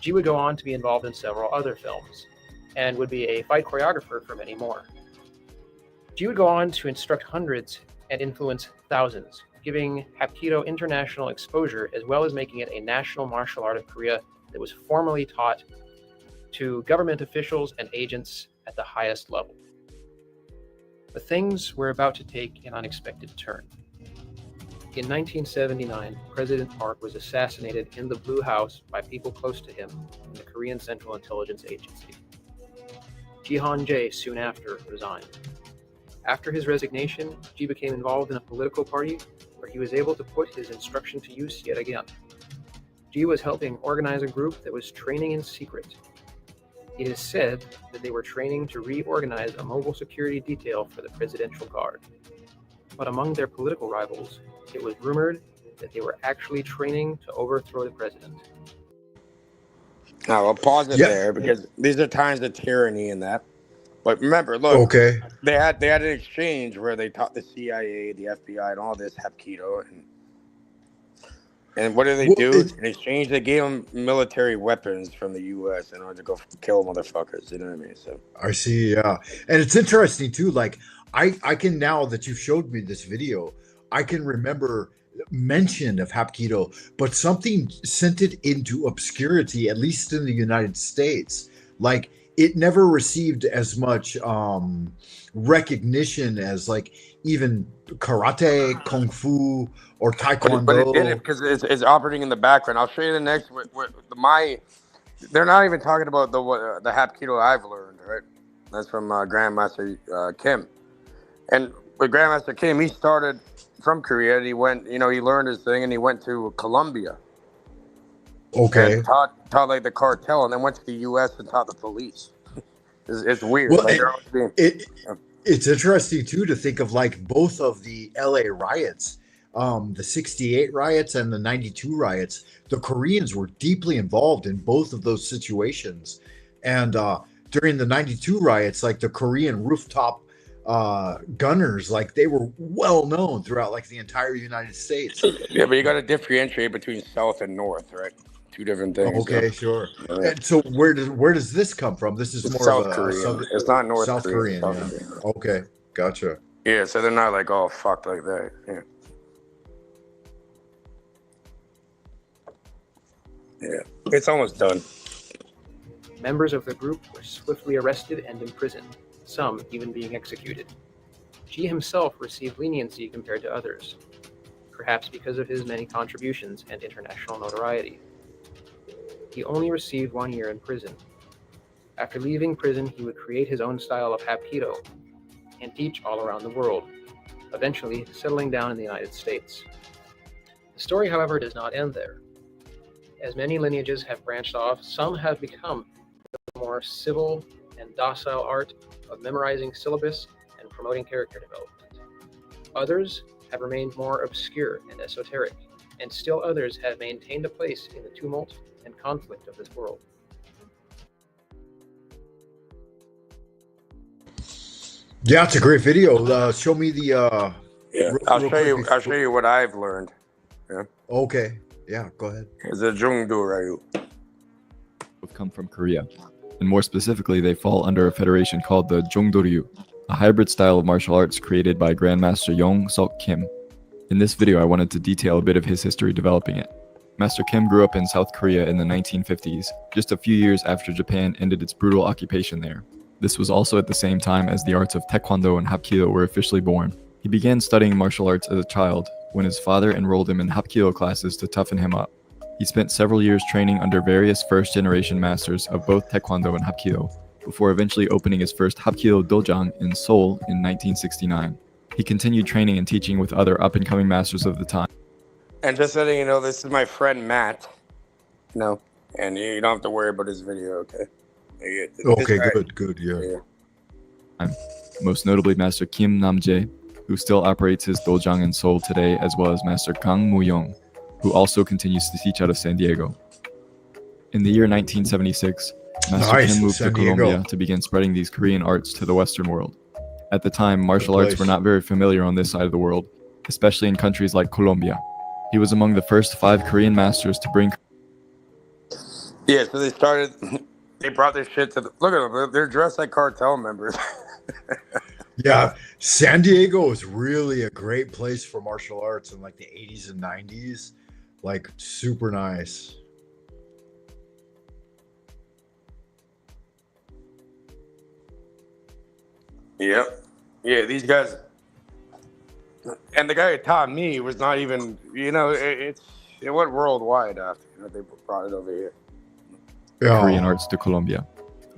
G would go on to be involved in several other films, and would be a fight choreographer for many more. G would go on to instruct hundreds and influence thousands, giving Hapkido international exposure as well as making it a national martial art of Korea that was formally taught to government officials and agents at the highest level. But things were about to take an unexpected turn. In 1979, President Park was assassinated in the Blue House by people close to him in the Korean Central Intelligence Agency. Jihan Jae soon after resigned. After his resignation, Ji became involved in a political party where he was able to put his instruction to use yet again. Ji was helping organize a group that was training in secret. It is said that they were training to reorganize a mobile security detail for the Presidential Guard. But among their political rivals, it was rumored that they were actually training to overthrow the president. Now, I'll pause it Yeah. there because these are times of tyranny and that. But remember, look, Okay. they had an exchange where they taught the CIA, the FBI, and all this Hapkido, and what did they Well, do? In exchange, they gave them military weapons from the U.S. in order to go kill motherfuckers. You know what I mean? So I see, yeah. And it's interesting too, like I can, now that you've showed me this video, I can remember mention of Hapkido, but something sent it into obscurity, at least in the United States. Like, it never received as much recognition as like even karate, kung fu, or taekwondo. But it did it because it's operating in the background. I'll show you the next. They're not even talking about the Hapkido I've learned, right? That's from Grandmaster Kim. And with Grandmaster Kim, he started from Korea. And he went, he learned his thing, and he went to Colombia. Okay. And taught like the cartel, and then went to the U.S. and taught the police. It's weird. Well, Like, they're always being- it's interesting too to think of like both of the LA riots, the 68 riots and the 92 riots. The Koreans were deeply involved in both of those situations. And during the 92 riots, like the Korean rooftop gunners, like they were well known throughout like the entire United States. Yeah, but you got to differentiate between South and North, right? Two different things. Okay, sure. Yeah. And so where does this come from? This is It's more South of a Korean. South, It's not North South Korean. Korean. South Yeah. Korean. Okay, gotcha. Yeah, so they're not like all fucked like that. Yeah. Yeah, it's almost done. Members of the group were swiftly arrested and imprisoned, some even being executed. G himself received leniency compared to others, perhaps because of his many contributions and international notoriety. He only received 1 year in prison. After leaving prison, he would create his own style of Hapkido and teach all around the world, eventually settling down in the United States. The story, however, does not end there. As many lineages have branched off, some have become the more civil and docile art of memorizing syllabus and promoting character development. Others have remained more obscure and esoteric, and still others have maintained a place in the tumult and conflict of this world. Yeah, it's a great video. Show me the. Yeah, I'll show you what I've learned. Yeah. Okay. Yeah, go ahead. It's a Jungdo Ryu. Have come from Korea, and more specifically, they fall under a federation called the Jongdo-ryu, a hybrid style of martial arts created by Grandmaster Yong Sok Kim. In this video, I wanted to detail a bit of his history developing it. Master Kim grew up in South Korea in the 1950s, just a few years after Japan ended its brutal occupation there. This was also at the same time as the arts of Taekwondo and Hapkido were officially born. He began studying martial arts as a child when his father enrolled him in Hapkido classes to toughen him up. He spent several years training under various first-generation masters of both Taekwondo and Hapkido, before eventually opening his first Hapkido dojang in Seoul in 1969. He continued training and teaching with other up-and-coming masters of the time. And just letting you know, this is my friend Matt. No, and you don't have to worry about his video, okay? Okay, good, yeah. Most notably Master Kim Nam-jae, who still operates his dojang in Seoul today, as well as Master Kang Mu-young, who also continues to teach out of San Diego. In the year 1976, Master Kim moved to Colombia to begin spreading these Korean arts to the Western world. At the time, martial arts were not very familiar on this side of the world, especially in countries like Colombia. He was among the first 5 Korean masters to bring... Yeah, so they brought this shit to look at them, they're dressed like cartel members. Yeah, San Diego was really a great place for martial arts in like the 80s and 90s. Like, super nice. Yep. Yeah, these guys, and the guy who taught me was not even, it went worldwide after they brought it over here. Korean arts to Colombia.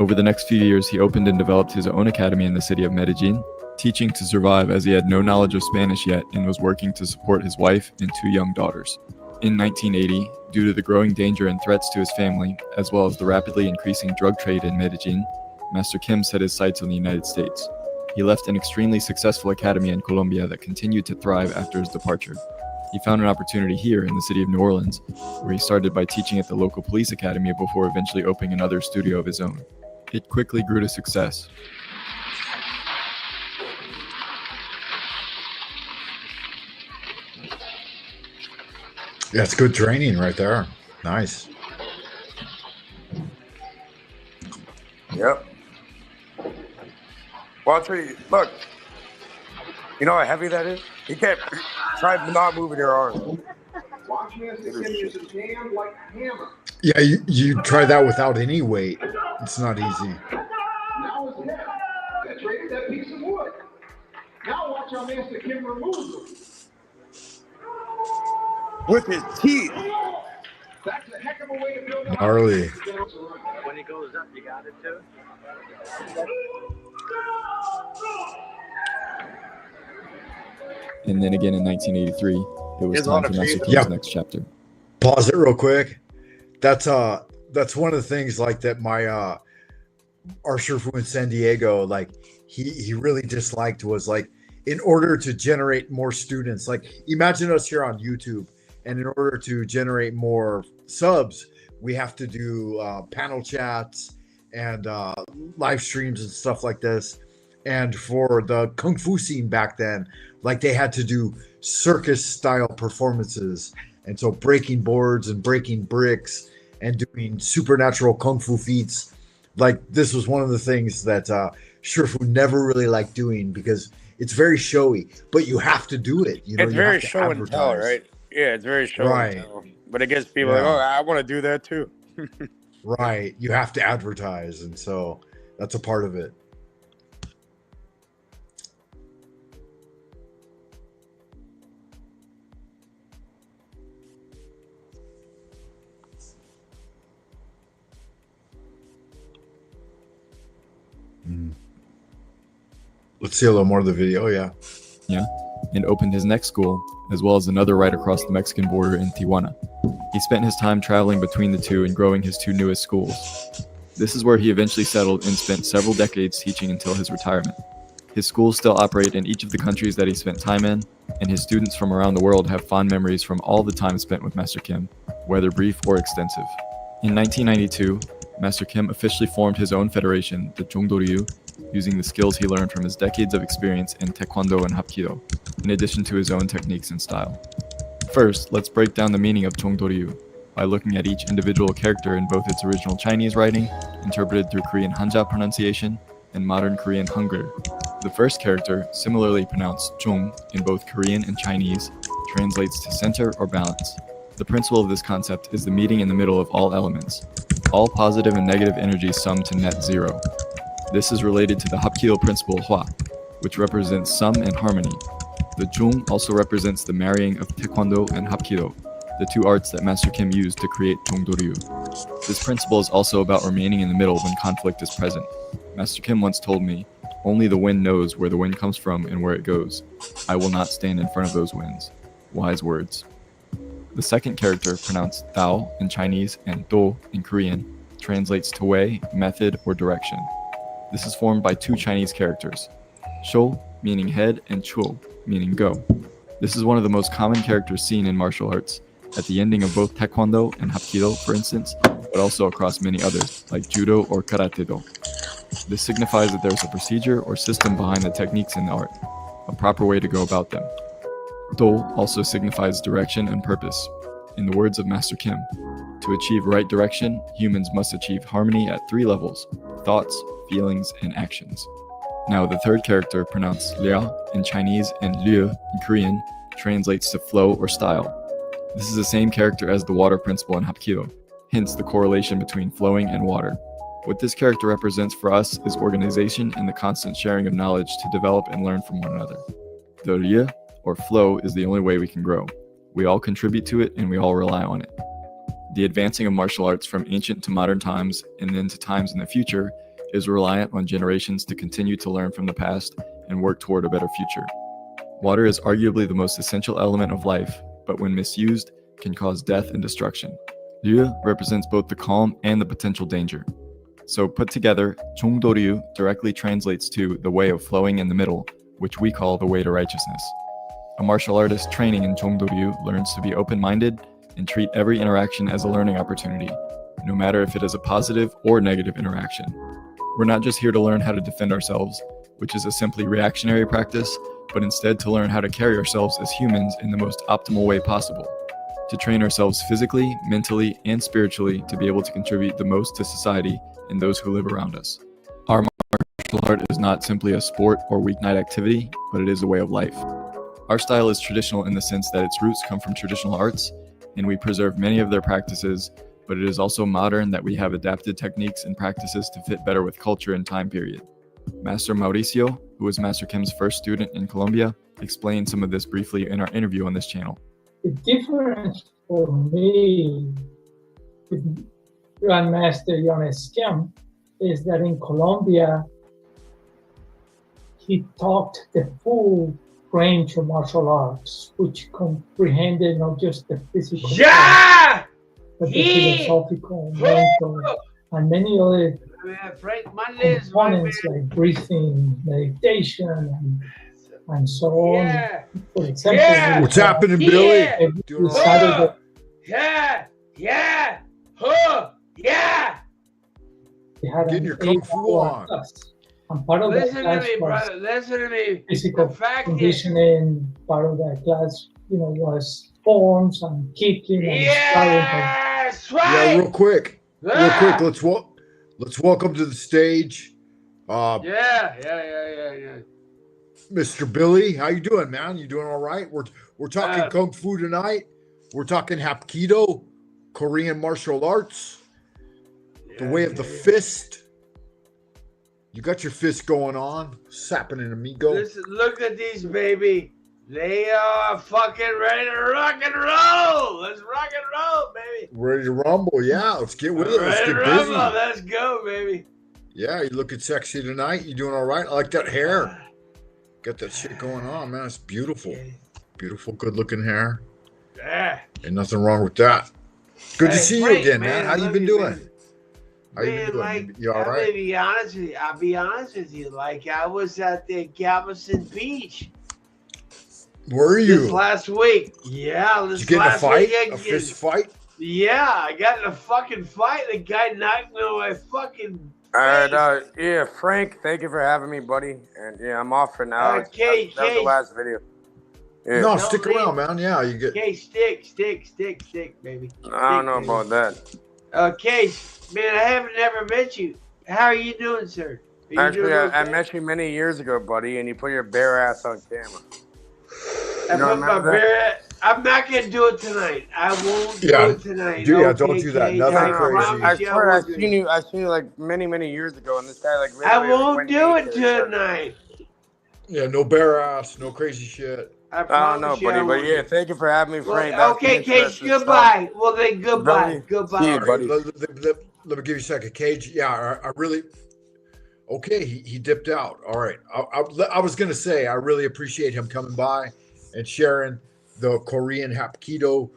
Over the next few years, he opened and developed his own academy in the city of Medellin, teaching to survive as he had no knowledge of Spanish yet and was working to support his wife and 2 young daughters. In 1980, due to the growing danger and threats to his family, as well as the rapidly increasing drug trade in Medellin, Master Kim set his sights on the United States. He left an extremely successful academy in Colombia that continued to thrive after his departure. He found an opportunity here in the city of New Orleans, where he started by teaching at the local police academy before eventually opening another studio of his own. It quickly grew to success. Yeah, it's good training right there. Nice. Yep. Well, I'll tell you, look, you know how heavy that is? You can't try not moving your arms. Yeah, you try that without any weight. It's not easy. That piece of wood. Now watch how Master Kim removes them. With his teeth. That's a heck of a way to build up. Gnarly. When he goes up, you got it too. And then again in 1983, it was time for Master Kim's next chapter. Pause it real quick. That's one of the things like that my our Shifu in San Diego, like he really disliked was like, in order to generate more students, like imagine us here on YouTube, and in order to generate more subs, we have to do panel chats and live streams and stuff like this. And for the Kung Fu scene back then, like they had to do circus style performances. And so breaking boards and breaking bricks and doing supernatural Kung Fu feats. Like this was one of the things that Shifu never really liked doing because it's very showy, but you have to do it. You know, it's very show and tell, right? Yeah, it's very show and tell. But it gets people like, oh, I want to do that too. Right. You have to advertise. And so that's a part of it. Let's see a little more of the video. Yeah. And opened his next school, as well as another right across the Mexican border in Tijuana. He spent his time traveling between the two and growing his 2 newest schools. This is where he eventually settled and spent several decades teaching until his retirement. His schools still operate in each of the countries that he spent time in, and his students from around the world have fond memories from all the time spent with Master Kim, whether brief or extensive. In 1992, Master Kim officially formed his own federation, the Jongdo-ryu, using the skills he learned from his decades of experience in Taekwondo and Hapkido, in addition to his own techniques and style. First, let's break down the meaning of Jongdo-ryu by looking at each individual character in both its original Chinese writing, interpreted through Korean Hanja pronunciation, and modern Korean Hangul. The first character, similarly pronounced Jong in both Korean and Chinese, translates to center or balance. The principle of this concept is the meeting in the middle of all elements. All positive and negative energies sum to net zero. This is related to the Hapkido principle Hua, which represents sum and harmony. The Jung also represents the marrying of Taekwondo and Hapkido, the 2 arts that Master Kim used to create Jongdo-ryu. This principle is also about remaining in the middle when conflict is present. Master Kim once told me, "Only the wind knows where the wind comes from and where it goes. I will not stand in front of those winds." Wise words. The second character, pronounced Dao in Chinese and Do in Korean, translates to way, method, or direction. This is formed by two Chinese characters, Shou, meaning head, and Chuo, meaning go. This is one of the most common characters seen in martial arts, at the ending of both Taekwondo and Hapkido, for instance, but also across many others, like Judo or Karate-do. This signifies that there's a procedure or system behind the techniques in the art, a proper way to go about them. Do also signifies direction and purpose. In the words of Master Kim, to achieve right direction, humans must achieve harmony at 3 levels: thoughts, feelings, and actions. Now, the third character, pronounced Liao in Chinese and Liu in Korean, translates to flow or style. This is the same character as the water principle in Hapkido, hence the correlation between flowing and water. What this character represents for us is organization and the constant sharing of knowledge to develop and learn from one another. The Liu, or flow, is the only way we can grow. We all contribute to it and we all rely on it. The advancing of martial arts from ancient to modern times and then to times in the future is reliant on generations to continue to learn from the past and work toward a better future. Water is arguably the most essential element of life, but when misused, can cause death and destruction. Liu represents both the calm and the potential danger. So put together, Zhongdoryu directly translates to the way of flowing in the middle, which we call the way to righteousness. A martial artist training in Zhongdoryu learns to be open-minded and treat every interaction as a learning opportunity, no matter if it is a positive or negative interaction. We're not just here to learn how to defend ourselves, which is a simply reactionary practice, but instead to learn how to carry ourselves as humans in the most optimal way possible, to train ourselves physically, mentally, and spiritually to be able to contribute the most to society and those who live around us. Our martial art is not simply a sport or weeknight activity, but it is a way of life. Our style is traditional in the sense that its roots come from traditional arts, and we preserve many of their practices, but it is also modern that we have adapted techniques and practices to fit better with culture and time period. Master Mauricio, who was Master Kim's first student in Colombia, explained some of this briefly in our interview on this channel. The difference for me with Grandmaster Jonas Kim is that in Colombia, he taught the full range of martial arts, which comprehended not just the physical, but the philosophical, mental, and many other components like breathing, meditation, and so on. For example, What's happening, Billy? Every Saturday, they had Getting an your kung fu 8-hour on. class. And part of that class was Listen to me. physical conditioning. Part of that class, was forms and kicking and sparring. Yeah, real quick. Let's welcome to the stage. Yeah. Mr. Billy, how you doing, man? You doing all right? We're talking kung fu tonight. We're talking Hapkido, Korean martial arts, the way of the fist. You got your fist going on, sapping an amigo. Listen, look at these, baby. They are fucking ready to rock and roll. Let's rock and roll, baby. Ready to rumble, yeah. Let's get with it. Let's Ready get to busy. rumble. Let's go, baby. Yeah, you looking sexy tonight. You doing all right? I like that hair. Got that shit going on, man. It's beautiful. Beautiful, good-looking hair. Yeah. Ain't nothing wrong with that. Good to Hey, see Frank, you again, man. How you been doing? Man. How you been doing? You all right? I'll be honest with you. Like, I was at the Galveston Beach Where are this you? last week. Yeah, Did this you get in a last fight? week. A fist fight? Yeah, I got in a fucking fight. The guy knocked me on my fucking face. Yeah, Frank, thank you for having me, buddy. And yeah, I'm off for now. That was the Kay. last video. Yeah. No, stick around, man. Yeah, you get. Okay, stick, baby. I don't know about that. Okay, man, I haven't never met you. How are you doing, sir? Are you Actually, doing okay? I met you many years ago, buddy, and you put your bare ass on camera. I put my bare. I'm not gonna do it tonight. I won't do it tonight. Yeah, don't do that. Kay? Nothing I crazy. promise you I swear, won't do it. I seen you like many years ago, and this guy like. I literally won't went do it naked. tonight. Yeah, no bare ass, no crazy shit. I don't know, promise you I buddy, but won't. yeah, thank you for having me, Frank. Well, okay, Cage, goodbye. Well, then, goodbye. Billy, Goodbye. see you, All buddy. right, let me give you a second. Cage, yeah, I really. Okay, he dipped out. All right. I was going to say, I really appreciate him coming by and sharing the Korean Hapkido.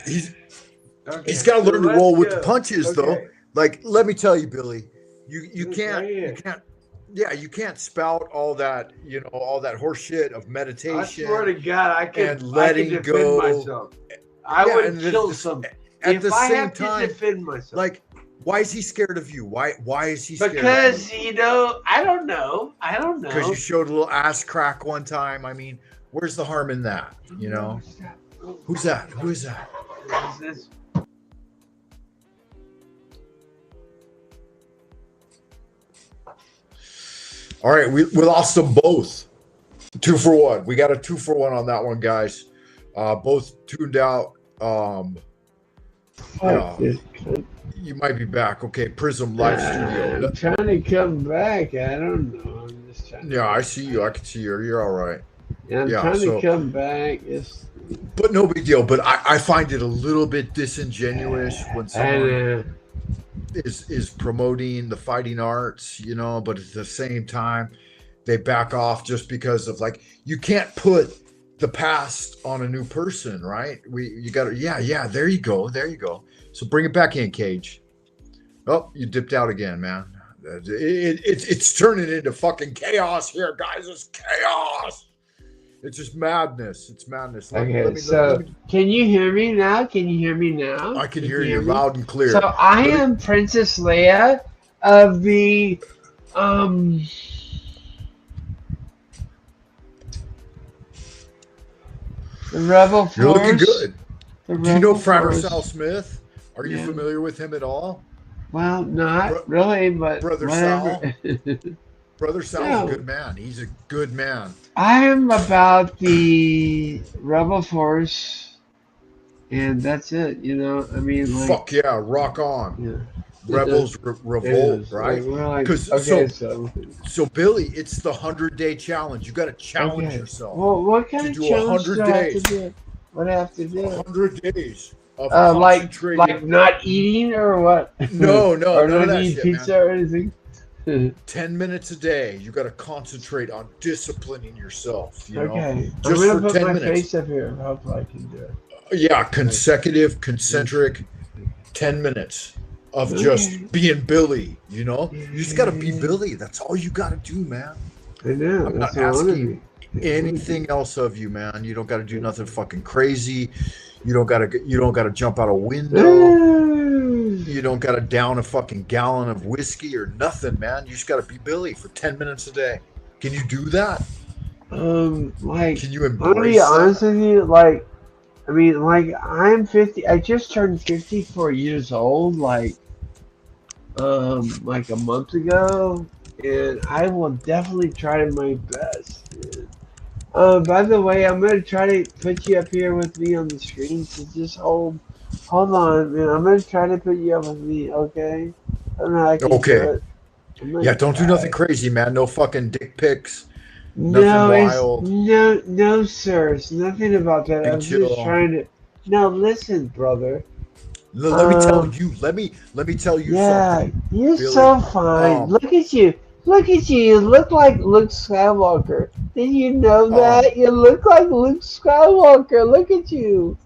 He's Okay, got to so learn to let's roll with go. the punches, though. Okay. Like, let me tell you, Billy, you This can't right here. you can't spout all that, all that horse shit of I meditation. swear to God, I can and letting defend go. myself. I Yeah, would and kill this- some. At If the I same have time, to defend myself. like, why is he scared of you? Why is he scared Because, of you? I don't know. Because you showed a little ass crack one time. I mean, where's the harm in that? Who's that? Who is that? What is this? All right, we lost them both. 2 for 1. We got a 2 for 1 on that one, guys. Both tuned out. Yeah, you might be back. Okay, Prism Live Studio. I'm trying to come back. I don't know. I'm just trying. Yeah, I see you. I can see you. You're all right. I'm trying to come back. But no big deal. But I find it a little bit disingenuous when someone is promoting the fighting arts, but at the same time, they back off just because of, like, you can't put the past on a new person, right? You got to, yeah. There you go. So bring it back in, Cage. Oh, you dipped out again, man. It's turning into fucking chaos here, guys. It's chaos. It's just madness. It's madness. Let me- can you hear me now? I can hear you loud and clear. So I am Princess Leia of the Rebel Force. You're looking good. The Do you know Rebel Frater Force. Sal Smith? Are you familiar with him at all? Well, not really, but Brother whatever. Brother Sal's a good man. He's a good man. I am about the Rebel Force, and that's it. I mean, like, Fuck yeah, rock on. Yeah. Rebels revolt, right? Because so Billy, it's the 100-day challenge. You got to challenge yourself. Well, what kind of do challenge 100 do I have days. to do? What do I have to do? 100 days of Like concentrating. not eating or what? No, or none of not that eating shit, pizza man. or anything. 10 minutes a day. You got to concentrate on disciplining yourself. Okay, just I'm gonna for put 10 my minutes. face up here. Hopefully, I can do it. Yeah, consecutive, concentric 10 minutes of just being Billy, You just got to be Billy. That's all you got to do, man. I know. I'm not asking anything else of you, man. You don't got to do nothing fucking crazy. You don't got to jump out a window. You don't got to down a fucking gallon of whiskey or nothing, man. You just got to be Billy for 10 minutes a day. Can you do that? Can you embrace I'm gonna be honest with you, I'm 50. I just turned 54 years old, like a month ago, and I will definitely try my best. Dude. By the way, I'm gonna try to put you up here with me on the screen. So just hold on, man. I'm gonna try to put you up with me, okay? I don't know how I can do it. Yeah, don't do nothing crazy, man. No fucking dick pics. No, wild. no, sir. It's nothing about that. I'm just trying to. No, listen, brother. Let me tell you. Let me tell you something. Yeah, you're Billy. so fine. Look at you. Look at you. You look like Luke Skywalker. Did you know that? You look like Luke Skywalker. Look at you.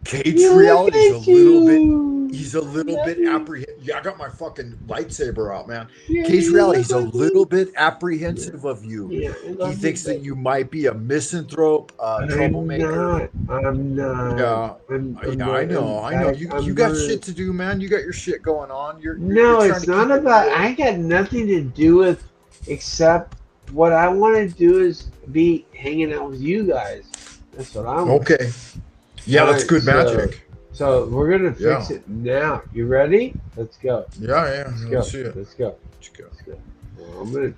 Cage reality is a little bit. He's a little bit apprehensive. Yeah, I got my fucking lightsaber out, man. Cage reality, he's a little bit apprehensive of you. Yeah, he thinks that you might be a misanthrope, troublemaker. I'm not. Yeah, I know. You got shit to do, man. You got your shit going on. No, it's not about. I got nothing to do with, except what I want to do is be hanging out with you guys. That's what I want. Okay. Yeah, that's good magic. So we're gonna fix it now. You ready? Let's go. Yeah. Let's go. Let's go. Well, I'm gonna.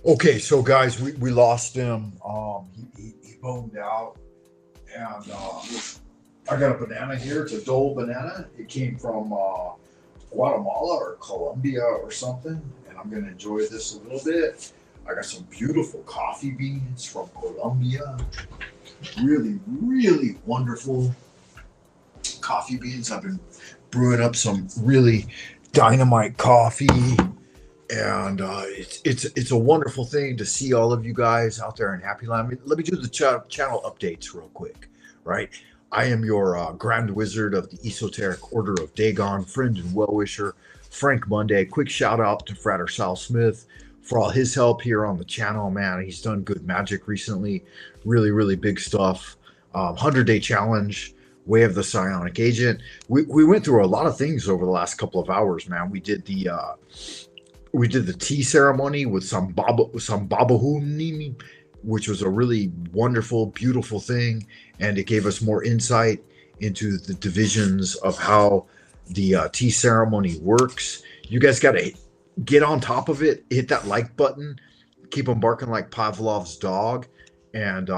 Okay, so guys, we lost him. He boned out, and I got a banana here. It's a Dole banana. It came from Guatemala or Colombia or something, and I'm gonna enjoy this a little bit. I got some beautiful coffee beans from Colombia. Really, really wonderful coffee beans. I've been brewing up some really dynamite coffee, And it's a wonderful thing to see all of you guys out there in Happy Land. Let me do the channel updates real quick, right? I am your Grand Wizard of the Esoteric Order of Dagon, friend and well-wisher, Frank Monday. Quick shout out to Frater Sal Smith for all his help here on the channel, man. He's done good magic recently. Really, really big stuff. 100-day challenge, Way of the Psyonic Agent. We went through a lot of things over the last couple of hours, man. We did the tea ceremony with some babahuni, which was a really wonderful, beautiful thing, and it gave us more insight into the divisions of how the tea ceremony works. You guys got to get on top of it, hit that like button, keep them barking like Pavlov's dog, and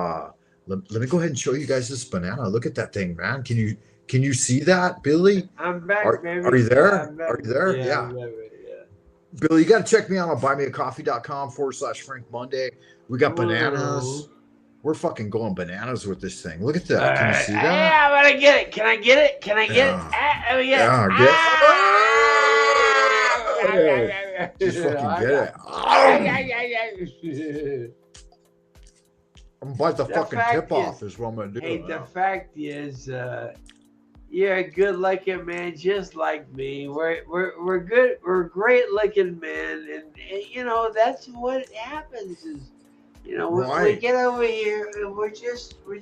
let me go ahead and show you guys this banana. Look at that thing, man. Can you see that, Billy? I'm back, baby. Are you there? Are you there? Yeah. Billy, you got to check me out on buymeacoffee.com/Frank Monday. We got bananas. We're fucking going bananas with this thing. Look at that. Can you see that? Yeah, I'm gonna get it. Can I get it? Can I get it? Let me get it. Just fucking get it. I'm gonna bite the fucking tip off is what I'm gonna do. Hey, the fact is, you're a good-looking man, just like me. We're good. We're great-looking men, and you know that's what happens. Is you know we get over here and we're just over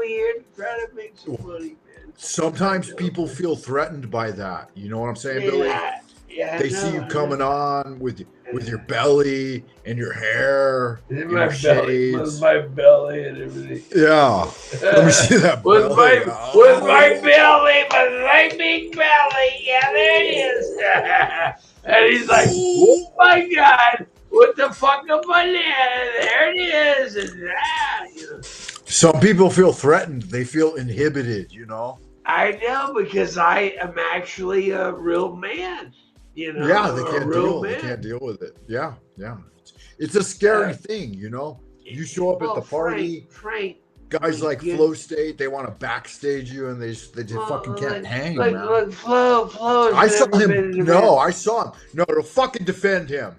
here to try to make some money, man. Sometimes people feel threatened by that. You know what I'm saying, Billy? Yeah, they see you coming on with your belly and your hair and my your shades. With my belly and everything. Yeah. Let me see that belly. With my belly, with my big belly. Yeah, there it is. And he's like, oh my God, what the fuck am I there? There it is. And you know. Some people feel threatened. They feel inhibited, you know? I know, because I am actually a real man. You know, yeah, they can't deal with it. Yeah. It's a scary thing, you know. You show up at the party, Frank, guys like Flow State, they want to backstage you, and they just fucking can't hang. Look, Flow. I saw him. No, I saw him. No, to fucking defend him.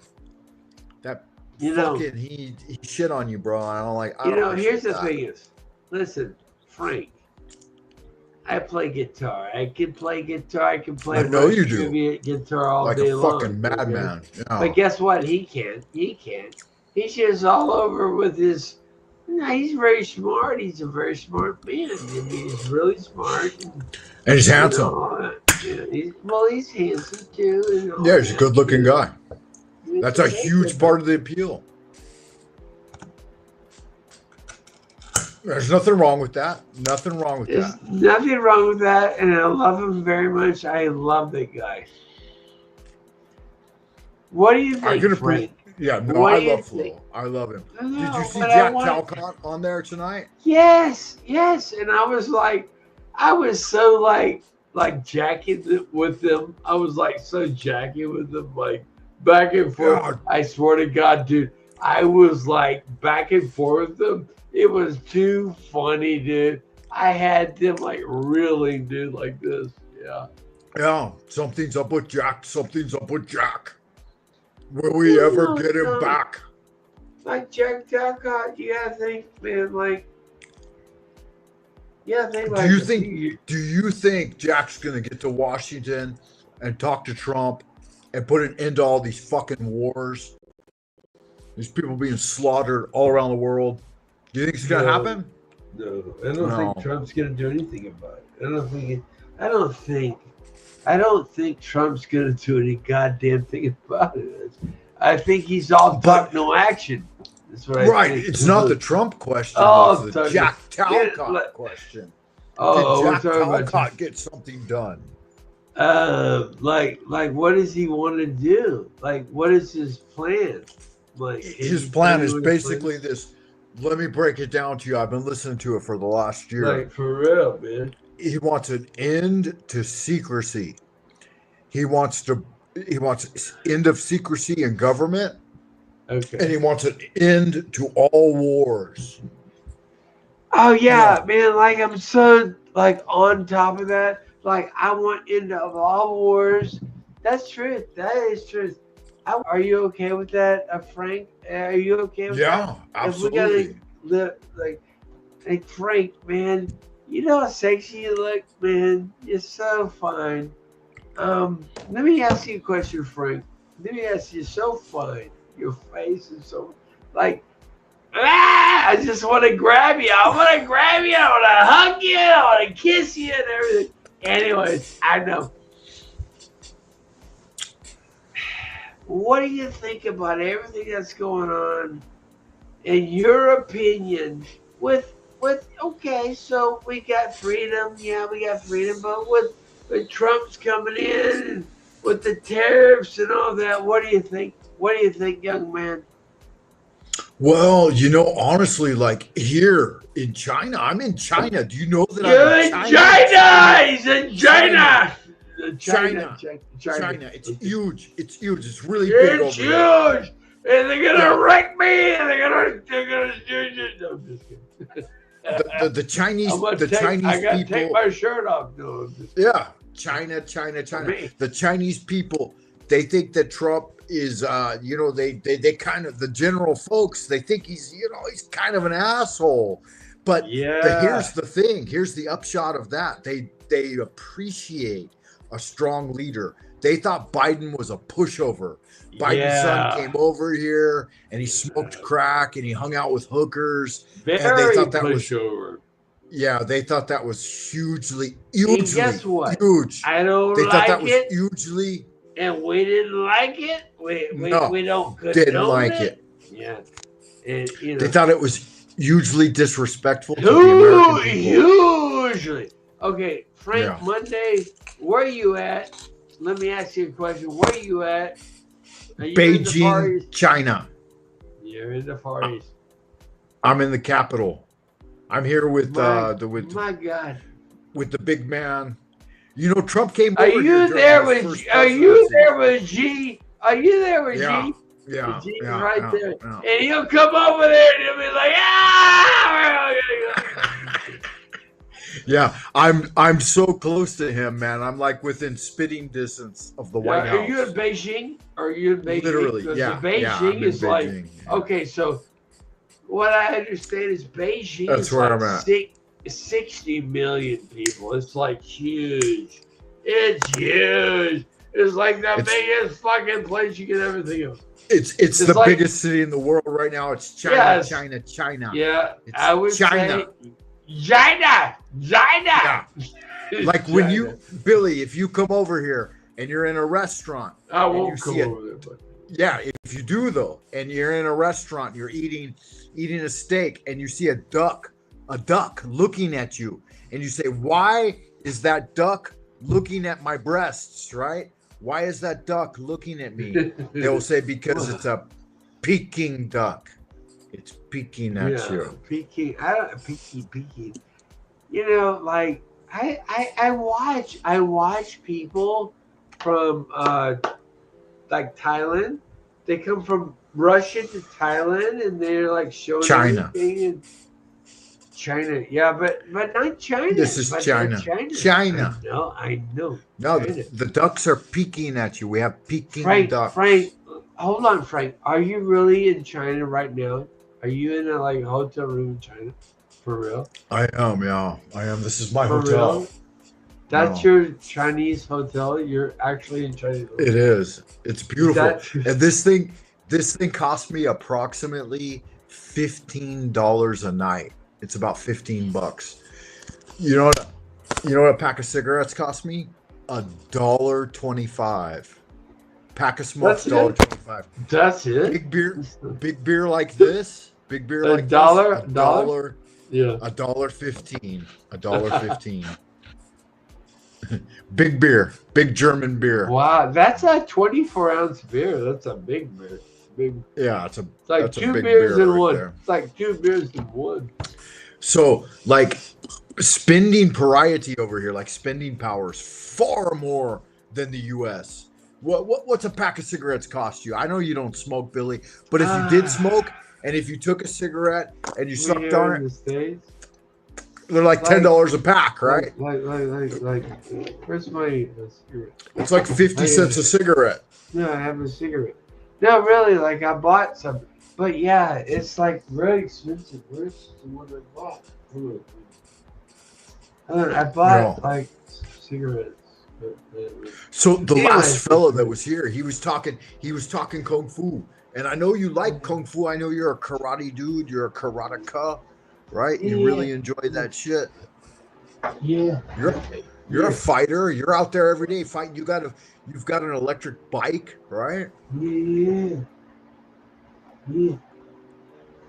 That fucking he shit on you, bro. I don't like. Here's the thing: is listen, Frank. I play guitar. I can play guitar. I can play guitar all day long. Like a fucking madman. Yeah. But guess what? He can't. He's just all over with his. He's very smart. He's a very smart man. I mean, he's really smart. And he's handsome. He's handsome too. Yeah, he's a good-looking guy. That's a huge part of the appeal. There's nothing wrong with that. Nothing wrong with that. Nothing wrong with that, and I love him very much. I love that guy. What do you think, Frank? I love Flo. I love him. Did you see Jack Talcott on there tonight? Yes, and I was so jacking with them. I was like so jacking with them, like back and forth. Yeah. I swear to God, dude, I was like back and forth with them. It was too funny, dude. I had them like reeling, dude, like this. Yeah, something's up with Jack. Will we ever get him back? Like Jack Talcott, you gotta think, man. Do you think Jack's gonna get to Washington and talk to Trump and put an end to all these fucking wars? These people being slaughtered all around the world. Do you think it's gonna happen? No, I don't think Trump's gonna do anything about it. I don't think Trump's gonna do any goddamn thing about it. I think he's all talk, no action. That's what I think. It's not the Trump question. It's the Jack Talcott question. Did Jack Talcott get something done? Like what does he want to do? Like, what is his plan? Like, his plan is basically this. Let me break it down to you. I've been listening to it for the last year. Like, for real, man. He wants an end to secrecy. He wants end of secrecy in government. Okay. And he wants an end to all wars. Oh yeah, man. Like, I'm so on top of that. Like, I want end of all wars. That's truth. That is truth. Are you okay with that, Frank? Are you okay with that? Yeah, absolutely. If we gotta like Frank, man, you know how sexy you look, man. You're so fine. Let me ask you a question, Frank. Let me ask you, so fine. Your face is so like. I just want to grab you. I want to grab you. I want to hug you. I want to kiss you and everything. Anyways, I know. What do you think about everything that's going on? In your opinion, with okay, so we got freedom. Yeah, we got freedom, but with Trump's coming in and with the tariffs and all that, what do you think? What do you think, young man? Well, honestly, like here in China, I'm in China. Do you know that You're I'm in China? He's in China. China. It's huge. It's huge. It's really It's big over huge. there. And they're gonna wreck me. And they're gonna no, I'm just kidding. The Chinese, I gotta people. take my shirt off. No, I'm just Yeah, China. Me. The Chinese people, they think that Trump is, they kind of, the general folks, they think he's kind of an asshole. But here's the thing. Here's the upshot of that. They appreciate a strong leader. They thought Biden was a pushover. Biden's son came over here and he smoked crack and he hung out with hookers. Very and they thought that pushover. they thought that was hugely, And guess what? huge. I don't They thought that like was it, hugely. and we didn't like it. We don't condone Didn't like it. Yeah, and They thought it was hugely disrespectful to the American people. hugely. Okay, Frank, Yeah. Monday, where are you at? Let me ask you a question. Where are you at? Are you in the Far Beijing, East? China. You're in the Far East. I'm in the capital. I'm here with My God. with the big man. Trump came Are over you here during there his with? first Are you presidency. there with G? Are you there with Yeah. G? Yeah, G's yeah, right yeah, there, yeah. and he'll come over there and he'll be like, "Ah!" Yeah, I'm so close to him, man. I'm like within spitting distance of the White House. Are you in Beijing? Are you in Beijing? Literally, Because yeah. Beijing yeah, I'm in is like Beijing. okay. So what I understand is Beijing That's is where like I'm at. 60 million people. It's like huge. It's huge. It's like the biggest fucking place you can ever think of. It's the like- biggest city in the world right now. It's China, Yes. China. Yeah, It's I would China. say China. Yeah. Like when China. you, Billy, if you come over here and you're in a restaurant, I and you won't come see over there, but yeah, if you do though, and you're in a restaurant, you're eating a steak, and you see a duck looking at you, and you say, "Why is that duck looking at my breasts?" Right? Why is that duck looking at me? They will say, because it's a Peking duck. It's peeking at you. Peking. Peking. Like I watch people from like Thailand. They come from Russia to Thailand, and they're like showing China. everything in China. Yeah, but not China. This is But China. not China. China. I know. No, China. the ducks are peeking at you. We have peeking ducks. Frank, hold on, Frank. Are you really in China right now? Are you in a hotel room in China? For real? I am, yeah. I am. This is my For hotel. real? That's your Chinese hotel? You're actually in China. It is. It's beautiful. That- And this thing cost me approximately $15 a night. It's about $15. You know what a pack of cigarettes cost me? $1.25. Pack of smokes, That's it? $1.25. That's it? Big beer like this. Big beer A like dollar? this. $1. Yeah. $1.15. $1.15. Big beer. Big German beer. Wow, that's a 24-ounce beer. That's a big beer. Big. Yeah, It's like two beers in one. It's like two beers in one. So, like, spending variety over here, like spending power is far more than the U.S. What's a pack of cigarettes cost you? I know you don't smoke, Billy, but if you did smoke and if you took a cigarette and you sucked on in the it, States, they're like $10 a pack, right? Like, where's my cigarette? It's like 50 cents a cigarette. No, I have a cigarette. No, really, like I bought some, but yeah, it's like really expensive. Where's the one I bought? I bought like cigarettes. So the last Anyways, fellow that was here, he was talking kung fu, and I know you like kung fu. I know you're a karate dude. You're a karateka, right? You really enjoy that shit. Yeah. You're a fighter. You're out there every day fighting. You've got an electric bike, right? Yeah.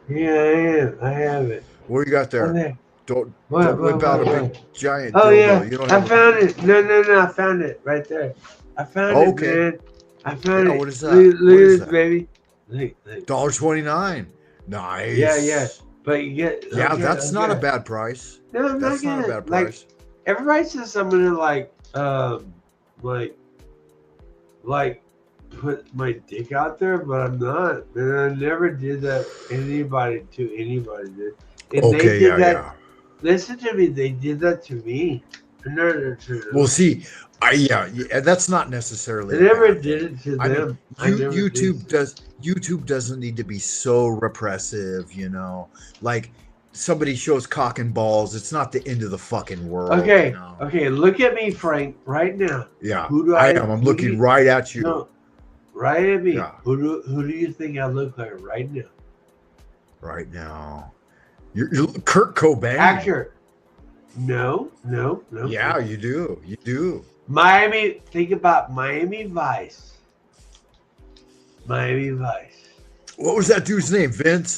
Yeah, I have it. What do you got there? Okay. Don't whip out a big giant Oh dildo. yeah, You don't I have found it. No, I found it right there. I found it, man. I found it. What is that? Look What at is this, that? baby. Look. $1.29. Nice. Yeah. But you get. Yeah, that's not a bad price. No, I'm That's not not a gonna. bad Like, price. everybody says I'm gonna like put my dick out there, but I'm not. Man, I never did that to anybody. Did. And they did that. Yeah. Listen to me. They did that to me. Well, see, that's not necessarily. I never did it to I them. mean, YouTube doesn't need to be so repressive, you know. Like somebody shows cock and balls, it's not the end of the fucking world. Okay, you know? okay. Look at me, Frank, right now. Yeah, Who do I am. I'm looking right at you. No, right at me. Yeah. Who do you think I look like right now? Right now, you're Kurt Cobain. Actor. No. Yeah, you do. You do. Miami. Think about Miami Vice. Miami Vice. What was that dude's name? Vince.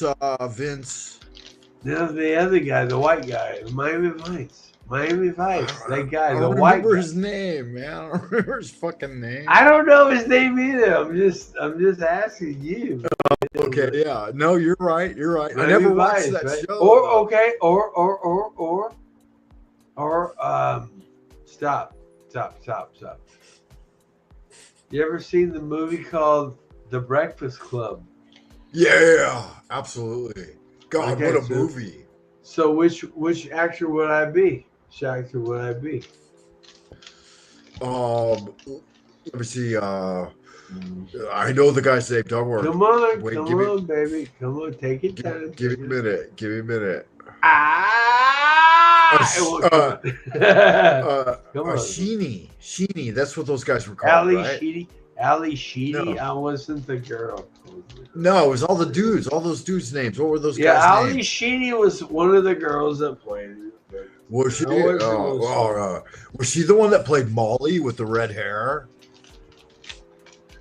No, the other guy, the white guy, Miami Vice. That guy, I the don't white remember guy. his name, man. I don't remember his fucking name. I don't know his name either. I'm just asking you. Okay, yeah. No, you're right. I Miami never watched Vice, that right? show. Stop. You ever seen the movie called The Breakfast Club? Yeah, absolutely. God, Okay, what a so- movie. So which actor would I be? Let me see. I know the guy's name. Don't worry. Come on, Wait, come give me- on, baby. Come on, take your time. Give me a minute. Give me a minute. Come on. Sheeny. That's what those guys were called, Ali Sheedy. No. I wasn't the girl. No, it was all the dudes. All those dudes' names. What were those Yeah, guys' Ali names? Sheedy was one of the girls that played it. Was she? I wasn't Was she the one that played Molly with the red hair?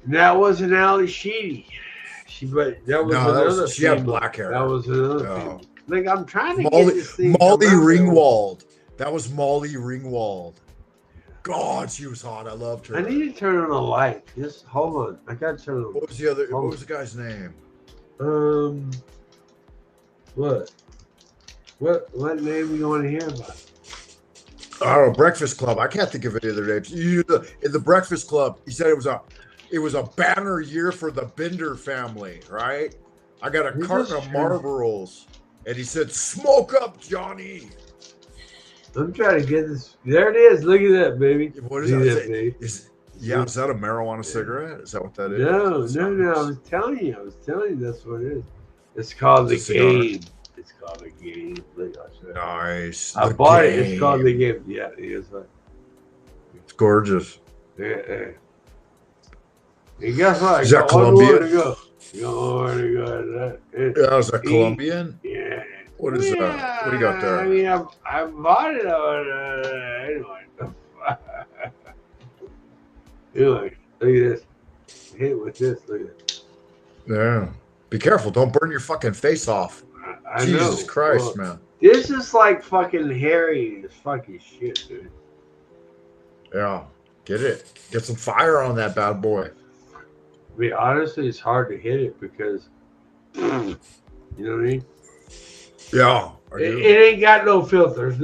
That wasn't Ali Sheedy. She had black hair. That was another No. female. Like, I'm trying to get Molly this thing. Ringwald. That was Molly Ringwald. God, she was hot. I loved her. I need to turn on a light. Just hold on. I gotta turn on. What was the other? What was the guy's name? What name you want to hear about? Oh, Breakfast Club. I can't think of any other names. In the Breakfast Club, he said it was a banner year for the Bender family, right? I got a carton of Marlboros, and he said, "Smoke up, Johnny." I'm trying to get this. There it is. Look at that, baby. What is Look that? at baby. Is that a marijuana cigarette? Is that what that is? No. I was telling you. That's what it is. It's called the game. It's called the game. Look, Nice. I bought it. It's called the game. Yeah, it's like. It's gorgeous. Yeah. And guess what? Is that Colombian? Yeah, Is that Colombian? Yeah. What is that? What do you got there? I mean, I bought it on. Anyway, look at this. Hit it with this. Look at this. Yeah. Be careful. Don't burn your fucking face off. I Jesus know. Christ, Well, man. This is like fucking hairy as fucking shit, dude. Yeah. Get it. Get some fire on that bad boy. I mean, honestly, it's hard to hit it because, you know what I mean? Yeah. It ain't got no filters,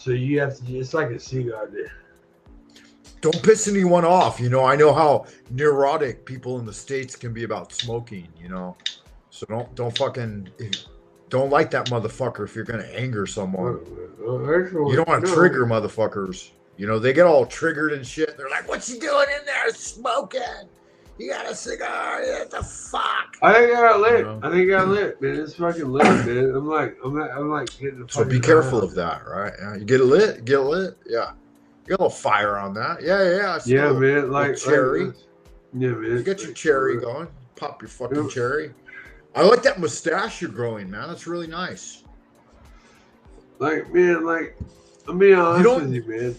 so you have to. It's like a cigar, dude. Don't piss anyone off. You know, I know how neurotic people in the States can be about smoking, you know. So don't light that motherfucker if you're gonna anger someone. You don't want to trigger motherfuckers. You know, they get all triggered and shit. They're like, "What's he doing in there smoking?" You got a cigar? What the fuck? I think I got lit. You know? I think I got lit, man. It's fucking lit, man. I'm like getting the So be fucking careful high. of that, right? Yeah, you get it lit, yeah. You got a little fire on that, yeah. I see Yeah, a little- man. little Like cherry. yeah, man. You get your cherry going. Pop your fucking cherry. I like that mustache you're growing, man. That's really nice. Like, man, like, I'm being honest with you, man.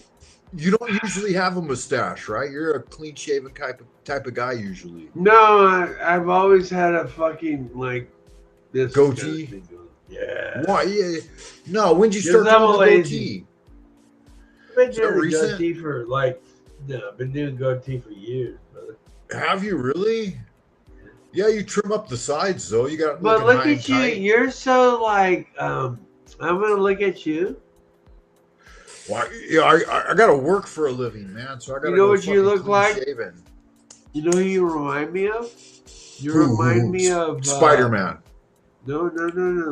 You don't usually have a mustache, right? You're a clean-shaven type of guy usually. No, I've always had a fucking like this Goatee? kind of thing going. Yeah. Why? Yeah. No, when did you Because start I'm doing the lazy. goatee? I've been So doing the recent? goatee for like, no, I've been doing goatee for years, brother. Have you really? Yeah, you trim up the sides though. You got. But looking look high and at you, tight. you're so like, I'm gonna look at you. Well, yeah, I got to work for a living, man. So I got. You know what you look like? Shaven. You know who you remind me of? You remind me of Spider-Man. No,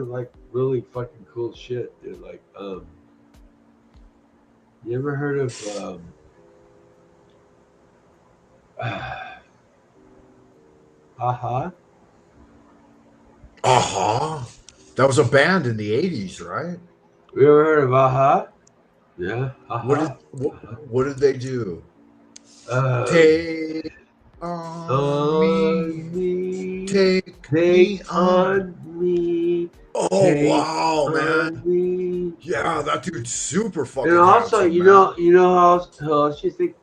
like really fucking cool shit, dude. Like, you ever heard of Aha? Aha. That was a band in the 80s, right? You ever heard of Aha? Yeah. Aha. What did they do? Take on me. Take me on. me. Oh, Take wow, man. on me. Yeah, that dude's super fucking And also, handsome, you man. know who else you think?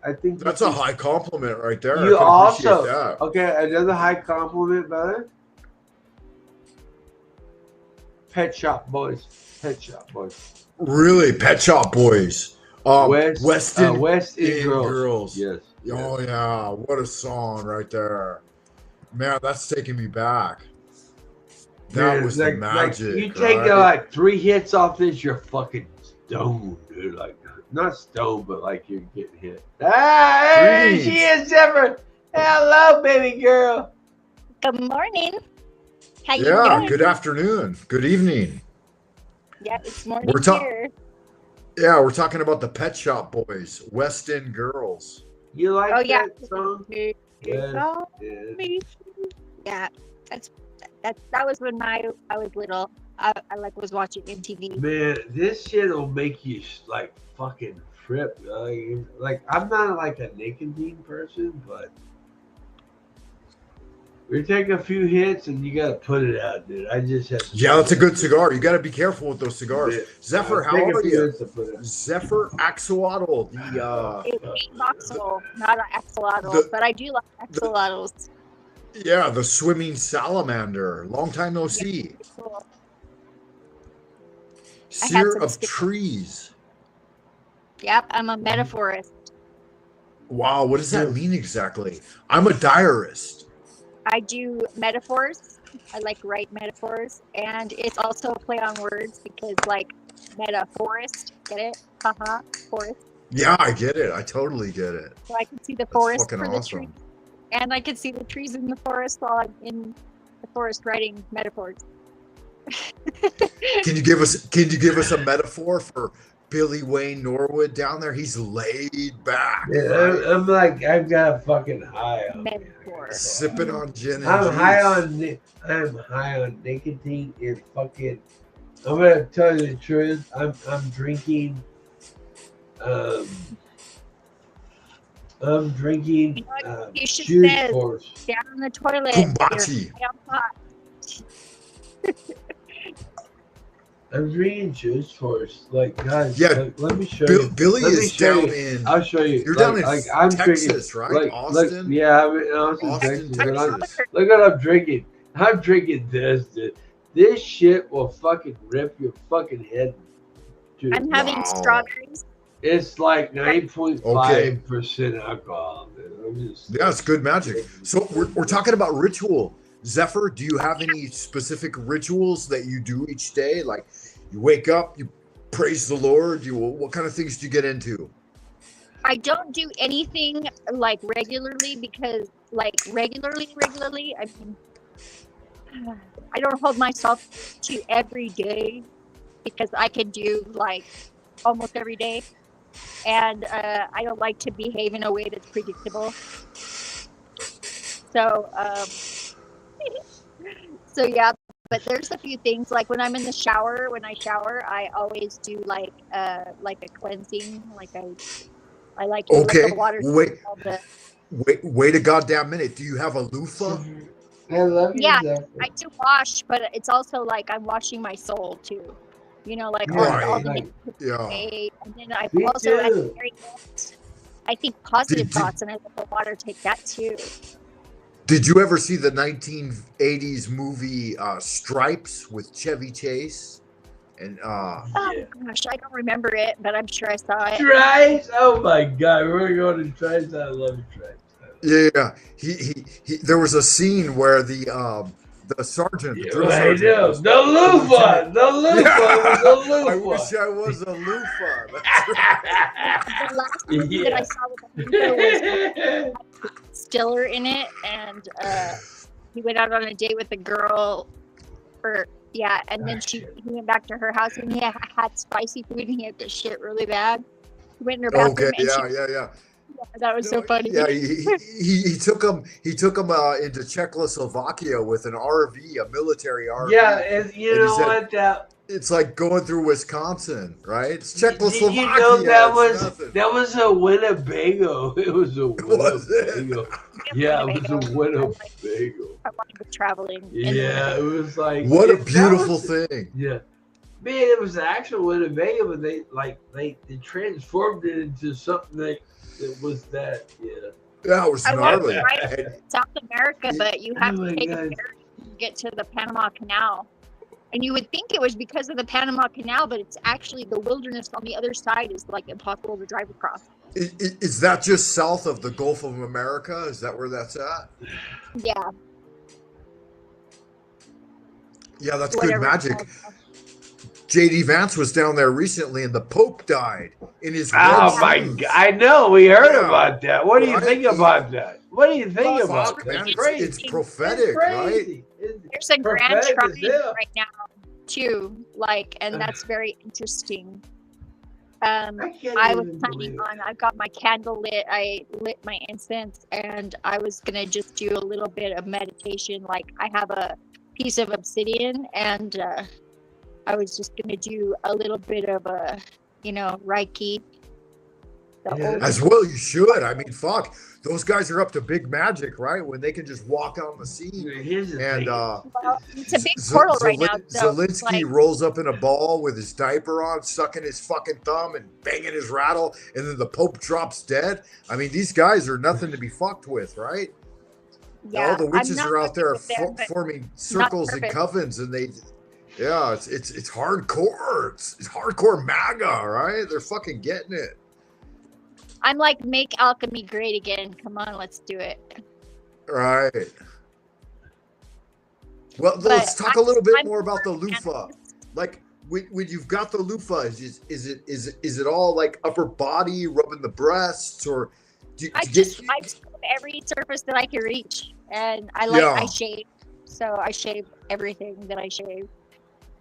I think That's a high compliment right there. You I can also appreciate that. okay. Another high compliment, brother. Pet Shop Boys. Pet Shop Boys. Really, Pet Shop Boys. West End Girls. Yes. Oh yeah, what a song right there, man. That's taking me back. That was the magic. You take right? like 3 hits off this, you're fucking stoned, dude. Like not stoned, but like you're getting hit. Hey, she is Zephyr. Hello, baby girl. Good morning. How you Yeah, doing? good afternoon, good evening. Yeah, it's morning We're here. Yeah, we're talking about the Pet Shop Boys, West End Girls. You like Oh yeah. that song? Yeah, that was when I was little. I like was watching MTV. Man, this shit will make you like fucking trip. Like I'm not like a nicotine person, but we take a few hits and you gotta put it out, dude. I just have to. Yeah, that's a good cigar. You got to be careful with those cigars. Yeah. Zephyr, how Take a are few you? hits to put it out. Zephyr Axolotl. It's voxel, not an axolotl, the- but I do like axolotls. Yeah, the swimming salamander. Long time no see. Cool. Seer some of stickers. trees. Yep, I'm a metaphorist. Wow, what does that mean exactly? I'm a diarist. I do metaphors. I like write metaphors, and it's also a play on words because like metaphorist, get it? Haha, forest. Yeah, I get it. I totally get it. So I can see the That's forest fucking for the awesome. trees, and I can see the trees in the forest while I'm in the forest writing metaphors. Can you give us a metaphor for Billy Wayne Norwood down there? He's laid back. Yeah, right? I'm like I've got a fucking high on me. Metaphor. Sipping on gin and I'm juice. I'm high on nicotine and fucking. I'm gonna tell you the truth. I'm drinking. I'm drinking. You know what you should Juice say? Force. Down in the toilet. Kumbachi. You're hot. I'm drinking Juice Force. Like guys, Yeah, like, let me show you. Billy Let me is show down you. in. I'll show you. You're down in I'm Texas, drinking, right? Like, Austin? yeah, I'm in Austin, Austin, Texas. But Texas. look what I'm drinking. I'm drinking this, dude. This shit will fucking rip your fucking head. Dude. I'm having Wow. strawberries. It's like 9.5% alcohol, dude. I'm just. Yeah, it's good magic. So we're talking about ritual. Zephyr, do you have any specific rituals that you do each day? Like you wake up, you praise the Lord. What kind of things do you get into? I don't do anything like regularly because like regularly, I mean, I don't hold myself to every day because I can do like almost every day. And I don't like to behave in a way that's predictable. So, so yeah. But there's a few things like when I'm in the shower. When I shower, I always do like a cleansing. Like I like to let Okay, the water. wait a goddamn minute. Do you have a loofah? I love you, Yeah, Zephyr. I do wash, but it's also like I'm washing my soul too. You know, like all Right. the Right. Yeah. away. And then I Me also at the too. very end, I think positive Did- thoughts, and I let the water take that too. Did you ever see the 1980s movie Stripes with Chevy Chase? And Oh gosh, I don't remember it, but I'm sure I saw it. Stripes? Oh my god, we're going to Stripes. I love Stripes. yeah, he there was a scene where the sergeant, the drill I sergeant, know. was- The loofah! The loofah was a loofah! I wish I was a loofah. That's right. The last movie that I saw with the was Stiller in it, and he went out on a date with a girl, and then he went back to her house and he had spicy food and he had to shit really bad. He went in her bathroom Okay, and yeah. that was so funny. Yeah, he took him into Czechoslovakia with an RV, a military RV. Yeah, and you And he know said, what? It's like going through Wisconsin, right? It's Did Czechoslovakia. you know that it's nothing. was a Winnebago? It was a Was it? Winnebago. Yeah, it was a Winnebago. I like traveling. Yeah, it was like What a that beautiful was- thing. Yeah, man, it was the actual Winnebago, but they transformed it into something that was that. Yeah. That was I want to gnarly. ride in South America, but you have Oh to my take a God. ferry to get to the Panama Canal. And you would think it was because of the Panama Canal, but it's actually the wilderness on the other side is like impossible to drive across. Is that just south of the Gulf of America? Is that where that's at? Yeah. Yeah, that's Whatever good it's magic. called. J.D. Vance was down there recently, and the Pope died in his. Oh red my shoes. god! I know we heard Yeah. about that. What do you Right? think about that? What do you think Well, about Fuck, that? man, It's crazy. it's prophetic, right? crazy. It's There's a grand prophetic shrine as hell. right now too, and that's very interesting. I can't I was even planning believe on. I've got my candle lit. I lit my incense, and I was gonna just do a little bit of meditation. Like I have a piece of obsidian, and I was just gonna do a little bit of Reiki. As well, you should. I mean, fuck. Those guys are up to big magic, right? When they can just walk on the scene. Here's the And thing. Well, it's a big portal right now. So it's Zelensky like, rolls up in a ball with his diaper on, sucking his fucking thumb and banging his rattle, and then the Pope drops dead. I mean, these guys are nothing to be fucked with, right? yeah, All the witches I'm not are out there with them, but forming circles and perfect. covens, and it's hardcore. It's hardcore MAGA, right? They're fucking getting it. I'm like, make alchemy great again. Come on, let's do it. Right. Well, But let's talk a little bit I'm more about the loofah. Like when you've got the loofah, is it all like upper body, rubbing the breasts, or I just scrub every surface that I can reach, and I Yeah. shave. So I shave everything that I shave.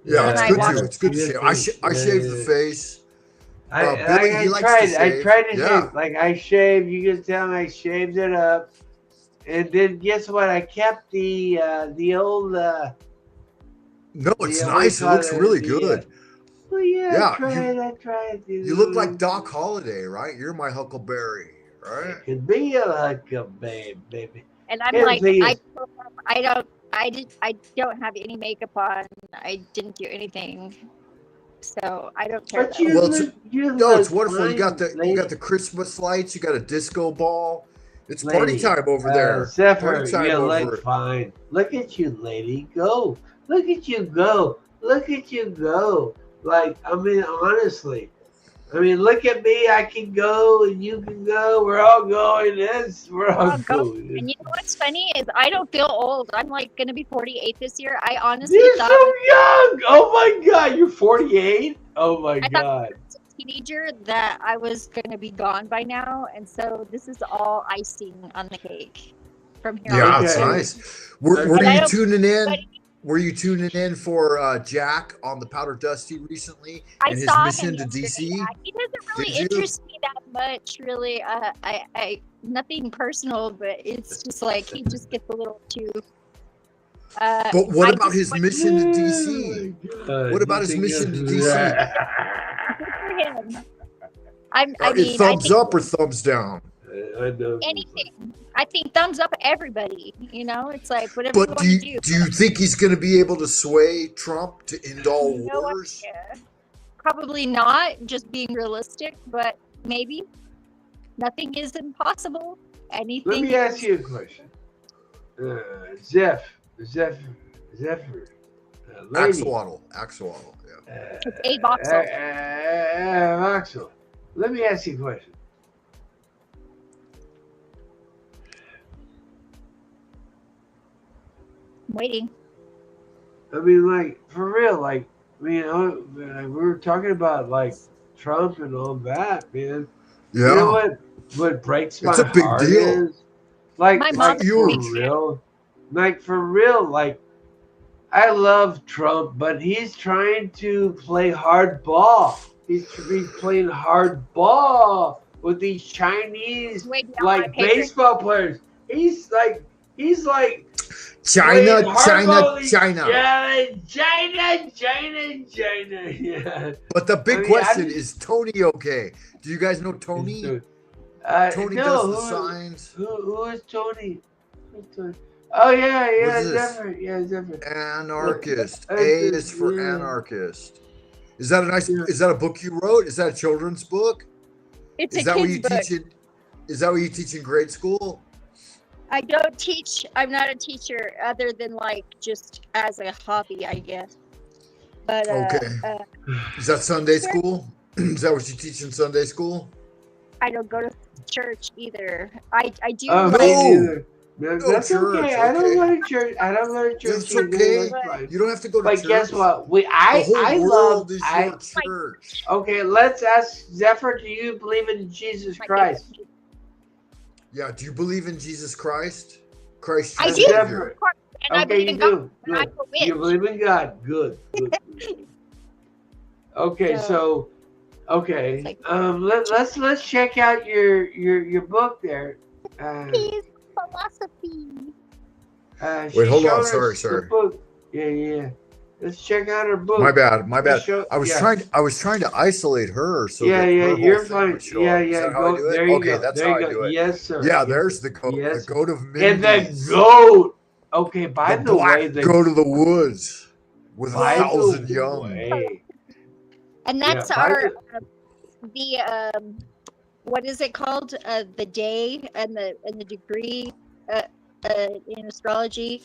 Yeah, And it's I good wash to. It's good to shave. I shave the face. Billy, he likes to I shave. tried to Yeah. shave. Like I shaved. You can tell me I shaved it up, and then guess what? I kept the old. No, it's Yeah, nice. It we looks call it really the, good. Well, yeah, Yeah, I tried. You look like Doc Holliday, right? You're my Huckleberry, right? Could be a Huckleberry, baby. And I'm Here's like, the thing I don't have any makeup on. I didn't do anything, so I don't care. But you Well, look, you No, look it's wonderful. You got fine, the Christmas lights. You got a disco ball. It's lady. party time over there. Zephyr, Party time you over look it. fine. Look at you, lady. Go. Look at you go. Look at you go. Like, I mean, honestly. I mean, look at me. I can go and you can go. We're all going. We're all I'll go. going. And you know what's funny is I don't feel old. I'm like gonna be 48 this year. I honestly You're thought so young. Oh my God. You're 48? Oh my I thought God. as a teenager that I was gonna be gone by now, and so this is all icing on the cake from here Yeah, on. it's Okay. nice. Were And I you don't- tuning in? but- Were you tuning in for Jack on the Powder Dusty recently I and his saw mission him to yesterday. DC? Yeah, he doesn't really Did you? interest me that much, really. nothing personal, but it's just like he just gets a little too. But what I about just his want- mission to DC? What about his mission to DC? Good for him. I mean, I Thumbs think up or thumbs down? anything. I think thumbs up everybody. You know, it's like whatever But you do want to you, do you think he's going to be able to sway Trump to end all No wars? idea. Probably not. Just being realistic, but maybe. Nothing is impossible. Anything. Let me ask you a question. Zephyr. Lady. Axolotl. Yeah. It's a voxel. Voxel. Let me ask you a question. I'm waiting. I mean, like, for real, like, we were talking about, like, Trump and all that, man. Yeah. You know what breaks my It's a big heart deal. is? Like, My like mom's a for big fan. real. Like, for real, like, I love Trump, but he's trying to play hardball. He's playing hardball with these Chinese, Way beyond my like, pay grade. baseball players. He's like China. Yeah, yeah. But the big I mean, question is Tony okay? Do you guys know Tony? Tony no, does the signs. Who is Tony? Who's Tony? Oh yeah, What's this? Zephyr. Anarchist. Uh, A is for yeah. anarchist. Is that a nice? Is that a book you wrote? Is that a children's book? It's Is a that what kid's you book. teach in? Is that what you teach in grade school? I don't teach. I'm not a teacher, other than like just as a hobby, I guess. But Okay. Is that Sunday school? Is that what you teach in Sunday school? I don't go to church either. I do. Oh, like, me No. neither. No, No that's church, okay. I don't okay. go to church. I don't go to church. That's either. okay. That's fine. You don't have to go to But church. guess what? The whole I world love. is I your church. okay. Let's ask Zephyr. Do you believe in Jesus my Christ? favorite. Yeah. Do you believe in Jesus Christ? Christ I your do, Savior. of course, and I Okay, believe you in God. do. And I'm Good. a witch. You believe in God. Good. Okay, so okay. Like- Let's check out your book there. Peace, philosophy. Wait, hold on. showed us Sorry, the sorry. book. Yeah. Let's check out her book. My bad. I was yeah. trying to isolate her. So Yeah, that her whole you're thing fine. would show Yeah, up. Is yeah. that how I Go do it? there. You Okay, go. that's there how you I go. do it. Yes, sir. Yeah, Yes. there's the goat. Yes. The goat of And the Mendes. goat. Okay, by the black way, the goat of the woods with by the 1,000 young. way. And that's Yeah, by our what is it called? The day and the degree in astrology.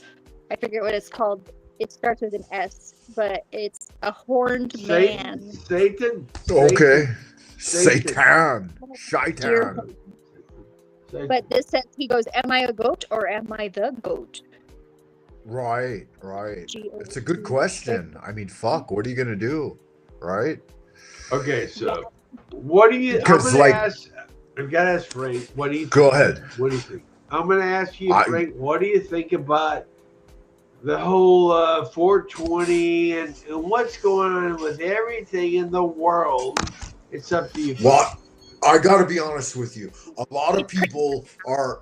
I forget what it's called. It starts with an S, but it's a horned man. Satan. Okay. Satan. Shaitan. But this says, he goes, "Am I a goat or am I the goat?" Right. It's a good question. I mean, fuck, what are you going to do? Right? Okay, so what do you? I'm Because, gonna like- ask. I've got to ask Frank. What do you? Go think? ahead. What do you think? I'm gonna ask you, I- Frank. What do you think about the whole 420 and what's going on with everything in the world? It's up to you. Well, I got to be honest with you. A lot of people are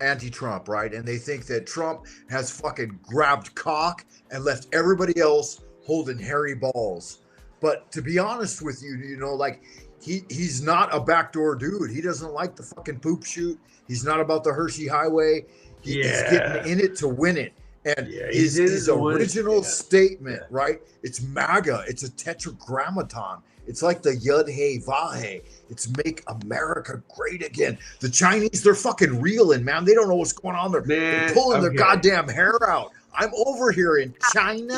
anti-Trump, right? And they think that Trump has fucking grabbed cock and left everybody else holding hairy balls. But to be honest with you, you know, like he's not a backdoor dude. He doesn't like the fucking poop shoot. He's not about the Hershey Highway. He's getting in it to win it. And his original statement, right? It's MAGA. It's a tetragrammaton. It's like the Yud Hey Vahe. It's make America great again. The Chinese, they're fucking reeling, man. They don't know what's going on. They're pulling their goddamn hair out. I'm over here in China.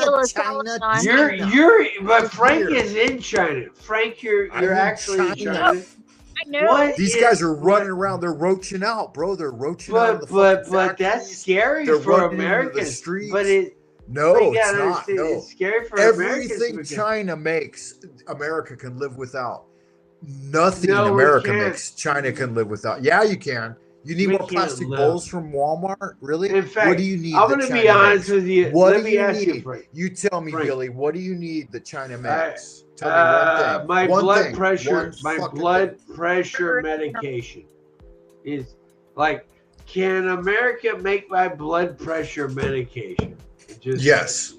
But Frank is in China. Frank, you're actually in China. I know. These guys are running around. They're roaching out, bro. They're roaching out of the fucking but that's factories. scary They're for running into the Americans. streets. But it's not. No. It's scary for Americans. Everything because- China makes, America can live without. Nothing No, we America can't. makes, China can live without. Yeah, you can. You need We more can't plastic live. bowls from Walmart? Really? In fact, what do you need? I'm that going to China be honest makes? with you. What Let do me you ask need? you, Frank. You tell me, Frank. Billy. What do you need that China makes? Tell me one thing. My One blood thing. pressure. One My fucking blood thing. pressure medication. is like, can America make my blood pressure medication? Yes.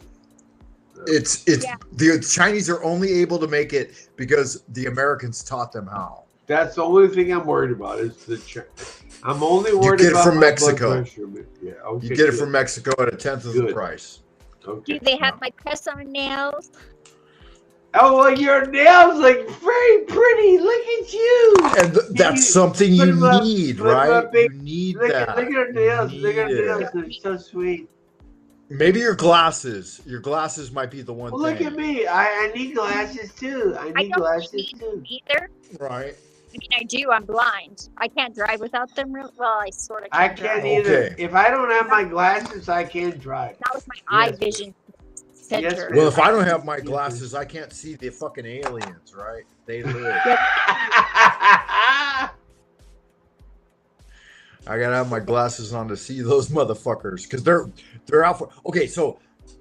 It's Yeah. the Chinese are only able to make it because the Americans taught them how. That's the only thing I'm worried about is I'm only worried get it about from my Mexico. blood pressure. Yeah, okay, You get it good. from Mexico at a tenth of the Good. price. Okay. Do they have my press-on nails? Oh, well, your nails look very pretty. Look at you. And that's something put you 'em up, need, put 'em right? up big. You need Look that. at her nails. Look at her You nails. need They're so sweet. Maybe your glasses. Your glasses might be the one Well, thing. look at me. I need glasses too. I I need don't glasses need too. them either. Right. I mean, I do. I'm blind. I can't drive without them. Well, I sort of I can can't drive. either. Okay. If I don't have my glasses, I can't drive. That was my eye Yes, vision Yes, center. ma'am. Well, if I don't have my glasses, I can't see the fucking aliens, right? They live. I gotta have my glasses on to see those motherfuckers because they're out for. Okay, so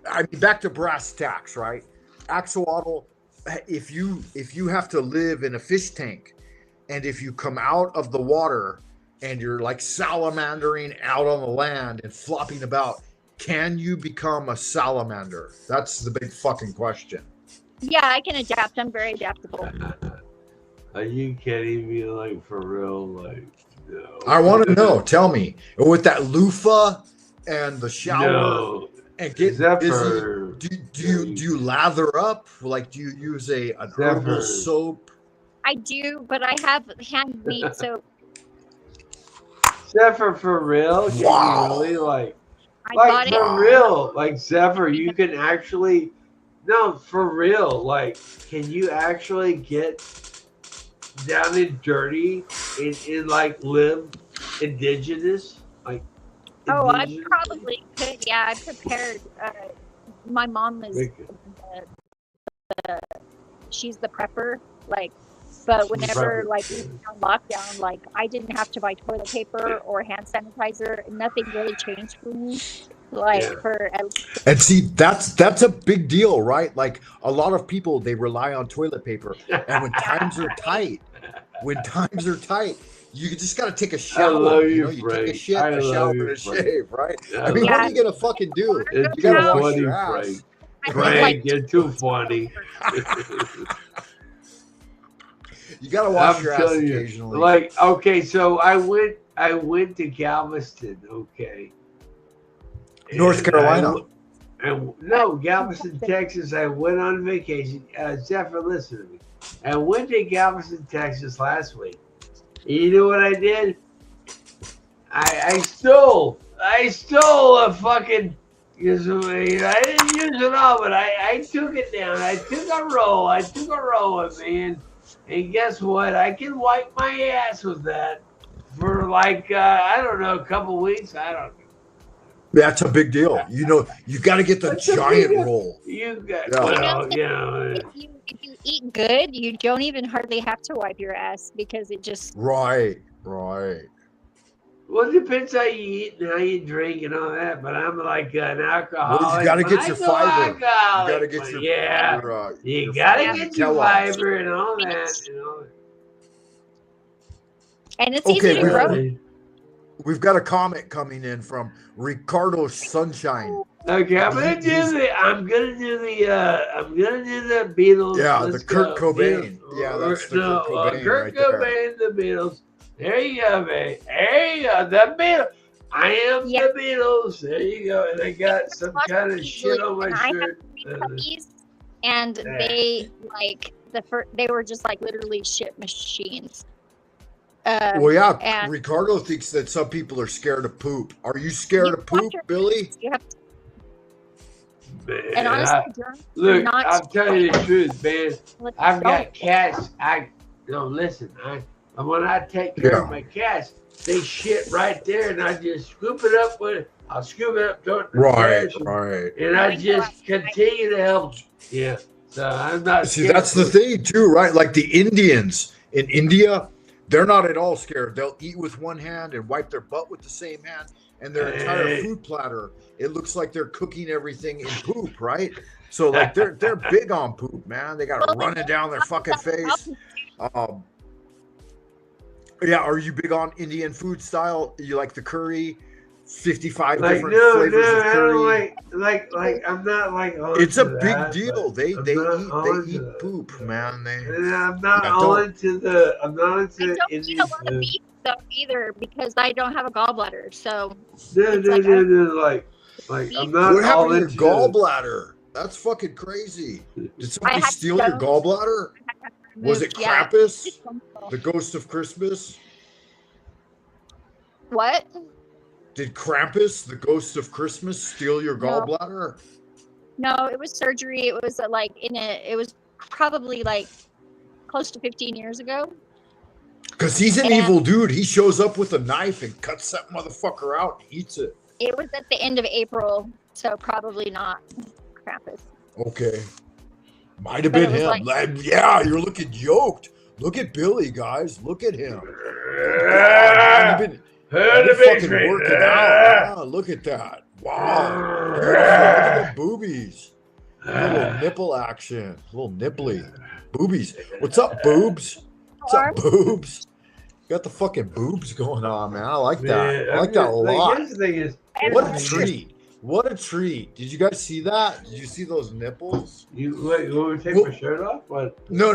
I mean, back to brass tacks, right? Axolotl, if you have to live in a fish tank, and if you come out of the water and you're like salamandering out on the land and flopping about, can you become a salamander? That's the big fucking question. Yeah, I can adapt. I'm very adaptable. Are you kidding me? Like, for real? Like, no. I want to know. Tell me, with that loofah and the shower No. and get Zephyr. busy. Do you lather up? Like, do you use an herbal Zephyr. soap? I do, but I have handmade soap. Zephyr, for real? Can Wow. you really, like bought it. for real? Like, Zephyr, you can actually, no, for real. Like, can you actually get down and dirty and like live indigenous? Like, Oh, I indigenous? probably could. Yeah, I prepared. My mom was she's the prepper. Like, but whenever prepper. like we were on lockdown, like I didn't have to buy toilet paper or hand sanitizer. Nothing really changed for me. Like Yeah. for at least And see, that's a big deal, right? Like a lot of people, they rely on toilet paper, and when times are tight, you just gotta take a shower. love you you, know, you Frank. take a shit, I a love shower, you, and a Frank. shave, right? Yeah, I mean, Yeah. what are you gonna fucking do? It's You gotta too wash funny, your ass. Frank. I Frank, like you're too funny. You gotta wash I'm your ass telling you, occasionally. like, okay, so I went to Galveston, okay. North And Carolina. no, Galveston, Texas. I went on vacation. Zephyr, listen to me. I went to Galveston, Texas last week. And you know what I did? I stole a fucking. I didn't use it all, but I took it down. I took a roll of it, man. And guess what? I can wipe my ass with that for like I don't know, a couple weeks. I don't know. That's a big deal. You know, you got to get the That's a giant big deal. roll. You got Yeah. well, you know. if you eat good, you don't even hardly have to wipe your ass because it just Right. Well, it depends how you eat and how you drink and all that. But I'm like an alcoholic. Well, you got to but get I your go fiber. You alcoholic, got to get but your yeah. You gotta get your Kellogg's. fiber and all that. You know. and it's Okay, easy to grow. We've got a comment coming in from Ricardo Sunshine. Okay, I'm gonna do the Beatles. Yeah, Let's the Kurt go. Cobain. Beatles. Yeah, that's the Kurt Cobain Kurt right there. Cobain, the Beatles. There you go, man. There you go, the Beatles. I am Yeah. the Beatles. There you go. And I got some kind of shit on my And I shirt. have 3 puppies, and they like they were just like literally shit machines. Well, yeah, and Ricardo thinks that some people are scared of poop. Are you scared you of poop, watch your Billy? kids, you have to, Man, and honestly, germs are look, not I'll tell you the truth, man. like, I've got don't- cats. Listen. When I take care of my cats, they shit right there, and I just scoop it up I'll scoop it up, throw it in the trash, Right. and I just continue to help. Yeah, so I'm not. See, scared that's the of it. thing too, right? Like the Indians in India, they're not at all scared. They'll eat with one hand and wipe their butt with the same hand, and their entire Hey. food platter, it looks like they're cooking everything in poop, right? So like they're big on poop, man. They got it running down their fucking face. Yeah, are you big on Indian food style? You like the curry? 55 Like different no, flavors of I curry. don't like. I'm not like on It's to a big that, deal. but They I'm they not eat on they to eat that. poop, man. They And I'm not yeah, on to the. I'm not I into don't eat a Indian lot of food. beef though either because I don't have a gallbladder. So No, it's no, like no, I no. Like beef. I'm not what all happened to your into. gallbladder? That's fucking crazy. Did I somebody had steal your stones. gallbladder? Was it Removed, yeah. Krampus? The ghost of Christmas? What? Did Krampus, the ghost of Christmas, steal your No. gallbladder? No, it was surgery. It was like it was probably like close to 15 years ago. Because he's an And evil dude. He shows up with a knife and cuts that motherfucker out and eats it. it was at the end of April, so probably not Krampus. Okay. Might have But been it was him. like- Yeah, you're looking yoked. Look at Billy, guys. Look at him. God, man, you've been fucking working out. Huh? Look at that. Wow. Beautiful. Look at the boobies. Little nipple action. Little nipply. Boobies. What's up, boobs? What's up, boobs? Got the fucking boobs going on, man. I like that. I like that a lot. Here's the thing is, What a treat. What a treat. Did you guys see that? Did you see those nipples? You want me to take my shirt off? What? No.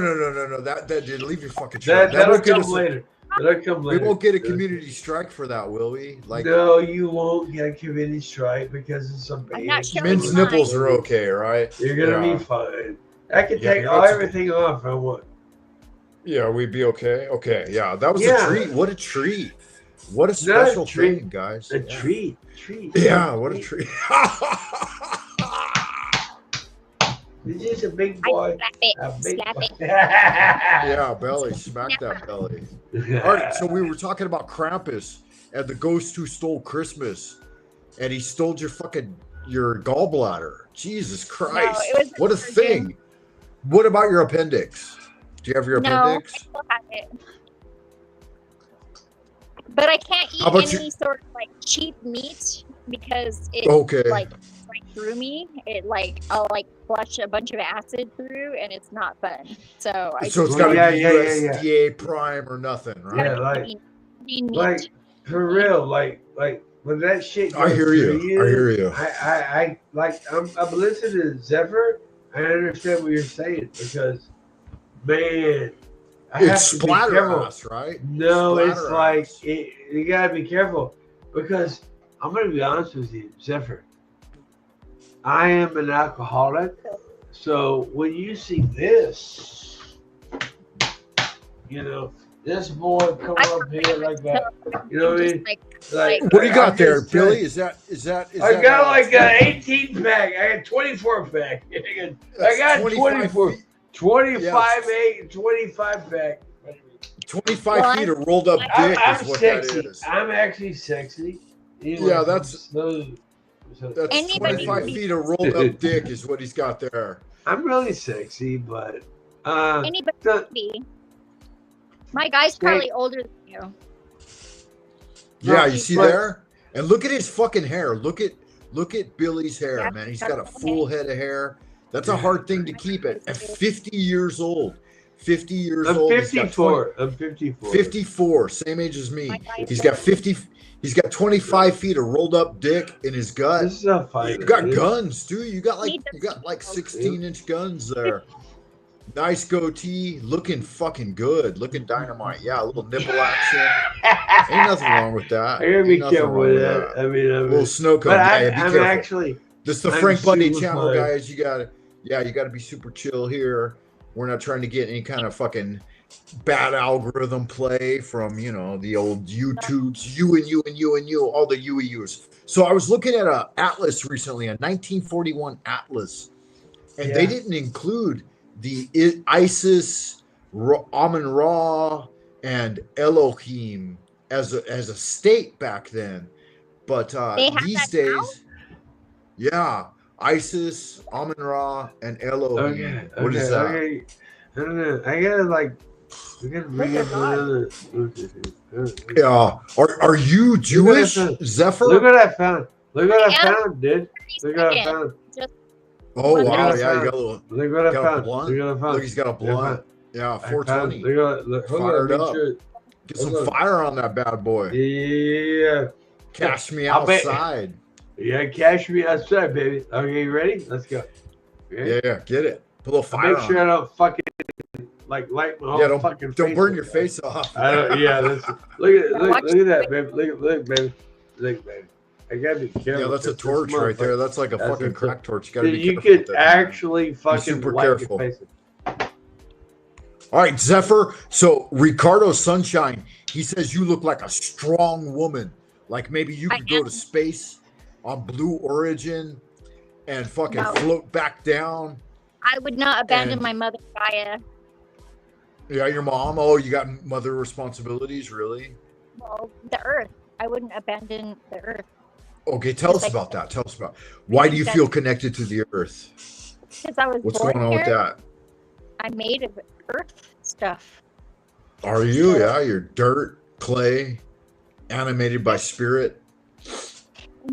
That did leave your fucking shirt. That'll come later. That'll come We later. won't get a community strike for that, will we? Like, no, you won't get a community strike because it's some I'm not sure men's mine. nipples are okay, right? You're gonna Yeah. be fine. I can Yeah, take you're not everything off I want. Yeah, we'd be okay. Okay, yeah, that was Yeah. a treat. What a treat. What a It's not a special treat. thing, guys. A Yeah. treat. Yeah, what a treat. This is a big I boy. slap it. A big Slap boy. it. Yeah, belly. Smack that belly. All right, so we were talking about Krampus and the ghost who stole Christmas, and he stole your gallbladder. Jesus Christ! it was What a surgeon. thing! What about your appendix? Do you have your No, I appendix? still have it. But I can't eat How about any sort of like cheap meat because it Okay. like right through me. It like I'll like flush a bunch of acid through and it's not fun. So I So it's just got to Yeah, be yeah, yeah, USDA Prime or nothing, right? Yeah, like, eat meat. like for real, like when that shit goes I hear you. through I hear you. I like I'm listening to Zephyr. I understand what you're saying because, man, I have It's to be splatter careful. ass, right? No, it's Splatter like ass. you gotta be careful because I'm gonna be honest with you, Zephyr. I am an alcoholic, so when you see this, this boy come up here like that. You know what I mean? Like, What do you got I'm there, just Billy? saying, Is that? I got like an 18 pack. I got 24 pack. I got 24. 25 8, 25 pack. 25 feet of rolled up dick I'm is what sexy. that is. I'm actually sexy. Yeah, that's smooth. that's Anybody 25 can be- feet of rolled up dick is what he's got there. I'm really sexy, but Anybody the- can be. My guy's probably older than you. Yeah, you see but- there? And look at his fucking hair. Look at Billy's hair, Yeah, man. He's got got a a full head of hair. That's a hard thing to keep at 50 years old. 50 years I'm old. He's got 54. I'm 54. 54, same age as me. My guy's He's got 50. He's got 25 feet of rolled up dick in his gut. This is not fine. You got guns, dude. You got He does- like 16-inch guns there. Nice goatee, looking fucking good, looking dynamite. Yeah, a little nipple action. Ain't nothing wrong with that. I gotta be Ain't nothing careful wrong with that. I mean, A little snow cone. but Yeah, be I'm careful. actually. This is the I'm Frank Bundy super channel, fine. guys. You gotta be super chill here. We're not trying to get any kind of fucking bad algorithm play from the old YouTubes, you, all the UEUs. So I was looking at a atlas recently, a 1941 atlas, and they Yeah. didn't include the ISIS, Amun Ra, and Elohim as a state back then, but They have these that now? days, yeah, ISIS, Amun Ra, and Elohim. Okay. What is that? Okay. I don't know. I gotta bring up another. Yeah. Are you Jewish, Look Zephyr? what I found. Look what I Yeah. found, dude. Look what I found. Oh Look wow, what yeah, I you found. got a little. Look what I Got a found. blunt? Look what I found. Look, he's got a blunt. Yeah, I found- 420. Look, hold on, Fired make up. sure. Get some fire on that bad boy. Yeah. Cash me I'll bet- outside. Yeah, cash me outside, baby. Okay, you ready? Let's go. Ready? Yeah, get it. Put a little fire Make on sure it. I don't fucking like light my whole Yeah, fucking don't face burn up, your man. face off. I don't. Yeah, look at that, baby. Look, baby. Look, baby. I gotta be careful. Yeah, that's a 'cause this torch right there. That's like a That's fucking a crack torch. You gotta be You careful with could that, man. actually fucking super light careful. your face. All right, Zephyr. So Ricardo Sunshine, he says you look like a strong woman. Like maybe you could go to space on Blue Origin and fucking float back down. I would not abandon my mother, Gaia. Yeah, your mom. Oh, you got mother responsibilities, really? Well, the Earth. I wouldn't abandon the Earth. Okay, tell us about that. Tell us about why do you feel connected to the Earth? Because I was What's born going on here. with that? I'm made of Earth stuff. Are you? Yeah, you're dirt, clay, animated by spirit.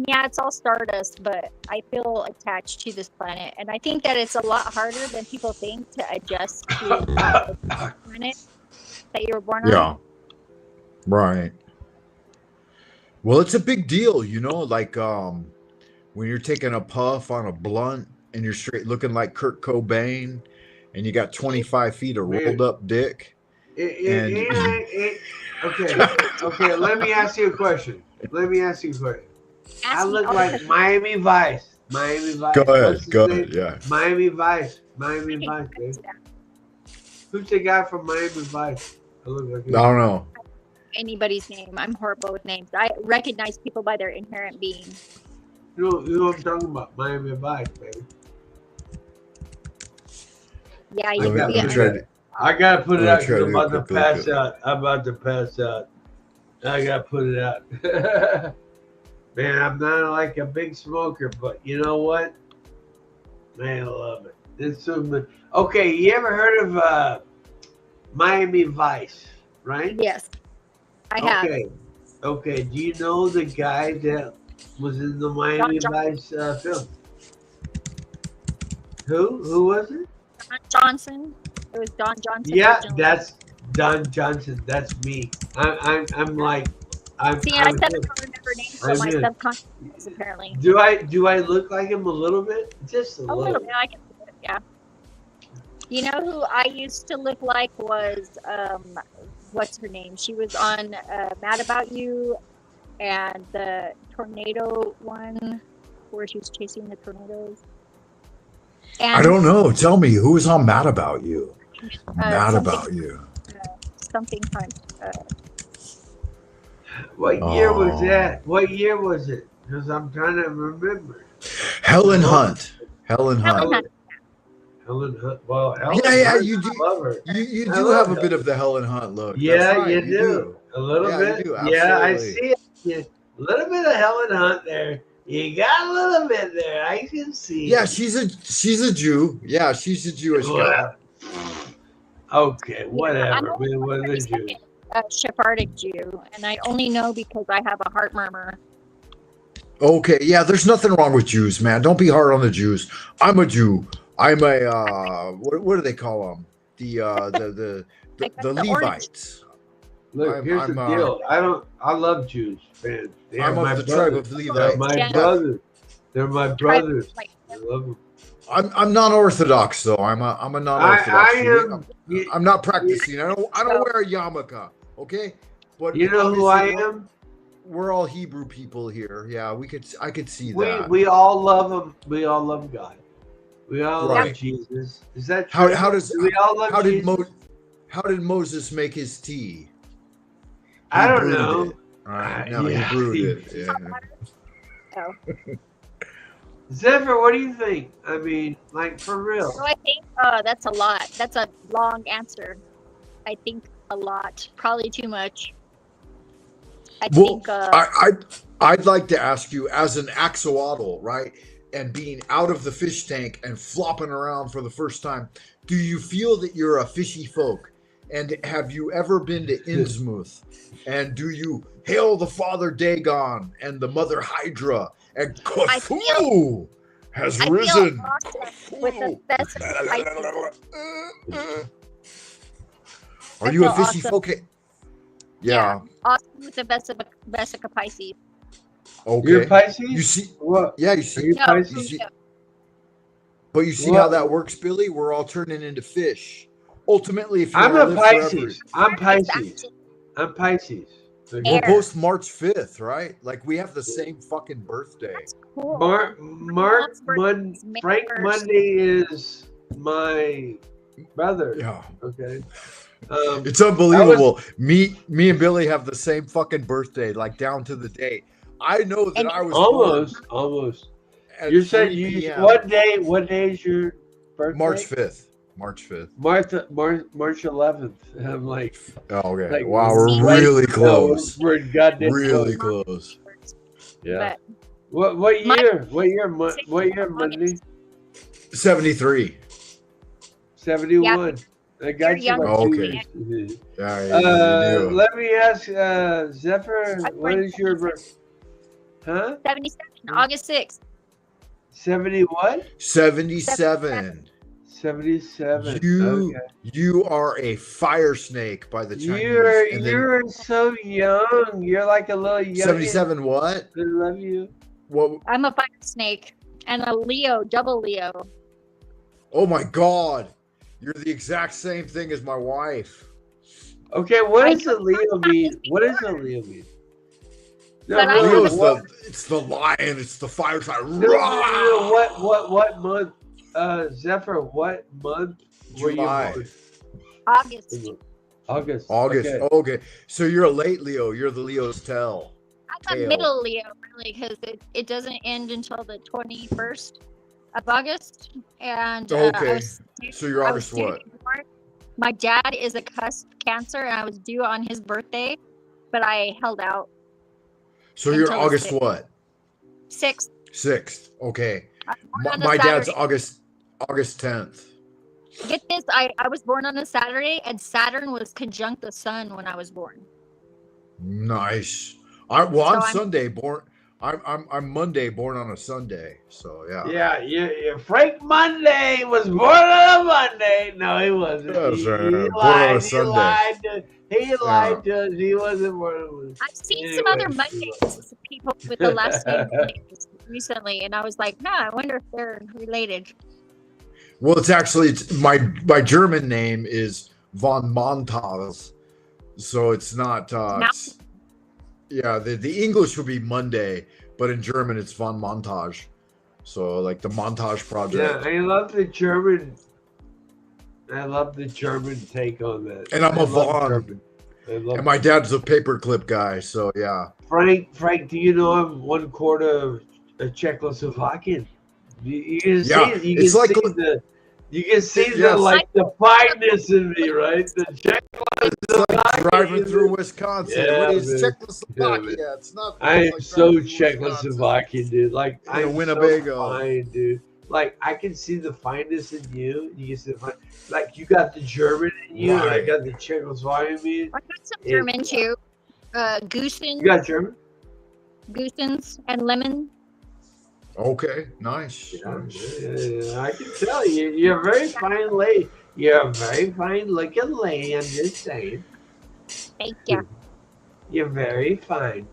Yeah, it's all stardust, but I feel attached to this planet, and I think that it's a lot harder than people think to adjust to the planet that you were born on. Yeah. Right. Well, it's a big deal, you know, like when you're taking a puff on a blunt and you're straight looking like Kurt Cobain and you got 25 feet of rolled up dick. Okay, let me ask you a question. I look like Miami Vice. Go ahead, yeah. Miami Vice, baby. Who's the guy from Miami Vice? I look like him. I don't know. Anybody's name. I'm horrible with names. I recognize people by their inherent being. You know what I'm talking about? Miami Vice, baby. Yeah, I gotta put it out because I'm about to pass out. I gotta put it out. Man, I'm not like a big smoker, but you know what? Man, I love it. It's so okay. You ever heard of Miami Vice? Right? Yes, I have. Okay. Do you know the guy that was in the Miami Vice film? Who was it? Don Johnson. It was Don Johnson. Yeah, originally. that's Don Johnson. That's me. I'm like. See, I said I don't remember names, so my subconscious apparently. Do I look like him a little bit? Just a little bit. I can see it, yeah. You know who I used to look like was what's her name? She was on Mad About You and the tornado one where she was chasing the tornadoes. And I don't know. Tell me, who was on Mad About You? Mad About You. Something Hunt. What year was that? What year was it? Because I'm trying to remember. Helen Hunt. Helen Hunt. Well, Helen yeah, Hunt, you do. I love her. You do have a bit of the Helen Hunt look. Yeah, right, you do. A little bit. You do, yeah, I see it. A little bit of Helen Hunt there. You got a little bit there. I can see. Yeah, she's a Jew. Yeah, she's a Jewish girl. Okay, whatever. What is a Jew? A Sephardic Jew, and I only know because I have a heart murmur. Okay, yeah, there's nothing wrong with Jews, man. Don't be hard on the Jews. I'm a Jew. I'm a what do they call them? The Levites. Look, here's the deal. I love Jews, man. I'm of the tribe of Levites. They're my brothers. They're my brothers. I love them. I'm non-Orthodox though. I'm a non-Orthodox. I'm not practicing. I don't wear a yarmulke. Okay, but you know who I am. We're all Hebrew people here. Yeah, I could see that. We all love him. We all love God. We all love Jesus. Is that true? How does we all love Jesus? How did Moses make his tea? I don't know. It. All right, no, he brewed it. Yeah. Oh. Zephyr, what do you think? I mean, like for real. So I think that's a lot. That's a long answer. I think a lot, probably too much. I'd like to ask you, as an axolotl, right, and being out of the fish tank and flopping around for the first time, do you feel that you're a fishy folk? And have you ever been to Innsmouth? And do you hail the Father Dagon and the Mother Hydra? And Cthulhu has risen. With the best Are you a fishy folk? Yeah. Also with the Vesica Pisces. Okay. You're Pisces? You see? What? Yeah, you Are see. you No, Pisces? You see. no. But you see how that works, Billy? We're all turning into fish. Ultimately, if you I'm want a to live forever, Pisces. I'm It's Pisces. actually I'm Pisces. we're air. both March 5th, right? Like we have the same fucking birthday. That's cool. Mark mom's birthday is May Frank 1st. Monday is my brother. Yeah. Okay. It's unbelievable. Me and Billy have the same fucking birthday, like down to the day. I know that And I was almost. born You at said 3 you p.m. what day is your birthday? March 5th. March 5th. March 11th. I'm like, Oh, okay. like, Wow, we're See? really no, close. we're goddamn Really close. close. Yeah. But What my year? What year? What 6th year? of Monday? August. 73. 71. I got You're you younger by Oh, 2 okay. years. Yeah, you knew. Let me ask Zephyr, I'm what born is your 76. birth? Huh? 77, August 6th. 70 what? 77. 77. You Okay. you are a fire snake by the Chinese. And then You're so young. You're like a little young. 77 what? I love you. What? I'm a fire snake and a Leo, double Leo. Oh my God. You're the exact same thing as my wife. Okay, what I does know a Leo about mean? this What does a before. Leo mean? But I really, have Leo's what, it's the lion, it's the fire sign. what month? Zephyr, what month were you July. born? August. August. August. Okay. Oh, okay. So you're a late Leo. You're the Leo's tail. I'm a middle Leo, really, because it doesn't end until the 21st of August. And I Okay. was So you're I was August due what? to be born. My dad is a cusp Cancer, and I was due on his birthday, but I held out. So you're Until the August 6th. what? 6th. 6th. Okay. I was born on a My dad's Saturday. August 10th. Get this, I was born on a Saturday, and Saturn was conjunct the sun when I was born. Nice. So I'm I'm Sunday born. I'm Monday born on a Sunday. So Yeah. Frank Monday was born on a Monday. No, he wasn't. Yes, He born on a lied. He Sunday. lied. He lied to us. He wasn't born on a Monday. I've seen some other Mondays people with the last name Mondays recently, and I was like, no, I wonder if they're related. Well, it's my German name is von Montas, so it's not. The English would be Monday, but in German it's von Montage. So like the Montage Project. Yeah, I love the German. I love the German take on that. And I'm a Von. German. And my dad's a paperclip guy, so yeah. Frank, do you know I'm 1/4 of Czechoslovakian? You can see, you can it's like see the, you can see the Yes. like the fineness in me, right? The It's like driving through Wisconsin. Yeah, What is man. Czechoslovakia? Yeah, It's not. I am like so driving through Wisconsin. Czechoslovakian, dude. Like I'm Winnebago. so fine, dude. Like I can see the fineness in you. You can see the fine. Like you got the German in you, and I Right. got the Czechoslovakian in me. I got some German too. Goosens. You got German? Goosens and lemon. Okay, nice. Yeah, I can tell you. You're a very fine lady. You're a very fine looking lady. I'm just saying. Thank you. You're very fine.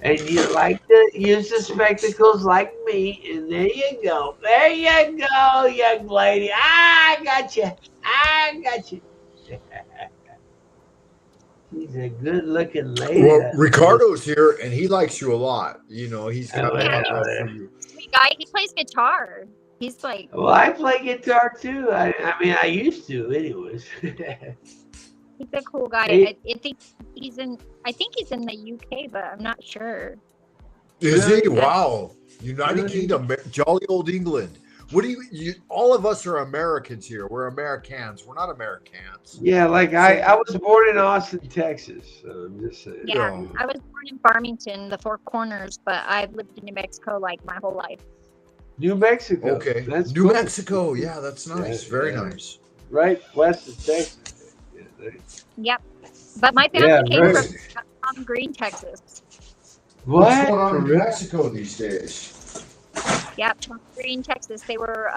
And you like to use the spectacles like me. And there you go. There you go, young lady. I got you. I got you. She's a good looking lady. Well, Ricardo's here, and he likes you a lot. You know, he's got Oh, a yeah, lot yeah. for you. Sweet guy. He plays guitar. He's like, Well, I play guitar too. I mean, I used to, anyways. he's a cool guy. Hey. I think he's in the UK, but I'm not sure. Is he? Really? Wow. United Really? Kingdom, jolly old England. What do you? All of us are Americans here. We're Americans. We're not Americans. Yeah, like I was born in Austin, Texas. So I'm just saying. Yeah, Yeah. I was born in Farmington, the Four Corners, but I've lived in New Mexico like my whole life. New Mexico. Okay. That's New cool. Mexico. Yeah, that's nice. Yeah, Very yeah. nice. Right west of Texas. Yeah, nice. Yep. But my family Yeah, came very- from Tom Green, Texas. What's going What? on in Mexico these days? Yep, Tom Green, Texas. They were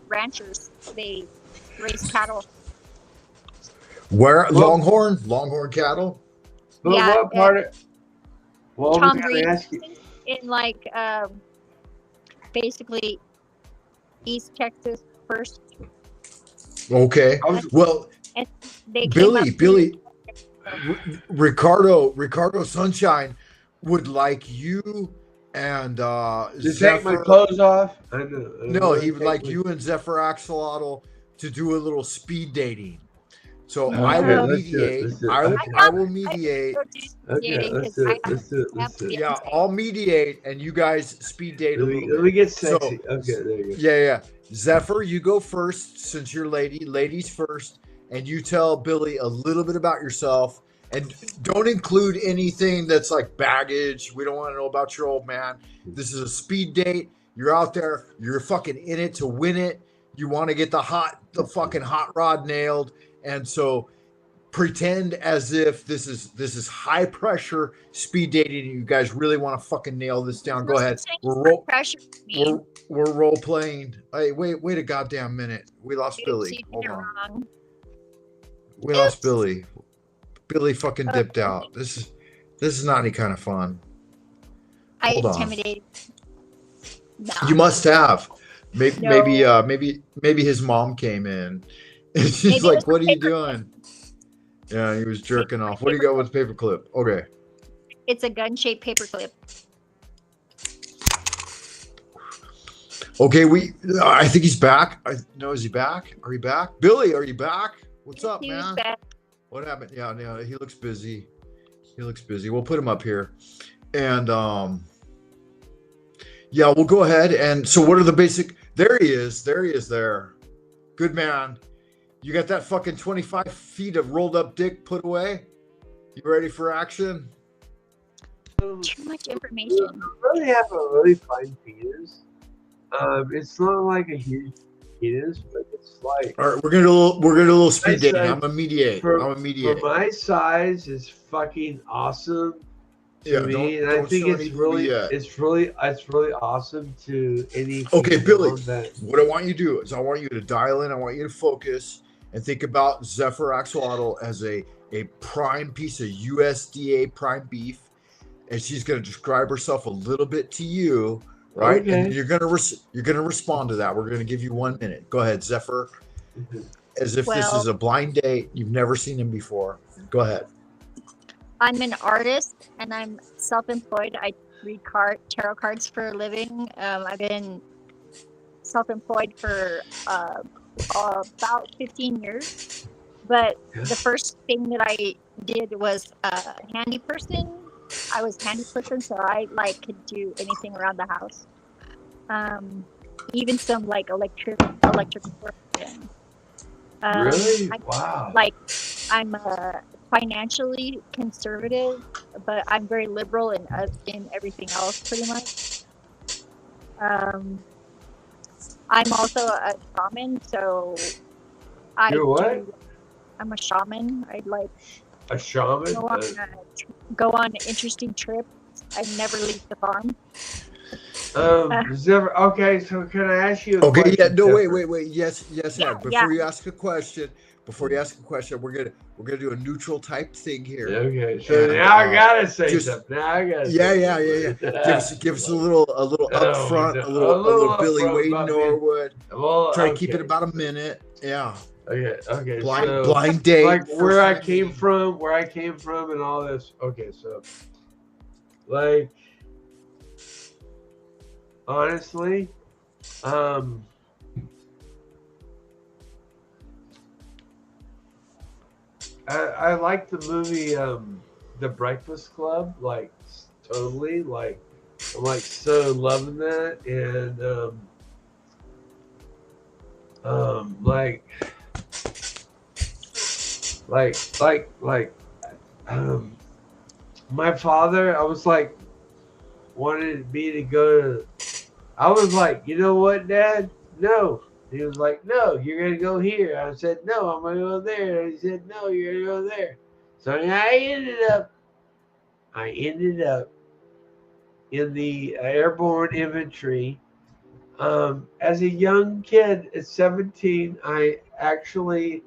ranchers. They raised cattle. Where Well- Longhorn cattle? But Yeah, what part of? What was Tom I Green gonna ask you? in like basically East Texas first, Okay. I was, Well, and they came up Billy, through. Ricardo Sunshine would like you and to take my Zephyr. clothes off. I know. I No, wanna he would take like my- you and Zephyr Axolotl to do a little speed dating. So Okay, I will let's do it. mediate. Let's do it. I Okay. I will mediate. Go do some Okay, dating let's 'cause do I it. Let's do it. Let's do it. Yeah, have to I'll mediate, and you guys speed date a Let little me, let bit. me get So, sexy. Okay, there you go. Zephyr, you go first since you're ladies first, and you tell Billy a little bit about yourself, and don't include anything that's like baggage. We don't want to know about your old man. This is a speed date. You're out there. You're fucking in it to win it. You want to get the fucking hot rod nailed, and so pretend as if this is high pressure speed dating. You guys really want to fucking nail this down. Go ahead. pressure me. We're role playing. Hey, wait a goddamn minute. We lost Billy. You did Hold it on. wrong. We lost Billy. Billy fucking dipped Okay. out. This is not any kind of fun. I Hold on. intimidated. No. You must have. Maybe No. maybe his mom came in and she's Maybe it like, was "What are you paperclip. doing?" Yeah, he was jerking off. What do you got with paperclip? Okay. It's a gun-shaped paperclip. Okay, I think he's back. No, is he back? Are you back? Billy, are you back? What's up, He was man? back. What happened? Yeah, he looks busy. We'll put him up here. And yeah, we'll go ahead. And so what are the basic? There he is there. Good man. You got that fucking 25 feet of rolled up dick put away? You ready for action? Too much information. I really have a really fine penis. It's not like a huge penis, but it's like. All right, we're gonna do a little speed dating. size I'm gonna mediate. For my size, is fucking awesome to Yeah, me, and I don't think show it's any really, booty yet. it's really awesome to any. Okay, female Billy, that- what I want you to do is I want you to dial in. I want you to focus and think about Zephyr Axolotl as a prime piece of USDA prime beef, and she's going to describe herself a little bit to you, right? Okay. And you're going to respond to that. We're going to give you 1 minute. Go ahead, Zephyr. As if this is a blind date. You've never seen him before. Go ahead. I'm an artist and I'm self-employed. I read tarot cards for a living. I've been self-employed for about 15 years. But the first thing that I did was a handy person. I was handy person, so I could do anything around the house. Even some electric work. Really? Wow. I'm financially conservative, but I'm very liberal in everything else, pretty much. I'm also a shaman, so You're what? I'm a shaman. I'd A shaman? go on interesting trips. I never leave the farm. Okay, so can I ask you a Okay, question? yeah, no, Zephyr? wait. Yes, Ed. Before you ask a question, we're gonna do a neutral type thing here. Okay, so And, now I gotta say just- something. Now I gotta. Yeah. say Give us a little upfront, a little Billy upfront Wade about me. Norwood. Well, Try to keep it okay. about a minute. Yeah. Okay. Blind date. Like where first I night came meeting. from, and all this. Okay, so like honestly, I like the movie The Breakfast Club, like totally, like I'm like so loving that, and my father, I was like wanted me to go to. I was like, you know what, Dad? No. He was like, no, you're gonna go here. I said, no, I'm gonna go there. And he said, no, you're gonna go there. So I ended up in the airborne infantry. As a young kid at 17, I actually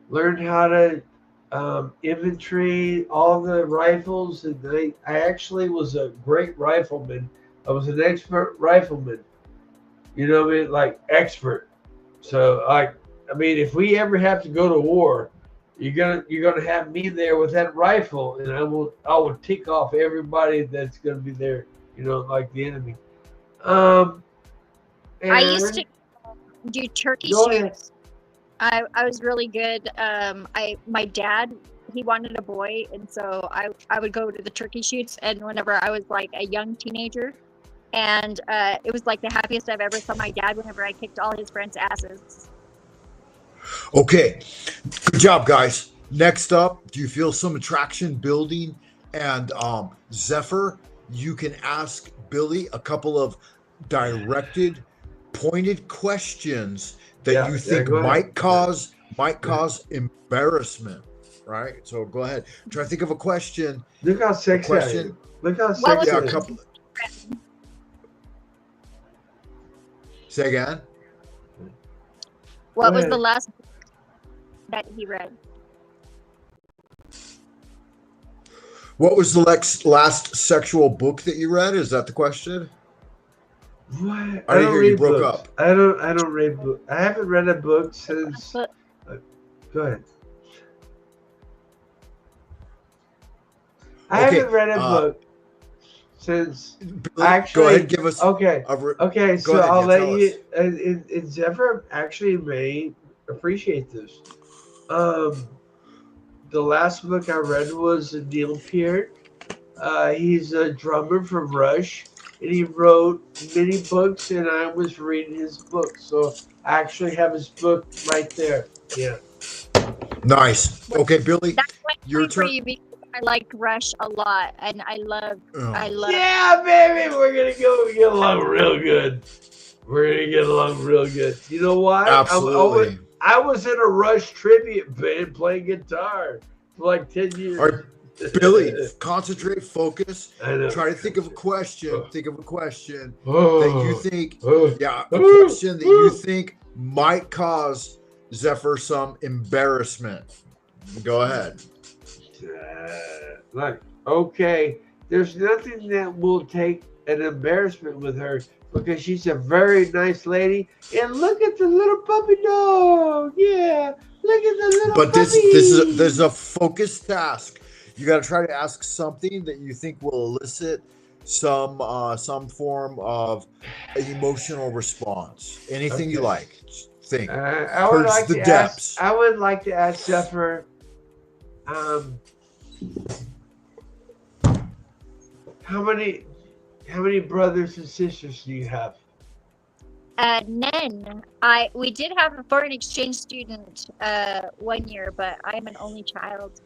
learned how to infantry, all the rifles, and I actually was a great rifleman. I was an expert rifleman. You know what I mean? Like expert. So I mean, if we ever have to go to war, you're gonna have me there with that rifle, and I will tick off everybody that's gonna be there. You know, like the enemy. I used to do turkey shoots. I was really good. My dad, he wanted a boy, and so I would go to the turkey shoots. And whenever I was like a young teenager, and it was like the happiest I've ever saw my dad whenever I kicked all his friends' asses. Okay, good job, guys. Next up, do you feel some attraction building? And Zephyr, you can ask Billy a couple of directed, pointed questions that you think might cause embarrassment. Right. So go ahead. Try to think of a question. Look how sexy I am. Look how sexy I am. Say again. What was the last book that he read? What was the last sexual book that you read? Is that the question? What? I didn't hear you broke up. I don't read books. I haven't read a book since. Go ahead. I haven't read a book since. Actually, go ahead, give us. Okay. Okay. So ahead, I'll let you. us. And Zephyr actually may appreciate this. The last book I read was Neil Peart. He's a drummer from Rush, and he wrote many books, and I was reading his book. So I actually have his book right there. Yeah. Nice. Okay, Billy, your turn. I like Rush a lot, and I love. Yeah, baby, we're gonna get along real good. We're gonna get along real good. You know why? Absolutely. I was in a Rush tribute band playing guitar for like 10 years. All right, Billy, concentrate, focus. I know. Try to think of a question. Think of a question Oh. that you think, a question that you think might cause Zephyr some embarrassment. Go ahead. Okay, there's nothing that will take an embarrassment with her because she's a very nice lady. And look at the little puppy dog. Yeah, look at the little But puppy. this is a focused task. You got to try to ask something that you think will elicit some form of emotional response. Anything you like. Think. I would like the to depths. I would like to ask Zephyr. How many brothers and sisters do you have? None. We did have a foreign exchange student 1 year, but I'm an only child.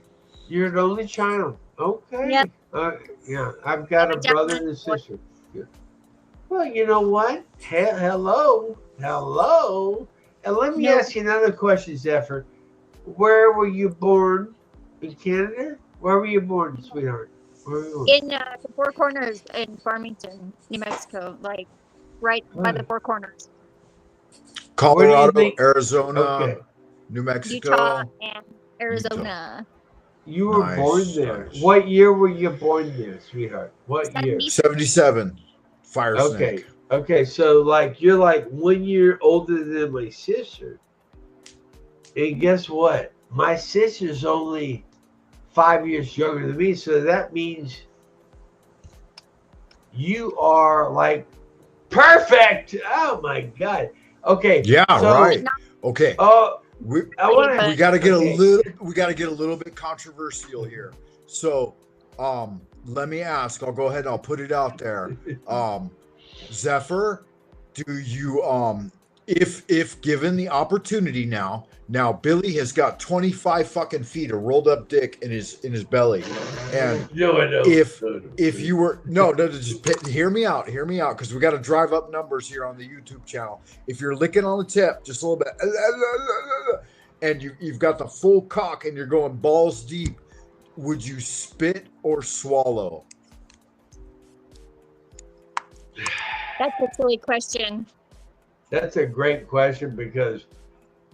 You're an only child. Okay. Yep. Yeah, I've got a brother and a sister. Good. Well, you know what? Hello. And let me ask you another question, Zephyr. Where were you born? In Canada? Where were you born, sweetheart? Where were you born? In the Four Corners in Farmington, New Mexico, like right by the Four Corners. Colorado, Arizona, Okay. New Mexico. Utah and Arizona. You were born there. Nice. What year were you born there, sweetheart? What year? 77. Fire Okay. snake. Okay, so like you're like 1 year older than my sister. And guess what? My sister's only 5 years younger than me, so that means you are like perfect. Oh my god. Okay. Yeah, so, right. Okay. We got to get a little bit controversial here. So, let me ask. I'll go ahead and I'll put it out there. Zephyr, do you if given the opportunity now Billy has got 25 fucking feet of rolled up dick in his belly, and if you were just hear me out because we got to drive up numbers here on the YouTube channel. If you're licking on the tip just a little bit and you've got the full cock and you're going balls deep, would you spit or swallow? That's a silly question. That's a great question because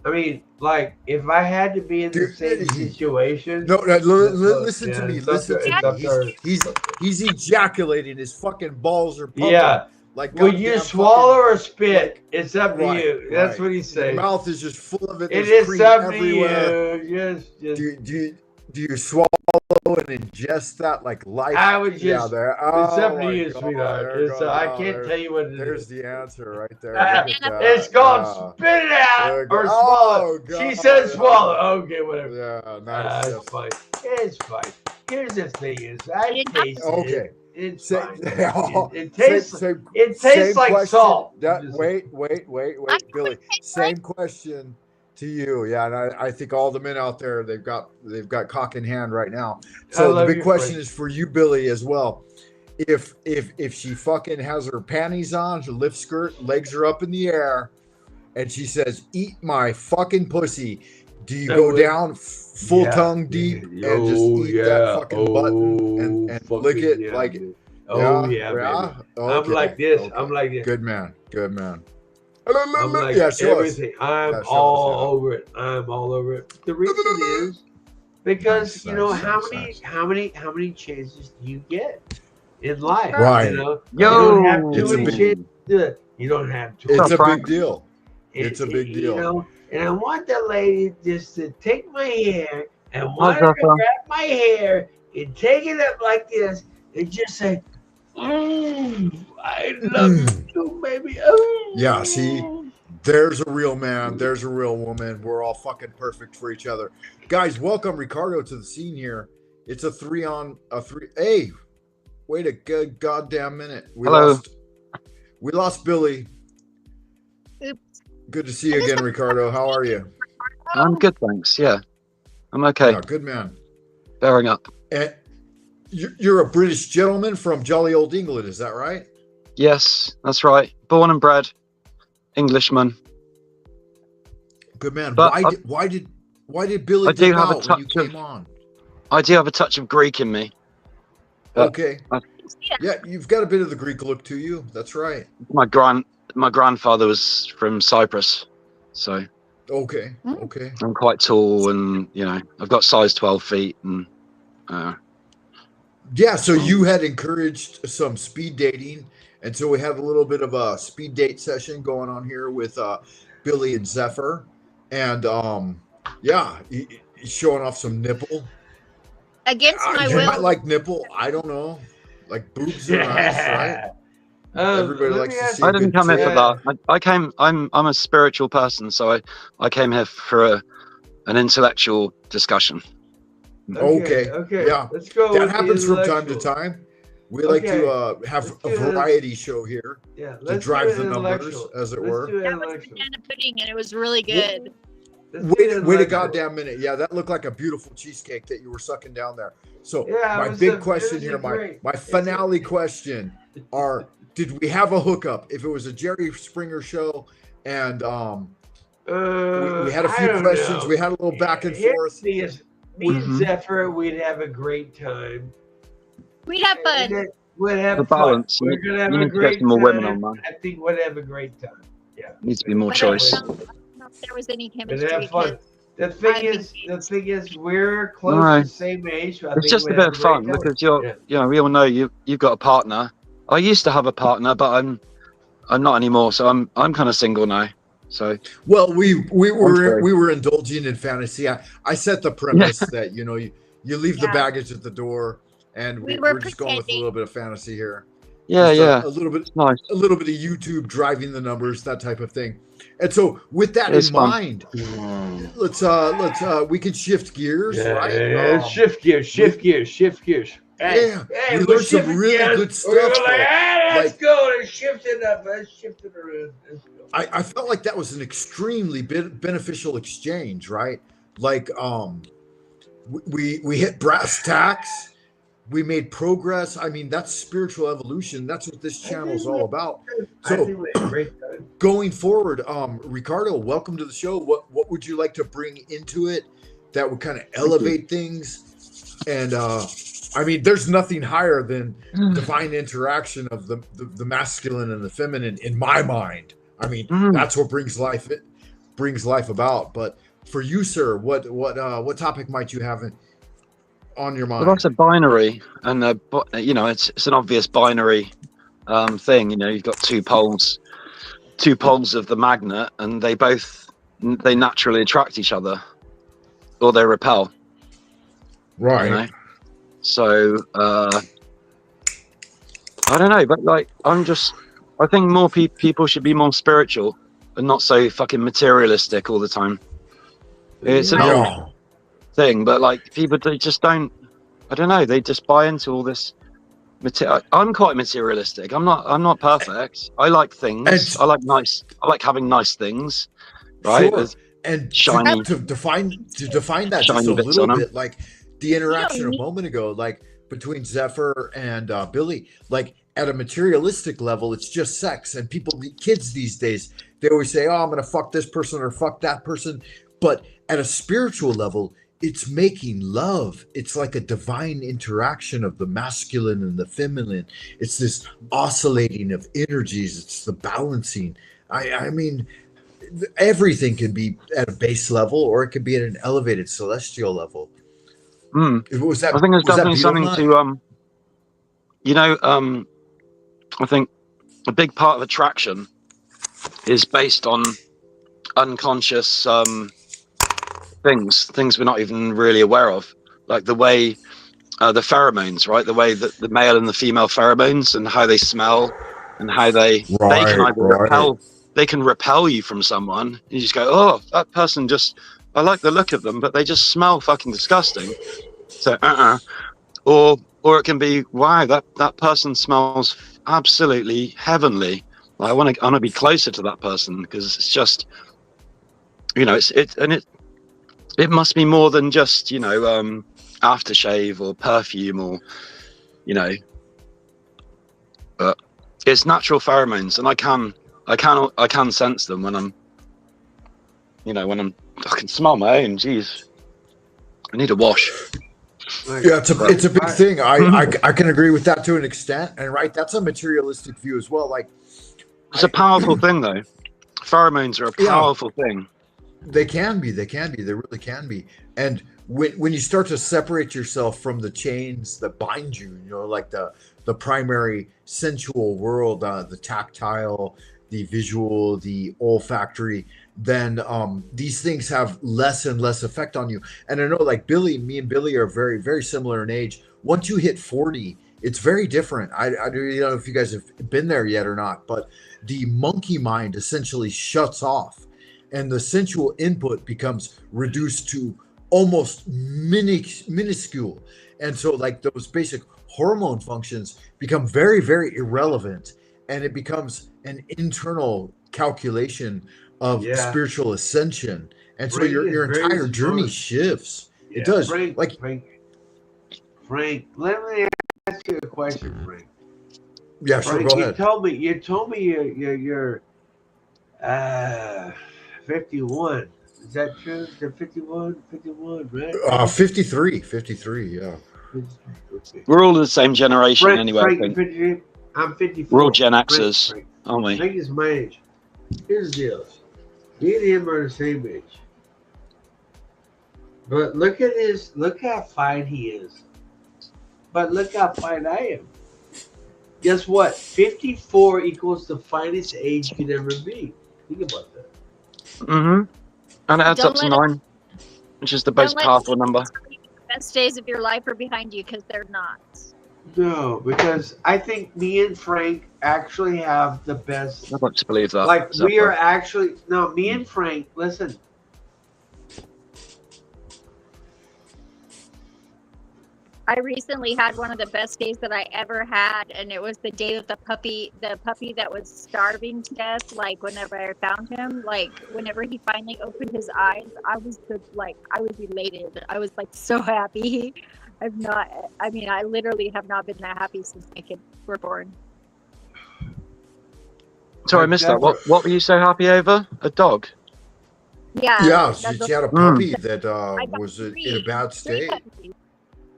I mean, like, if I had to be in the same situation. No, listen yeah, to me. it's up Listen to- to it's up me. to her. He's ejaculating. His fucking balls are pumping. Yeah. Like Would you goddamn swallow fucking- or spit? like- It's up to Right, you. That's right. what he's saying. Your mouth is just full of it. It There's is cream up everywhere. to you. Just Do you swallow and ingest that like life? I would just. Yeah, there. It's up Oh to my you, God, sweetheart. there It's, goes- I oh, can't there- tell you what it There's is. the answer right there. Look at that. It's called spit it out There you go. or swallow. Oh, She God. said swallow. Okay, whatever. Yeah, nice. It's fine. It's fine. Here's the thing: is I taste Okay. it. It's Say- fine. oh, It tastes. same- It same tastes like question. salt. Wait, Billy. Same question to you. Yeah, and I think all the men out there they've got cock in hand right now. I So the love big your question friend. is for you, Billy, as well. If she fucking has her panties on, her lift skirt, legs are up in the air, and she says, "Eat my fucking pussy," do you I go would. down full Yeah. tongue deep and just Oh, eat yeah. that fucking button and fucking lick it yeah, like? dude. Oh yeah, baby. I'm Okay, like this. okay. I'm like this. Good man. I'm like Yeah, show us. everything. I'm Yeah, show us, all over it. I'm all over it. The reason is because Nice, you know nice, how many chances do you get in life? Right. You know, Yo. you don't have too It's a many big- chances to do it. You don't have to. It's a Frank? big deal. It's a big deal. You know, and I want the lady just to take my hair and Hi, want her to Zephyr. grab my hair and take it up like this and just say, I love you, baby. Oh. Yeah, see, there's a real man. There's a real woman. We're all fucking perfect for each other. Guys, welcome Ricardo to the scene here. It's a three. Hey, wait a good goddamn minute. Hello. We lost Billy. Oops. Good to see you again, Ricardo. How are you? I'm good, thanks. Yeah, I'm okay. Yeah, good man. Bearing up. And you're a British gentleman from jolly old England, is that right? Yes, that's right. Born and bred Englishman. Good man. But Why did Billy I do dip have a out when you touch of- came on? I do have a touch of Greek in me. But Okay. I- Yeah, you've got a bit of the Greek look to you. That's right. My grandfather was from Cyprus, so Okay. Okay. I'm quite tall, and I've got size 12 feet, and Yeah, so you had encouraged some speed dating, and so we have a little bit of a speed date session going on here with Billy and Zephyr, and yeah, he's showing off some nipple. Against my You will. might like nipple. I don't know, like boobs are nice, right? Everybody let likes me to ask see I a didn't good come here tit. for that. I came. I'm a spiritual person, so I came here for an intellectual discussion. Okay. Yeah. Let's go. That with the happens from time to intellectual. time. We like to have Let's a do it. variety show here Yeah, to let's drive do the it numbers, intellectual. as it Let's were. do it That was intellectual. banana pudding, and it was really good. Let's do Wait it a intellectual. goddamn minute. Yeah, that looked like a beautiful cheesecake that you were sucking down there. So Yeah, my it was big a- question it was here, a my great- finale question are: did we have a hookup? If it was a Jerry Springer show, and we had a I few don't questions, know. we had a little back and Here's forth. the thing is, me and Mhm. Zephyr, we'd have a great time. We'd have fun. We'd have The fun. balance. We're gonna have You a need to get great some more women time. on, man. I think we'd have a great time. Yeah. Needs to be more But choice. I don't know if there was any We'd chemistry. have fun. because The I'm thing is, we're close Alright. to the same age. So I It's think just a we'd bit have of great fun time. because Yeah. we all know you've got a partner. I used to have a partner, but I'm not anymore. So I'm kind of single now. So Well, we sorry. were indulging in fantasy. I set the premise that you leave the Yeah. baggage at the door, and We we're were just going with a pretending. little bit of fantasy here. yeah, Just yeah, a little bit. it's nice. A little bit of YouTube driving the numbers, that type of thing. And so with that It's in fun. mind, let's we can shift gears, Yeah, right? yeah, shift gears. Hey, Yeah, hey, we we're learned some shifting really gears. good We're stuff. like, though. hey, let's Like- go. Let's shift it up. Let's shift it around. Let's go. I felt like that was an extremely beneficial exchange, right? Like we hit brass tacks. We made progress. I mean, that's spiritual evolution. That's what this channel is all about. I So think we had a great time. going forward, Ricardo, welcome to the show. What would you like to bring into it that would kind of elevate things? And I mean, there's nothing higher than divine interaction of the masculine and the feminine in my mind. I mean, Mm. that's what brings life brings life about. But for you, sir, what topic might you have on your mind? Well, that's a binary, and you know, it's an obvious binary thing. You know, you've got two poles of the magnet, and they naturally attract each other, or they repel. Right. You know? So I don't know, but like I think more people should be more spiritual and not so fucking materialistic all the time. It's an old thing, but like people, they just don't. I don't know. They just buy into all this. I'm quite materialistic. I'm not perfect. I like things. I like having nice things, right? Sure. And shiny to define that just shiny a bits little on 'em. bit, like the interaction a moment ago, like between Zephyr and Billy, like at a materialistic level, it's just sex. And kids these days, they always say, "Oh, I'm gonna fuck this person or fuck that person," but at a spiritual level, it's making love. It's like a divine interaction of the masculine and the feminine. It's this oscillating of energies. It's the balancing. I mean, everything can be at a base level, or it can be at an elevated celestial level. Was that? I think there's definitely something Beetle to you know, I think a big part of attraction is based on unconscious things we're not even really aware of, like the way the pheromones, right? The way that the male and the female pheromones and how they smell and how they can either repel you from someone. You just go, oh, that person I like the look of them, but they just smell fucking disgusting. So or it can be, wow, that person smells absolutely heavenly. I want to be closer to that person because it's just, you know, it must be more than just, you know, aftershave or perfume or, you know, but it's natural pheromones, and I can sense them when I'm, you know, I can smell my own. Jeez, I need a wash. Yeah, it's a big thing. I can agree with that to an extent, and right, that's a materialistic view as well. Like, it's a powerful thing, though. Pheromones are a powerful thing. They can be. They really can be. And when you start to separate yourself from the chains that bind you, you know, like the primary sensual world, the tactile, the visual, the olfactory, then these things have less and less effect on you. And I know, like me and Billy are very, very similar in age. Once you hit 40, it's very different. I don't know if you guys have been there yet or not, but the monkey mind essentially shuts off, and the sensual input becomes reduced to almost minuscule. And so like those basic hormone functions become very, very irrelevant, and it becomes an internal calculation of spiritual ascension. And so your entire journey shifts. Yeah. It does. Frank, let me ask you a question, Frank. Yeah, sure. Frank, go ahead. You told me you're 51. Is that true? Is it 51, right? 53, yeah. We're all the same generation anyway. Frank, I'm 54. We're all Gen Xers, aren't we? Frank is my age. Here's the deal. Me and him are the same age. But look how fine he is. But look how fine I am. Guess what? 54 equals the finest age you could ever be. Think about that. Mm-hmm. And it adds up to 9, which is the most powerful number. The best days of your life are behind you, because they're not. No, because I think me and Frank actually have the best. I'd like to believe that. Like, we are actually... No, me and Frank, listen. I recently had one of the best days that I ever had, and it was the day of the puppy that was starving to death. Like, whenever I found him, like whenever he finally opened his eyes, I was elated. I was like so happy. I literally have not been that happy since my kids were born. Sorry, I missed that. What were you so happy over? A dog? Yeah. Yeah, she had a puppy that was in a bad state.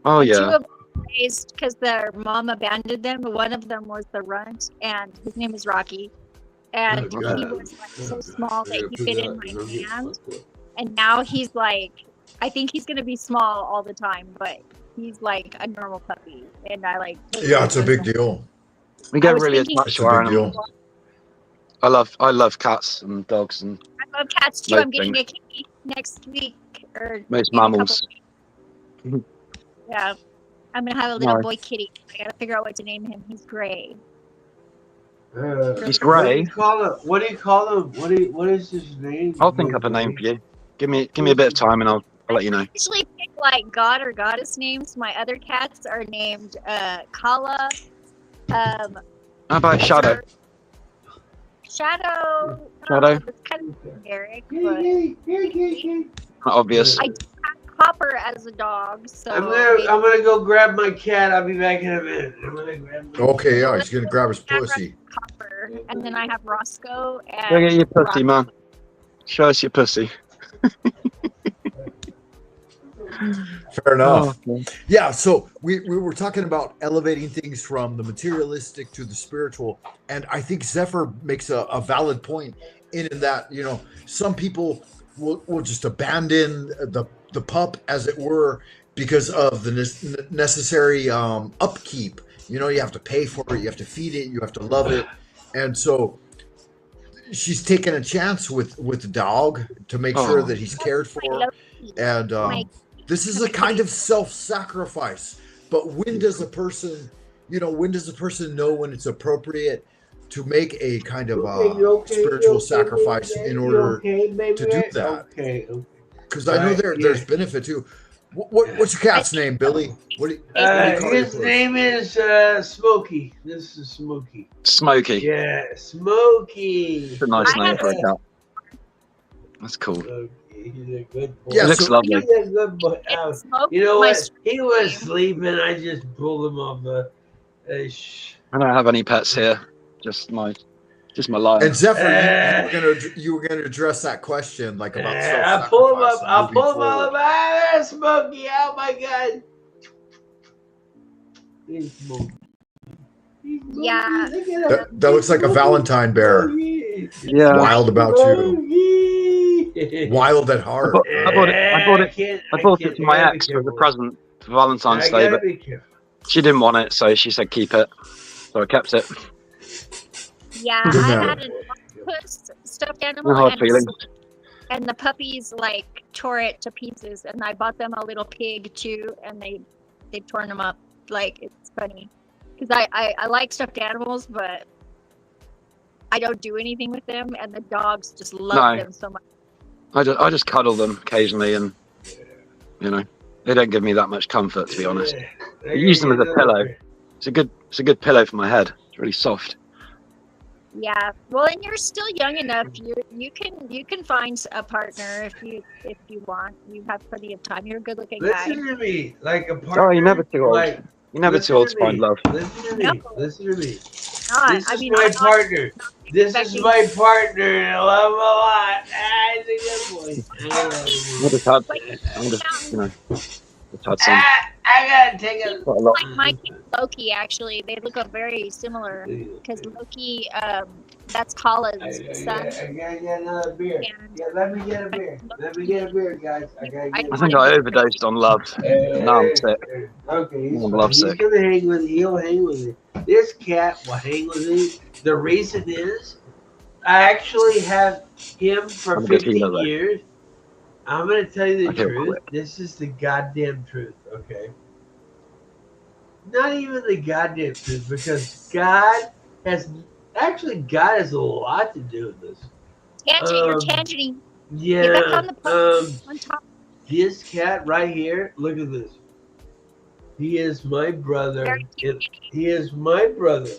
Oh, yeah. 2 of them raised because their mom abandoned them. One of them was the runt, and his name is Rocky. and he Okay. was like so small that he fit in my hand. And now he's like, I think he's gonna be small all the time, but he's like a normal puppy, and I like. Yeah, it's a big deal. We I get was really thinking- attached It's to a our big deal. animals. I love cats and dogs and I love cats too. Most I'm getting things. a kitty next week or most in a couple mammals. weeks. Yeah, I'm gonna have a little Nice. boy kitty. I gotta figure out what to name him. He's gray. He's What do grey. you call him? What do you call him? What is his name? I'll think up a name for you. Give me a bit of time and I'll let you know. I usually pick like god or goddess names. My other cats are named Kala, How about Shadow? Shadow. Shadow? It's kind of generic, but Not obvious. I do have Copper as a dog, so I'm gonna go grab my cat. I'll be back in a minute. I'm gonna grab my Okay, yeah, he's gonna grab his pussy. Copper, and then I have Roscoe and Go get your pussy, Rock. man. Show us your pussy. Fair enough. Oh, okay. Yeah, so we were talking about elevating things from the materialistic to the spiritual, and I think Zephyr makes a valid point in that, you know, some people will just abandon the pup, as it were, because of the necessary upkeep. You know, you have to pay for it, you have to feed it, you have to love it, and so she's taking a chance with the dog to make sure that he's cared for, and this is a kind of self-sacrifice. But when does a person know when it's appropriate to make a kind of spiritual sacrifice in order to do that? Okay. Because I know there's benefit too. What's your cat's name, Billy? What do you call your His puss? name is Smokey. This is Smokey. Smokey. Yeah, Smokey. It's a nice name for a cat. That's cool. He's a good boy. Yeah, He looks lovely. He's a good boy. Smokey, You know my what? He was sleeping. I just pulled him off the. I don't have any pets here. Just my lion. And Zephyr, you were gonna address that question like about I'll pull him up. self-sacrifice I'll moving pull him up. forward. Ah, there's Smokey. Oh my God. He's Smokey. Yeah. That looks like a Valentine bear. Yeah. Wild about you. Wild at heart. I bought it for my ex as a present for Valentine's Day, but she didn't want it, so she said keep it. So I kept it. Yeah, Good I man. had an octopus stuffed animal, No hard feelings. and the puppies like tore it to pieces. And I bought them a little pig too, and they've torn them up. Like, it's funny because I like stuffed animals, but I don't do anything with them, and the dogs just love them so much. I just cuddle them occasionally, and you know, they don't give me that much comfort, to be honest. I use them as a pillow. It's a good pillow for my head. It's really soft. Yeah, well, and you're still young enough. You can find a partner if you want. You have plenty of time. You're a good-looking guy. Listen to me, like a partner. Oh, you're never too old. Like, You're never too old to find love. Listen to me. No. Listen to me. Not, This I is mean, my I'm not partner. This is expecting- my partner, and I love him a lot. Ah, he's a good boy. I just had, just had some. I gotta take a. Quite a lot. like Mike and Loki, actually, they look very similar because Loki, that's Kala's son. I gotta get another beer. And Yeah, let me get a beer. Let me get a beer, guys. I gotta get. I think I overdosed on love. Now I'm sick. Okay, he's I'm fine. lovesick. He's gonna hang with you. He'll hang with you. This cat will hang with you. The reason is, I actually have him for I'm a good 15 healer, though. years. I'm gonna tell you the I feel truth. quick. This is the goddamn truth, okay? Not even the goddamn truth, because God has a lot to do with this. You're tangenting. Yeah. Get back on the post on top. This cat right here, look at this. He is my brother. Very And he is my brother.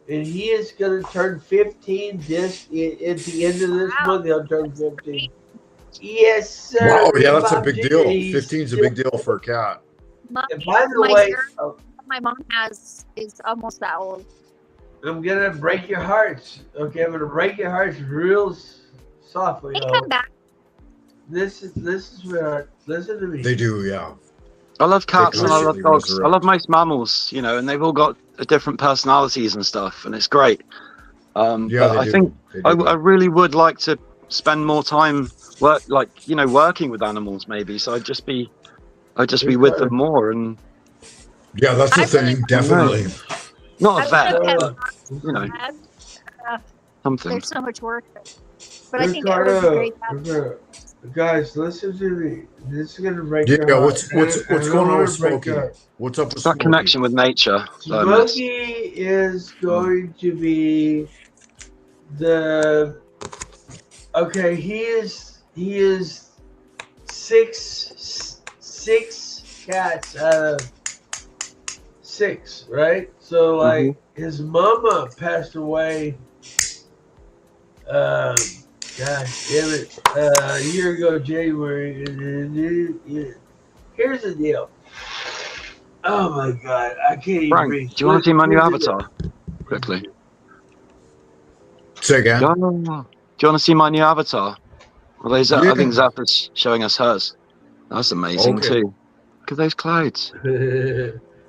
And he is going to turn 15 at the end of this Wow. month. He'll turn 15. Yes, sir. Wow, yeah, that's a Bob big deal. He's 15 is a big deal for a cat. And by the My way, girl my mom has is almost that old. I'm going to break your hearts. Okay, I'm going to break your hearts real softly. They come back. This is where, listen to me. They do, yeah. I love cats and I love constantly dogs. I resurrect. love most mammals, you know, and they've all got different personalities and stuff, and it's great. Yeah, But they I do. think They I do. really would like to spend more time working with animals maybe. So I'd just be with them more, and Yeah, that's the I really thing. I don't know, Definitely. not I a want vet, to pet but dogs. Uh, something. there's so much work, but I think it would be Ricardo, great to have. guys, listen to me. This is gonna break Yeah, your heart. what's I don't going on want with to break your Smokey? heart. What's up with That Smokey? connection with nature that I miss. Smokey is going to be the okay. He is six cats out of 6, right? So like his mama passed away. Gosh damn it, a year ago January. Here's the deal. Oh my god, I can't even Frank, breathe. do you want to see my new Here's the deal. avatar quickly? Say again. Do you want to see my new avatar? Well, I think Yeah. Zap is showing us hers. That's amazing Okay. too. Look at those clouds. He's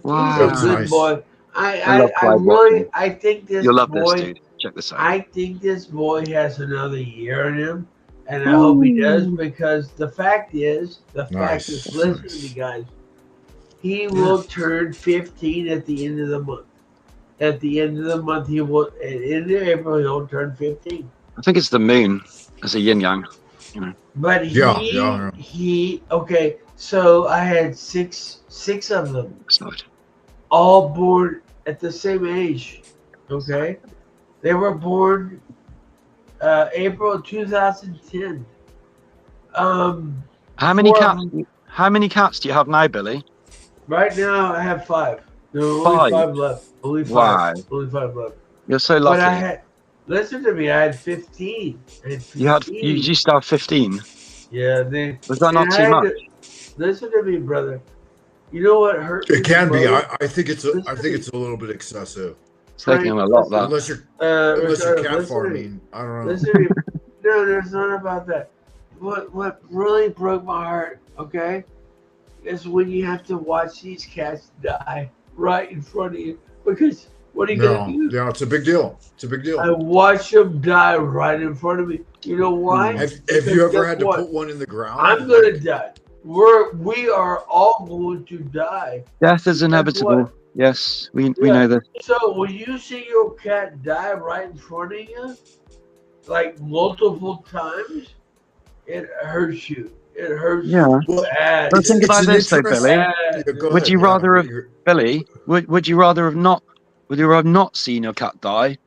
Wow. a That's good nice. boy. I love I cloud really, watching. I think this You'll love this, boy, dude. Check this out. I think this boy has another year in him, and I hope he does, because the fact is, Nice. listen to me guys, he will turn 15 at the end of the month. At the end of the month, he will, in April, he'll turn 15. I think it's the moon as a yin yang. You know. But Yeah. okay, so I had six of them, Excited. all born at the same age. Okay, they were born April 2010. How many four of cats? them- How many cats do you have now, Billy? Right now, I have 5. There are only 5? 5 left. Only 5. Wow. Only 5 left. You're so But I lucky. had, listen to me, I had 15. You used to have 15. Yeah, Was that not and I too had much? listen to me, brother. You know what hurt me? It can be. brother? I think it's a little bit excessive. It's taking him a lot, that. Unless you're Ricardo, cat listen to me. farming. I don't know. Listen to me. No, there's not about that. What really broke my heart, okay, is when you have to watch these cats die right in front of you. Because what are you gonna do? Yeah, it's a big deal. It's a big deal. I watch them die right in front of me. You know why? Have Because you ever guess had to what? put one in the ground? I'm gonna die. We are all going to die. Death is Guess inevitable. what? Yes, we Yeah. know this. So when you see your cat die right in front of you, like multiple times, it hurts you. It hurts Yeah. you bad. But think about this though, Billy. Bad. Would you rather have Billy? Would you rather have not? Would you rather have not seen your cat die,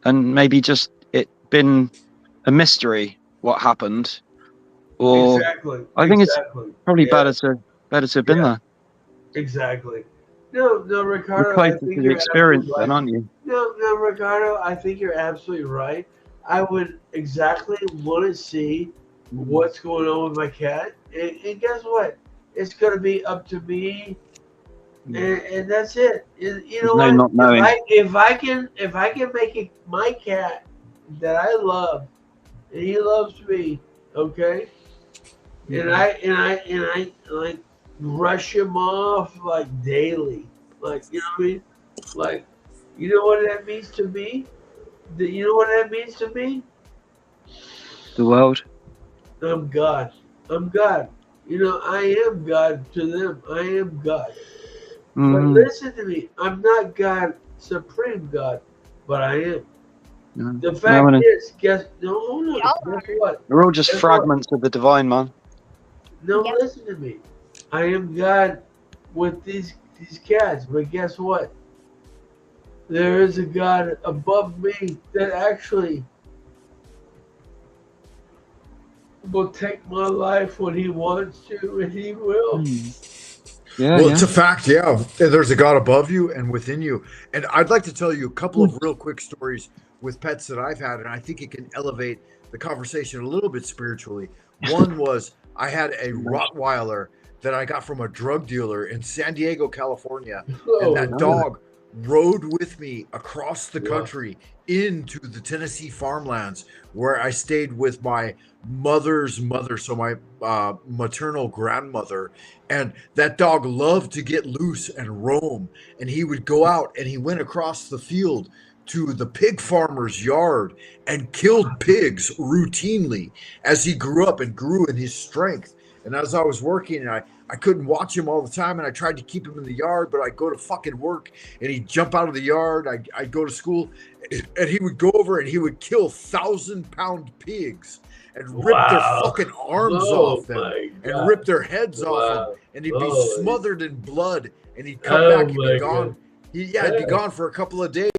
and maybe just it been a mystery what happened, or Exactly. I think it's Exactly. probably Yeah. better to have been there. Exactly. No, Ricardo. You're I closer think to the you're experience, absolutely then, right. aren't you? No, Ricardo. I think you're absolutely right. I would exactly want to see what's going on with my cat, and guess what? It's going to be up to me, and that's it. You know There's no what? not knowing. If I can make it my cat that I love, and he loves me, okay, and I like brush him off like daily, like you know what I mean, like you know what that means to me. You know what that means to me? The world. I'm God. I'm God. You know, I am God to them. I am God. But listen to me. I'm not God, supreme God, but I am. The fact is, guess what? We're all just Guess fragments of the divine, man. No, listen to me. I am God with these cats, but guess what? There is a God above me that actually will take my life when he wants to, and he will. Well, it's a fact, yeah. There's a God above you and within you. And I'd like to tell you a couple of real quick stories with pets that I've had, and I think it can elevate the conversation a little bit spiritually. One was I had a Rottweiler that I got from a drug dealer in San Diego, California. And that dog rode with me across the country into the Tennessee farmlands, where I stayed with my mother's mother, so my maternal grandmother. And that dog loved to get loose and roam, and he would go out and he went across the field to the pig farmer's yard and killed pigs routinely as he grew up and grew in his strength. And as I was working, and I couldn't watch him all the time, and I tried to keep him in the yard, but I'd go to fucking work, and he'd jump out of the yard. I'd go to school, and he would go over and he would kill 1,000-pound pigs and rip their fucking arms off them and rip their heads off them, and he'd be smothered in blood, and he'd come back and be gone. He'd be gone for a couple of days.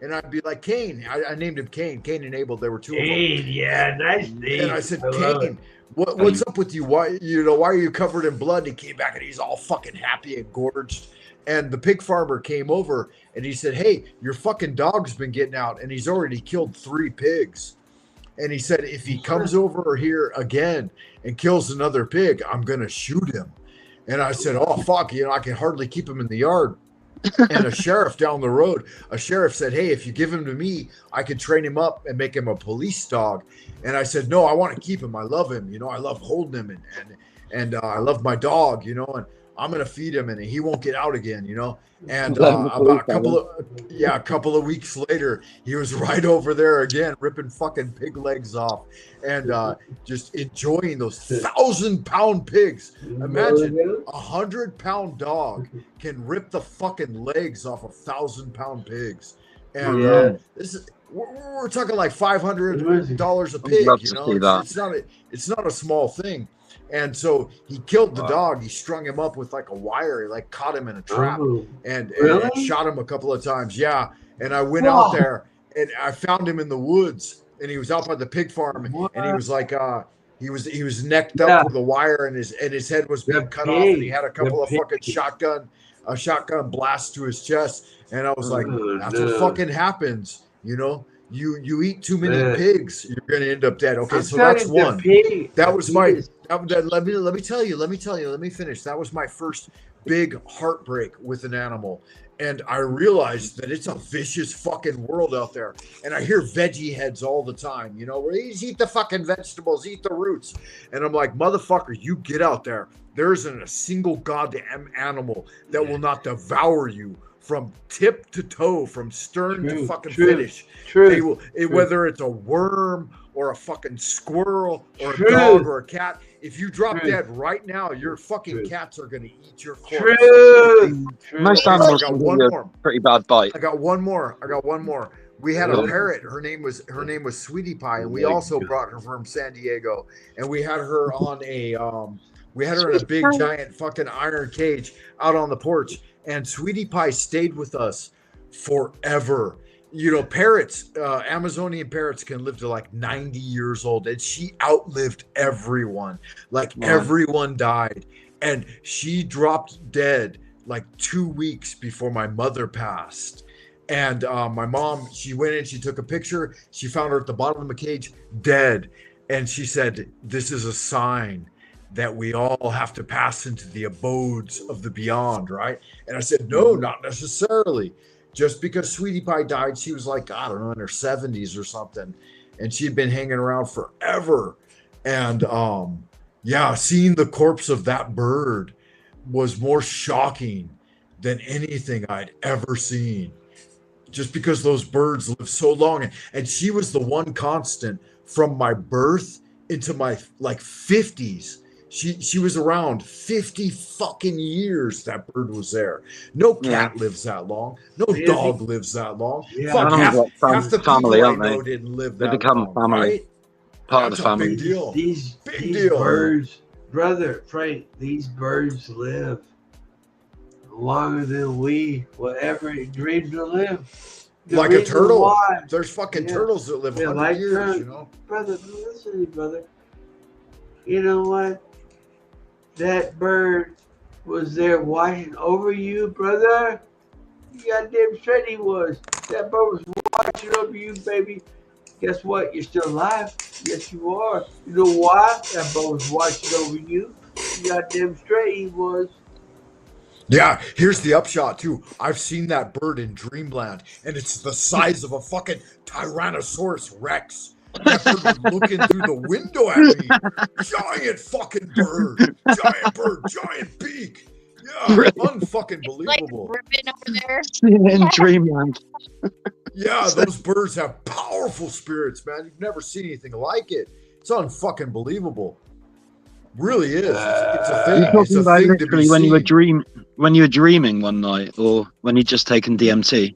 And I'd be like, Cain. I named him Cain. Cain and Abel. There were two of them. Cain, yeah, nice name. And I said, Cain, what's up with you? Why are you covered in blood? And he came back and he's all fucking happy and gorged. And the pig farmer came over and he said, hey, your fucking dog's been getting out and he's already killed 3 pigs. And he said, if he comes over here again and kills another pig, I'm going to shoot him. And I said, oh, fuck, I can hardly keep him in the yard. And a sheriff down the road, said, hey, if you give him to me, I can train him up and make him a police dog. And I said, no, I want to keep him. I love him. I love holding him and I love my dog, and I'm going to feed him and he won't get out again, And about a couple of weeks later, he was right over there again, ripping fucking pig legs off and just enjoying those 1,000-pound pigs. Imagine a 100-pound dog can rip the fucking legs off of 1,000-pound pigs. And we're talking like $500 a pig. It's not a small thing. And so he killed the dog. He strung him up with like a wire. He like caught him in a trap and shot him a couple of times. Yeah. And I went out there and I found him in the woods and he was out by the pig farm and he was like, he was necked up with a wire and his head was being cut off and he had a couple of fucking shotgun blasts to his chest. And I was like, that's what fucking happens. You eat too many pigs, you're going to end up dead. Okay, so that's one. That was my. Let me tell you. Let me finish. That was my first big heartbreak with an animal, and I realized that it's a vicious fucking world out there. And I hear veggie heads all the time. Where eat the fucking vegetables, eat the roots, and I'm like, motherfucker, you get out there. There isn't a single goddamn animal that will not devour you. From tip to toe, from stern to fucking finish. They will, whether it's a worm or a fucking squirrel or a dog or a cat. If you drop dead right now, your fucking cats are going to eat your corpse. Most animals can give you a pretty bad bite. I got one more. We had a parrot. Her name was Sweetie Pie, and we also brought her from San Diego. And we had her on in a big giant fucking iron cage out on the porch. And Sweetie Pie stayed with us forever. Parrots, Amazonian parrots can live to like 90 years old. And she outlived everyone. Everyone died. And she dropped dead like 2 weeks before my mother passed. And my mom, she went in, she took a picture. She found her at the bottom of the cage, dead. And she said, this is a sign that we all have to pass into the abodes of the beyond, right? And I said, no, not necessarily. Just because Sweetie Pie died, she was like, I don't know, in her 70s or something. And she'd been hanging around forever. And seeing the corpse of that bird was more shocking than anything I'd ever seen. Just because those birds live so long. And she was the one constant from my birth into my 50s. She was around 50 fucking years. That bird was there. No cat lives that long. No dog lives that long. Yeah. Fuck, half the family, people I aren't they? know didn't live They that become long, family. right? Part of the family. Big deal. These deal. birds, brother Frank, these birds live longer than we will ever dream to live. Like a turtle. There's fucking turtles that live 100 years, Brother, listen to me, brother. You know what? That bird was there watching over you, brother. You goddamn straight he was. That bird was watching over you, baby. Guess what? You're still alive. Yes, you are. You know why? That bird was watching over you. You goddamn straight he was. Yeah, here's the upshot, too. I've seen that bird in Dreamland, and it's the size of a fucking Tyrannosaurus Rex. That bird was looking through the window at me. Giant fucking bird. Giant beak. Yeah, unfucking believable. Like ripping over there. In Dreamland. Yeah, those birds have powerful spirits, man. You've never seen anything like it. It's unfucking believable. Really is. It's a thing. You're It's talking a about thing to be literally when seen. you were dreaming one night, or when you'd just taken DMT.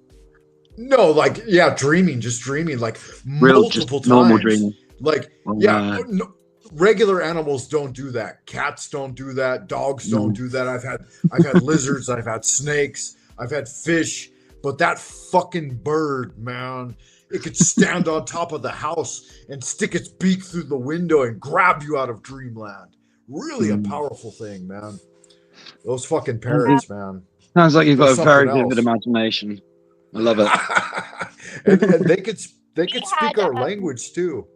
No, like dreaming, just dreaming, like Real, just multiple normal times. dreaming. Like no, regular animals don't do that. Cats don't do that. Dogs don't do that. I've had lizards. I've had snakes. I've had fish. But that fucking bird, man, it could stand on top of the house and stick its beak through the window and grab you out of dreamland. Really a powerful thing, man. Those fucking parrots, man. Sounds like you've They're got a very something vivid else. imagination. I love it. and they could speak our language too.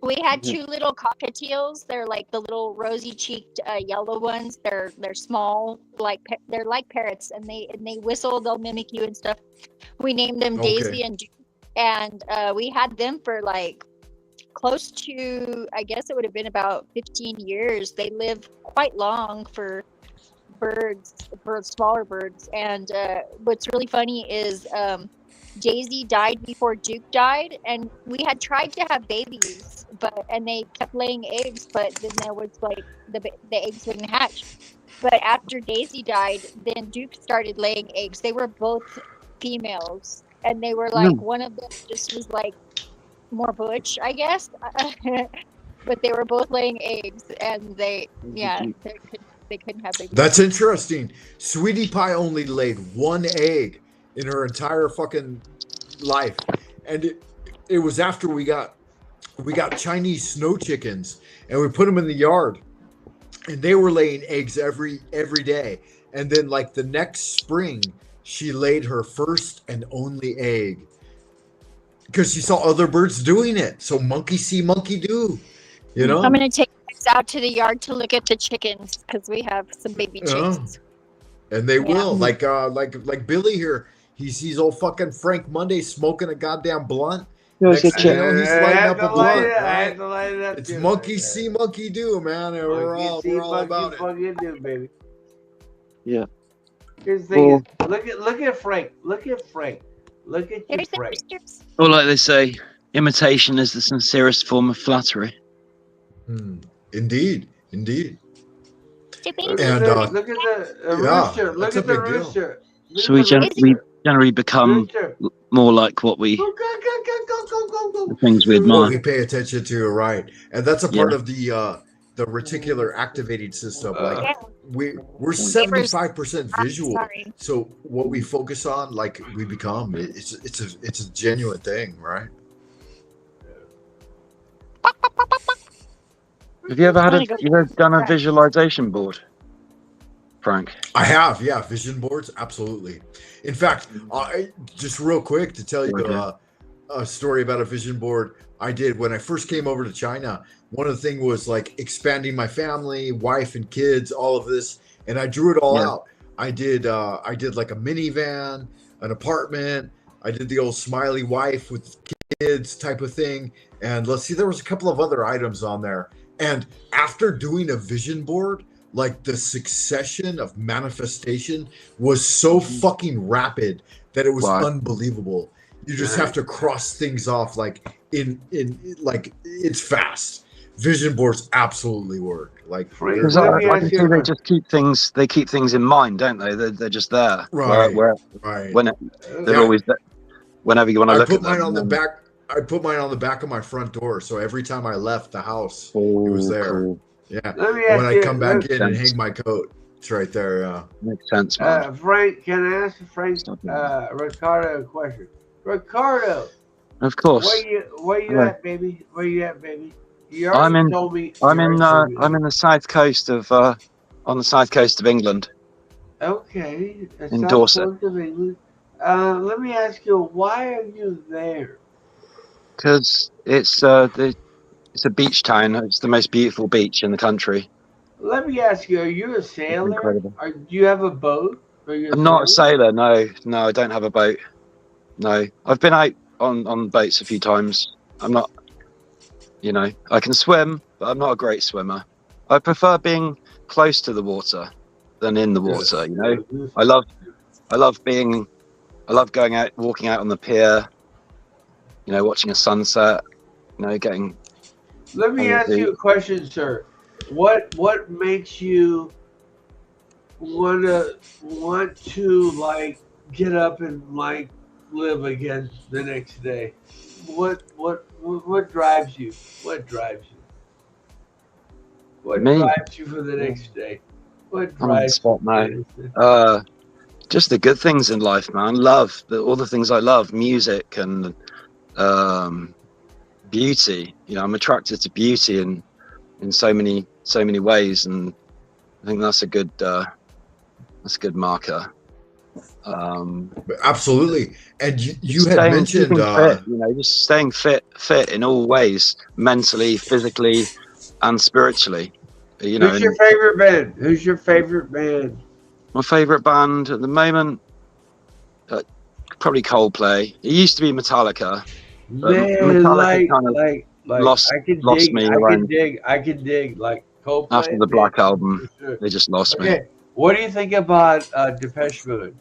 We had two little cockatiels. They're like the little rosy-cheeked yellow ones. They're small, they're like parrots, and they whistle. They'll mimic you and stuff. We named them Daisy and Duke, and we had them for like close to, I guess it would have been about 15 years. They live quite long for smaller birds. And what's really funny is Daisy died before Duke died, and we had tried to have babies, and they kept laying eggs, but then there was like the eggs wouldn't hatch. But after Daisy died, then Duke started laying eggs. They were both females, and they were like one of them just was like more butch, I guess. But they were both laying eggs, and they couldn't have babies. That's interesting. Sweetie Pie only laid one egg in her entire fucking life, and it was after we got Chinese snow chickens, and we put them in the yard, and they were laying eggs every day. And then like the next spring, she laid her first and only egg because she saw other birds doing it. So monkey see, monkey do. You know. I'm gonna take eggs out to the yard to look at the chickens because we have some baby chicks. And they will, like Billy here. He sees old fucking Frank Monday smoking a goddamn blunt. Next thing you know, he's lighting up a blunt. Right? It's monkey see, monkey do, man. And we're all about it. Do, baby. Yeah. Here's the thing. Look at Frank. Look at Frank. Look at you, Frank. Or like they say, imitation is the sincerest form of flattery. Indeed. And look at the rooster. Look at the rooster. So we generally become more like what the things we admire. What we pay attention to, right? And that's a part of the reticular activating system. Like we're 75% visual. So what we focus on, like we become. It's a genuine thing, right? Have you ever done a visualization board, Frank? I have, yeah. Vision boards, absolutely. In fact, just real quick to tell you a story about a vision board I did when I first came over to China. One of the things was like expanding my family, wife and kids, all of this, and I drew it all out. I did like a minivan, an apartment. I did the old smiley wife with kids type of thing, and let's see, there was a couple of other items on there. And after doing a vision board, like the succession of manifestation was so fucking rapid that it was unbelievable. You just have to cross things off like in like it's fast. Vision boards absolutely work. Like they just keep things. They keep things in mind, don't they? They're just there. Right. They're always there. Whenever you want to look at them. I put mine on the back of my front door, so every time I left the house, it was there. Cool. Yeah. When I come back in and hang my coat, it's right there. Yeah. Makes sense, man. Frank, can I ask Ricardo a question? Ricardo. Of course. Where you at, baby? Where you at, baby? I'm in the south coast of on the south coast of England. Okay. In Dorset. Let me ask you, why are you there? Because it's a beach town. It's the most beautiful beach in the country. Let me ask you, are you a sailor? Incredible. Do you have a boat? I'm not a sailor. No, I don't have a boat. No, I've been out on boats a few times. I'm not, I can swim, but I'm not a great swimmer. I prefer being close to the water than in the water. I love going out, walking out on the pier, you know, watching a sunset, you know, getting. Let me ask you a question, sir. What makes you want to like get up and like live again the next day? What drives you? What drives you? What Me? drives you for the next day? What I'm on the drives spot, you? mate. Just the good things in life, man. Love, all the things I love, music and beauty. You know, I'm attracted to beauty in so many ways, and I think that's a good marker. Absolutely. And you had keeping mentioned fit, you know, just staying fit in all ways, mentally, physically, and spiritually. You know, Who's your favorite band? Who's your favorite band? My favorite band at the moment, probably Coldplay. It used to be Metallica. Man, Metallica kind of lost me I can dig like Coldplay after the Black Album. Sure. They just lost me. Okay, what do you think about Depeche Mode?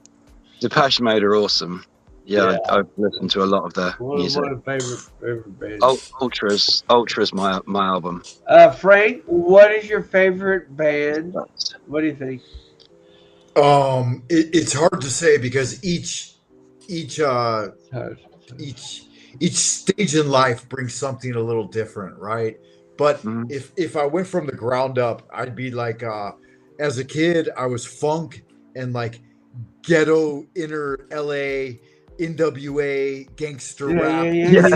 Depeche Mode are awesome. Yeah. I've listened to a lot of their music. One of my favorite bands. Ultra is my album. Frank, what is your favorite band? What do you think? It's hard to say because each stage in life brings something a little different, right? But if I went from the ground up, I'd be like, as a kid, I was funk and like ghetto inner LA, NWA, gangster rap, DJ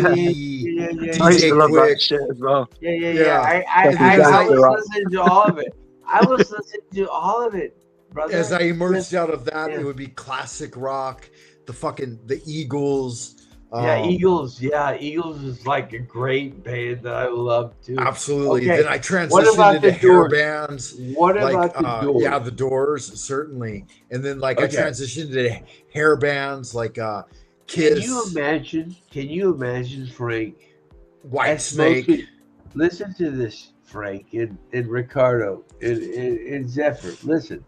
Quick. That shit as well. Yeah. I was listening to all of it. I was listening to all of it, brother. As I emerged out of that, it would be classic rock, the Eagles. Eagles. Yeah, Eagles is like a great band that I love too. Absolutely. Okay. Then I transitioned into hair bands. What about the Doors? Yeah, the Doors, certainly. And then I transitioned into hair bands like Kiss. Can you imagine, Frank? Whitesnake. Listen to this, Frank and Ricardo and Zephyr. Listen.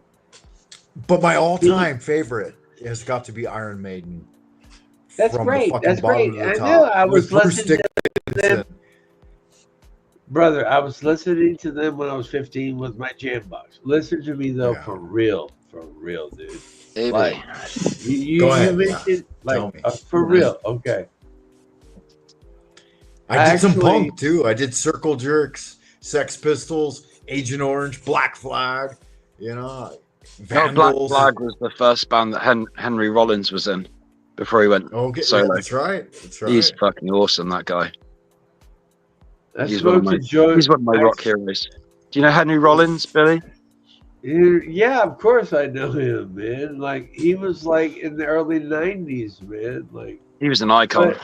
But my all-time favorite has got to be Iron Maiden. That's great. That's great. I knew I was listening to them. Brother, I was listening to them when I was 15 with my jam box. Listen to me though, for real, dude. Hey, like, you mentioned for real. Okay. I did some punk too. I did Circle Jerks, Sex Pistols, Agent Orange, Black Flag. You know, Vandals. Black Flag was the first band that Henry Rollins was in. Before he went solo. Yeah, that's right. He's fucking awesome, that guy. He's one of my rock heroes. Do you know Henry Rollins, Billy? Yeah, of course I know him, man. Like he was like in the early 90s, man. Like he was an icon.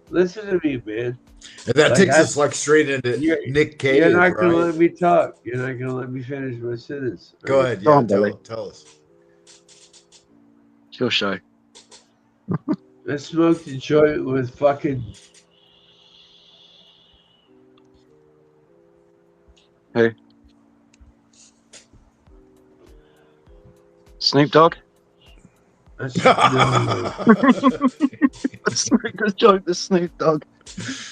Listen to me, man. And that takes us like straight into Nick Cave. You're not gonna let me talk. You're not gonna let me finish my sentence. Right? Go ahead. Yeah, tell us. It's your show. I smoked a joint with fucking. Who? Snoop Dogg? I smoked a joint with Snoop Dogg.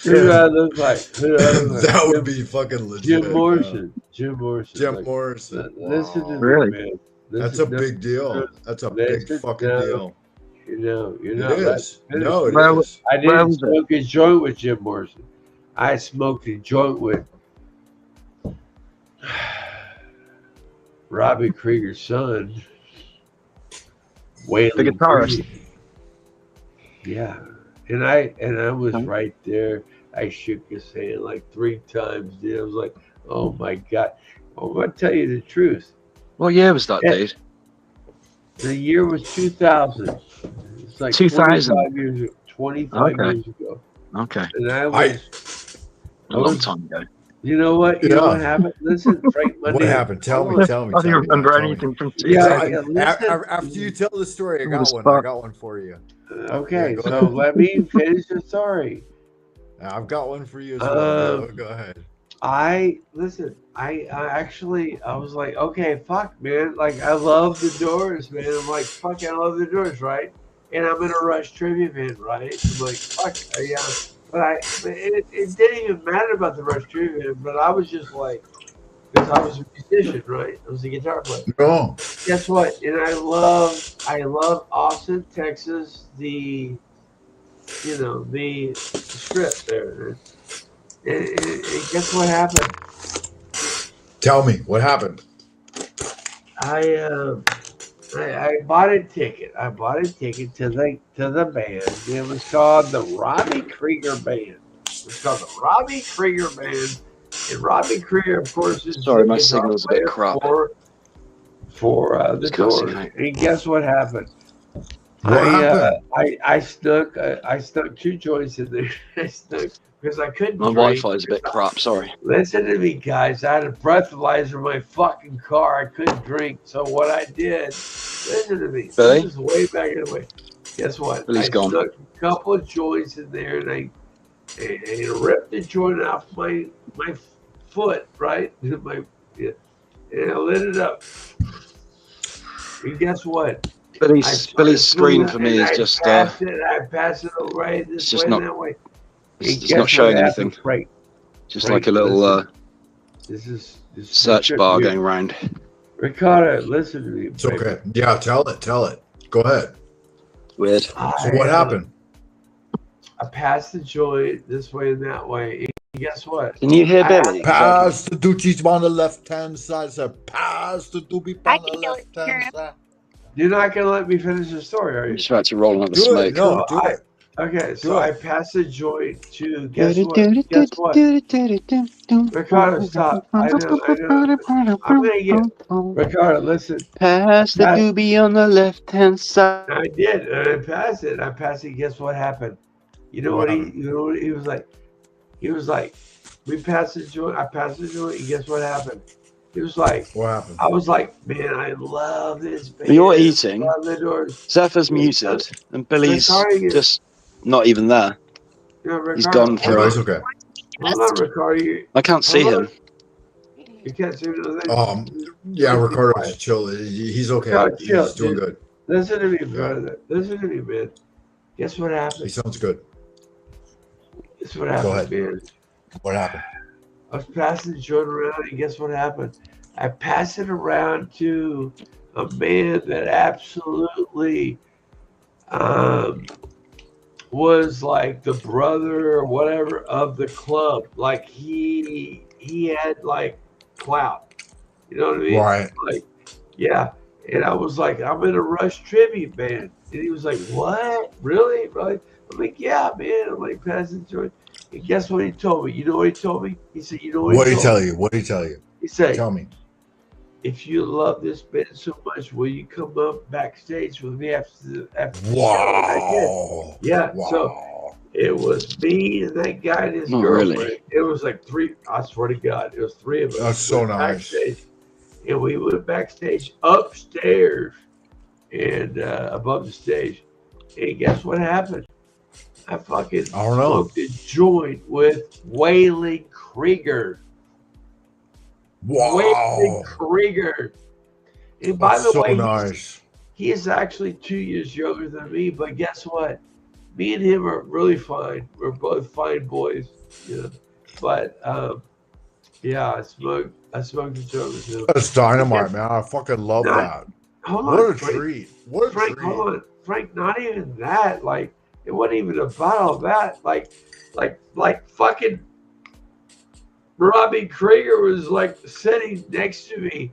Who do I look like? That would be fucking legit. Jim Morrison. Morrison. Listen to really? me, man. That's a big deal. That's a big fucking deal. You know, it is. No, it is. I didn't smoke a joint with Jim Morrison. I smoked a joint with Robbie Krieger's son, the guitarist. Yeah, and I was right there. I shook his hand like 3 times. Dude. I was like, "Oh my god!" I'm gonna tell you the truth. What year was that, dude? The year was 2000. It's like 2000. 25 years ago. Okay. And I was a long time ago. You know what? You know what happened? Listen, Frank Monday. What happened? Tell me. I don't remember anything from 2000. After you tell the story, I got one for you. Okay, so let me finish the story. I've got one for you as well. Go ahead. I was like, okay, fuck, man. Like, I love the Doors, man. I'm like, fuck, I love the Doors, right? And I'm in a Rush tribute band, right? I'm like, fuck, yeah. it didn't even matter about the Rush Trivia, but I was just like, because I was a musician, right? I was a guitar player. No. Guess what? And I love Austin, Texas, the strip there. And guess what happened? Tell me what happened. I bought a ticket. I bought a ticket to the band. It was called the Robbie Krieger Band. It was called the Robbie Krieger Band. And Robbie Krieger, of course, is Sorry, the my guitar signal's a bit player crap. for the can't see Doors. that. And guess what happened? What happened? I stuck 2 joints in there. I stuck because I couldn't My drink. Wi-Fi is a bit crap. Sorry. Listen to me, guys. I had a breathalyzer in my fucking car. I couldn't drink. So what I did, listen to me. Billy? This is way back in the way. Guess what? Billy's I gone. stuck a couple of joints in there, and I ripped the joint off my foot, right? And I lit it up. And guess what? Billy's screen for me is just I passed it right this it's just way not- and that way. it's not showing anything. Right. Just like a little This is search bar going round. Ricardo, listen to me. It's okay. Yeah, tell it. Go ahead. Weird. So what happened? I passed the joint this way and that way. And guess what? Can you hear Billy? Pass the doochies on the left-hand side. So pass the doobie I on the can hear left-hand side. You're not gonna let me finish the story, are I'm you? just about to roll another Do smoke. it. No, do it. Okay, so Do it. I passed the joint to guess what? Ricardo, stop. I know. I'm gonna get Ricardo, listen. Pass the Pass- doobie on the left-hand side. I did, and I passed it. Guess what happened? You know what he was like? He was like, we passed the joint. I passed the joint, and guess what happened? He was like, What happened? I was like, man, I love this band. You're eating. I love the Doors. Zephyr's muted, and Billy's Ricardo, just not even there. you know, He's Ricardo, gone All for right, it. it's okay. Hold on, Ricardo. I can't see him. You can't see nothing. Yeah, Ricardo's chill. He's okay. Ricardo, chill, He's doing dude. good. Listen to me, brother. Listen to me, man. Guess what He happened? sounds good. Guess what happened, man? What happened? I was passing the joint around, and guess what happened? I passed it around to a man that absolutely was like the brother or whatever of the club. Like he had like clout. You know what I mean? Right. Like, yeah. And I was like, I'm in a Rush tribute band. And he was like, what? Really? Really? I'm like, yeah, man. I'm like, passing the joint. And guess what he told me? You know what he told me? He said, you know what What did he he told tell me? you? What did he tell you? He said, Tell me. if you love this band so much, will you come up backstage with me after the show? And I did. Wow. Yeah. Wow. So it was me and that guy and his Not girlfriend. really. It was like 3. I swear to God, it was 3 of us. That's so went nice. Backstage, and we went backstage upstairs and above the stage. And guess what happened? I fucking I don't know. smoked a joint with Waylon Krieger. Wow. Waylon Krieger. And by That's the so way, nice. he is actually 2 years younger than me, but guess what? Me and him are really fine. We're both fine boys, you know. But yeah, I smoked the joint with him. That's dynamite, man. I fucking love Nah, that. Hold What on, a Frank. treat. What a Frank, treat. hold on. Frank, not even that. Like, it wasn't even about all that. Like fucking Robbie Krieger was like sitting next to me,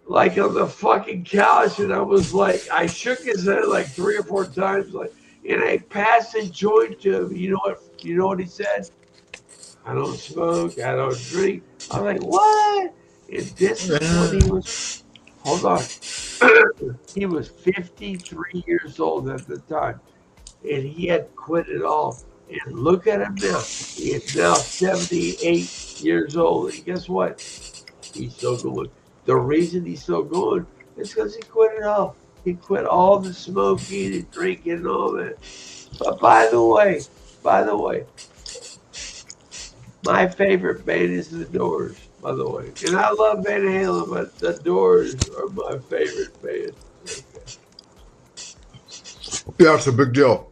like on the fucking couch, and I was like, I shook his head like 3 or 4 times, like, and I passed a joint to him. You know what he said? I don't smoke, I don't drink. I'm like, what? And this is when he was, hold on. He was 53 years old at the time, and he had quit it all. And look at him now. He is now 78 years old. And guess what? He's still going. The reason he's still going is because he quit it all. He quit all the smoking and drinking and all that. But by the way, my favorite band is The Doors, by the way. And I love Van Halen, but The Doors are my favorite band. Yeah, it's a big deal.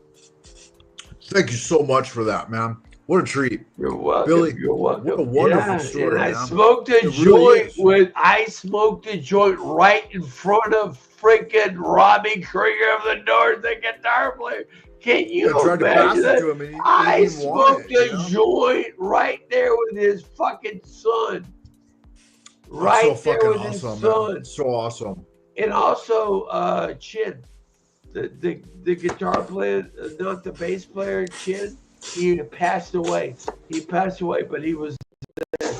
Thank you so much for that, man. What a treat. You're welcome. Billy, You're welcome. what a wonderful Yeah, story, and I man. smoked a It joint really is. I smoked a joint right in front of freaking Robbie Krieger of the North, the guitar player. Can you I tried to pass imagine it that? to him, and he I didn't want smoked it, a joint right there with his fucking son. Right so there fucking with his awesome, son. man. So awesome. And also Chin, the guitar player, not the bass player, Chin, he passed away. He passed away, but he was there.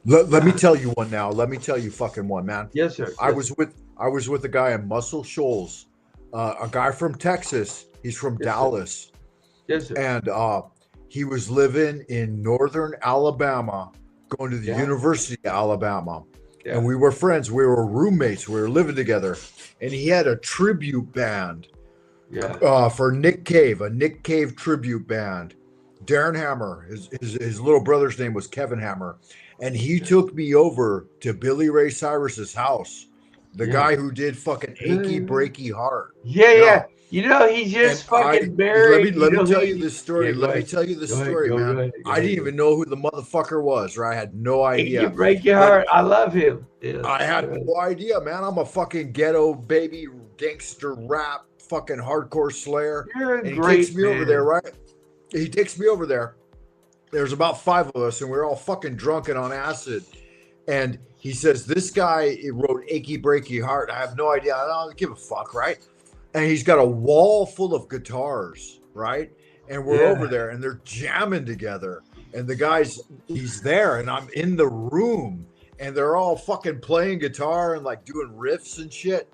Let me tell you one now. Let me tell you fucking one, man. Yes, sir. I was with a guy in Muscle Shoals, a guy from Texas. He's from Dallas. Yes, sir. And he was living in northern Alabama, going to the University of Alabama. Yeah. And we were friends. We were roommates. We were living together. And he had a tribute band for Nick Cave, a Nick Cave tribute band. Darren Hammer, his little brother's name was Kevin Hammer. And he took me over to Billy Ray Cyrus's house, the guy who did fucking Achy Breaky Heart. Yeah. You know, he just fucking buried. Let me tell you this story. Let me tell you this story, man. I didn't even know who the motherfucker was, right? I had no idea. You break your heart. I love him. Yeah. I had no idea, man. I'm a fucking ghetto baby gangster rap fucking hardcore slayer. You're a and he great takes me over there, right? He takes me over there. There's about 5 of us, and we're all fucking drunk and on acid. And he says, this guy wrote Achy Breaky Heart. I have no idea. I don't give a fuck, right? And he's got a wall full of guitars, right? And we're over there, and they're jamming together. And the guy's, he's there, and I'm in the room, and they're all fucking playing guitar and like doing riffs and shit.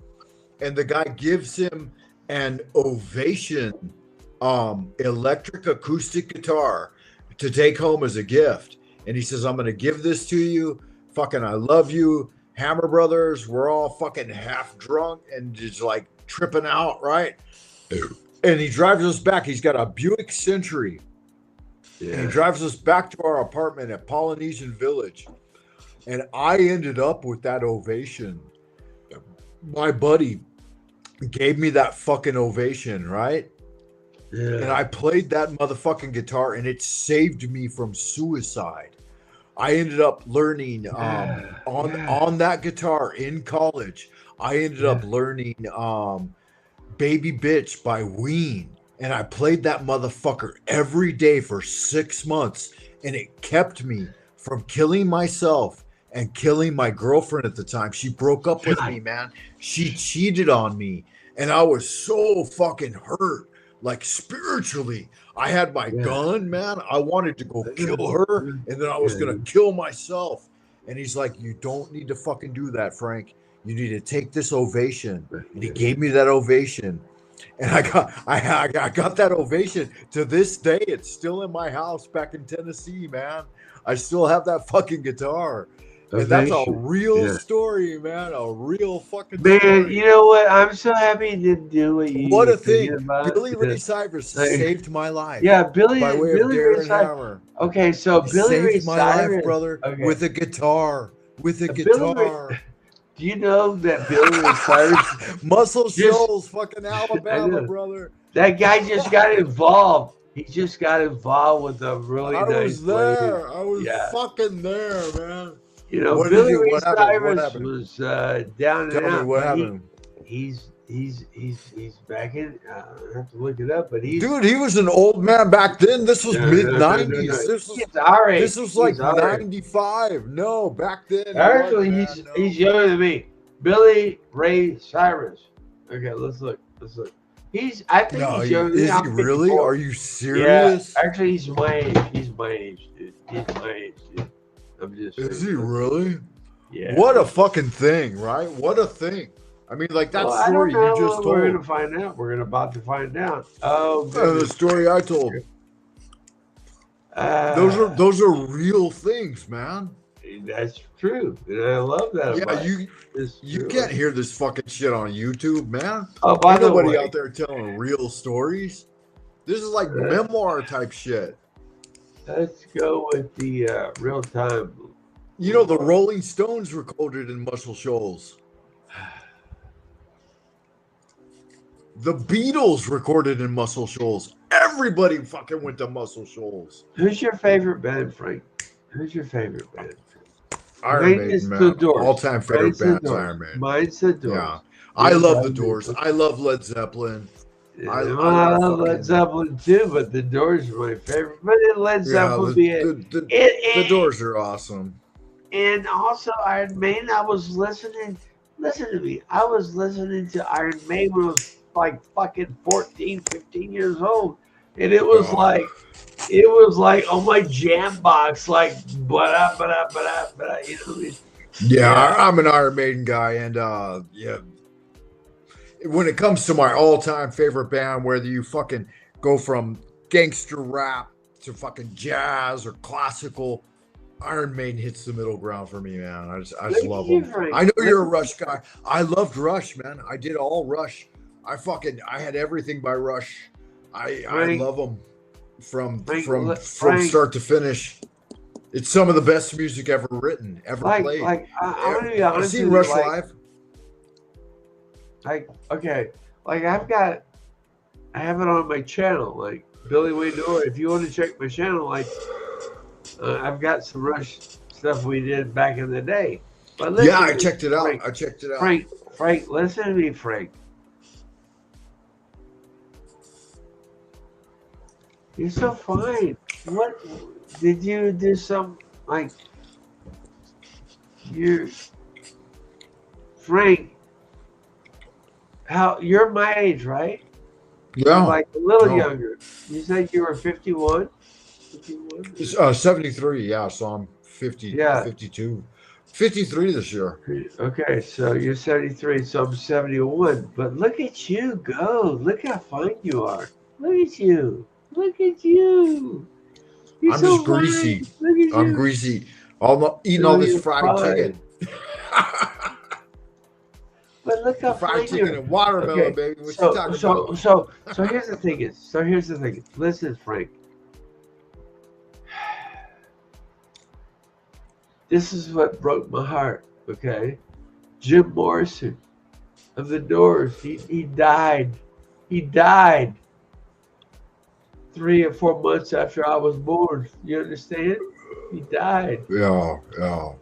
And the guy gives him an Ovation electric acoustic guitar to take home as a gift. And he says, I'm going to give this to you. Fucking, I love you. Hammer Brothers, we're all fucking half drunk and just like tripping out, right? And he drives us back. He's got a Buick Century. Yeah. And he drives us back to our apartment at Polynesian Village. And I ended up with that Ovation. My buddy gave me that fucking Ovation, right? Yeah. And I played that motherfucking guitar, and it saved me from suicide. I ended up learning on that guitar in college. I ended up learning Baby Bitch by Ween. And I played that motherfucker every day for 6 months. And it kept me from killing myself and killing my girlfriend at the time. She broke up with me, man. She cheated on me. And I was so fucking hurt. Like spiritually, I had my gun, man. I wanted to go kill her, and then I was gonna kill myself. And he's like, "You don't need to fucking do that, Frank. You need to take this Ovation." And he gave me that Ovation, and I got that Ovation. To this day, it's still in my house back in Tennessee, man. I still have that fucking guitar. And that's a real story, man. A real fucking story. You know what? I'm so happy you didn't do it. What a thing. Billy Ray Cyrus saved my life. Yeah, Billy by way Billy of Ray Darren Hammer. Okay, so He Billy Ray saved my Cyrus, life, brother, with a guitar. With a Billy guitar. Do you know that Billy Ray Cyrus Muscle Shoals, fucking Alabama, brother. That guy just got involved. He just got involved with a really nice was there. lady. I was fucking there, man. You know, Billy Ray Cyrus was down and out. Tell me what happened. He's back in. I have to look it up, but he was an old man back then. This was mid-90s. This was like 95. No, back then. Actually, he's younger than me. Billy Ray Cyrus. Okay, let's look. I think he's younger than me. Is he really? Are you serious? Yeah, actually, he's my age. He's my age, dude. I'm just Is he really? Yeah. What a fucking thing, right? What a thing. I mean, like that story you just told. We're gonna find out. We're about to find out. Oh, the story I told. Those are real things, man. That's true, and I love that. Yeah, you can't hear this fucking shit on YouTube, man. Oh, by the way, nobody out there telling real stories. This is like memoir type shit. Let's go with the real time. You know, the Rolling Stones recorded in Muscle Shoals. The Beatles recorded in Muscle Shoals. Everybody fucking went to Muscle Shoals. Who's your favorite band, Frank? Who's your favorite band? Iron Mine is Maiden, the man. Doors. All-time favorite Mine's the band's Doors. Iron Maiden. Mine's the Doors. Yeah. I love the Doors. I love Led Zeppelin. I love Led Zeppelin too, but the Doors are my favorite. But then Led Zeppelin be it. The Doors are awesome. And also Iron Maiden, I was listening. Listen to me. I was listening to Iron Maiden when I was like fucking 14, 15 years old. And it was like on my jam box, like you know. Yeah, I'm an Iron Maiden guy, and yeah. When it comes to my all-time favorite band, whether you fucking go from gangster rap to fucking jazz or classical, Iron Maiden hits the middle ground for me, man. I just love them. I know you're a Rush guy. I loved Rush, man. I did all Rush. I had everything by Rush. I love them from start to finish. It's some of the best music ever written, ever played. I'm gonna be honest. I've seen Rush live. I have it on my channel, like Billy Wayne Dora. If you want to check my channel, I've got some Rush stuff we did back in the day. But listen, yeah, I checked it out. Frank, listen to me, Frank. You're so fine. What did you do? Frank? You're my age, right? Yeah. Like a little younger. You said you were 51? 73, yeah. So I'm 50, 52. 53 this year. Okay, so you're 73, so I'm 71. But look at you go. Look how fine you are. Look at you. Look at you. You're I'm so just greasy. fine. Look at I'm you. greasy. I'm eating all this fried chicken. But look how fried chicken and watermelon, baby. What you talking about? So here's the thing. Listen, Frank. This is what broke my heart. Okay, Jim Morrison of the Doors. He died. He died 3 or 4 months after I was born. You understand? He died. Yeah.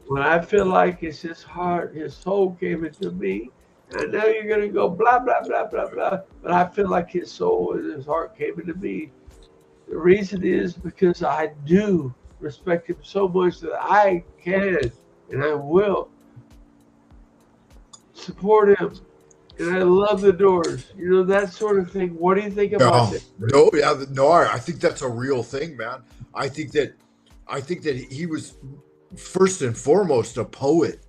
When I feel like it's his heart, his soul came into me. I know you're gonna go blah blah blah blah blah, but I feel like his soul and his heart came into me. The reason is because I do respect him so much that I can and I will support him. And I love the Doors. You know, that sort of thing. What do you think about it? I think that's a real thing, man. I think that he was first and foremost a poet.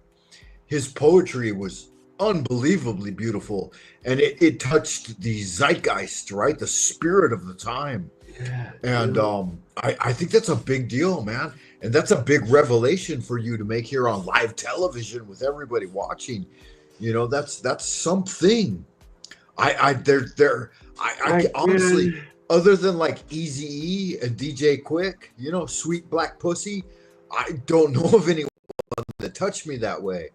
His poetry was unbelievably beautiful, and it touched the zeitgeist, right? The spirit of the time. Yeah. And I think that's a big deal, man. And that's a big revelation for you to make here on live television with everybody watching. You know, that's something. I honestly, other than like Eazy-E and DJ Quick, you know, Sweet Black Pussy, I don't know of anyone that touched me that way.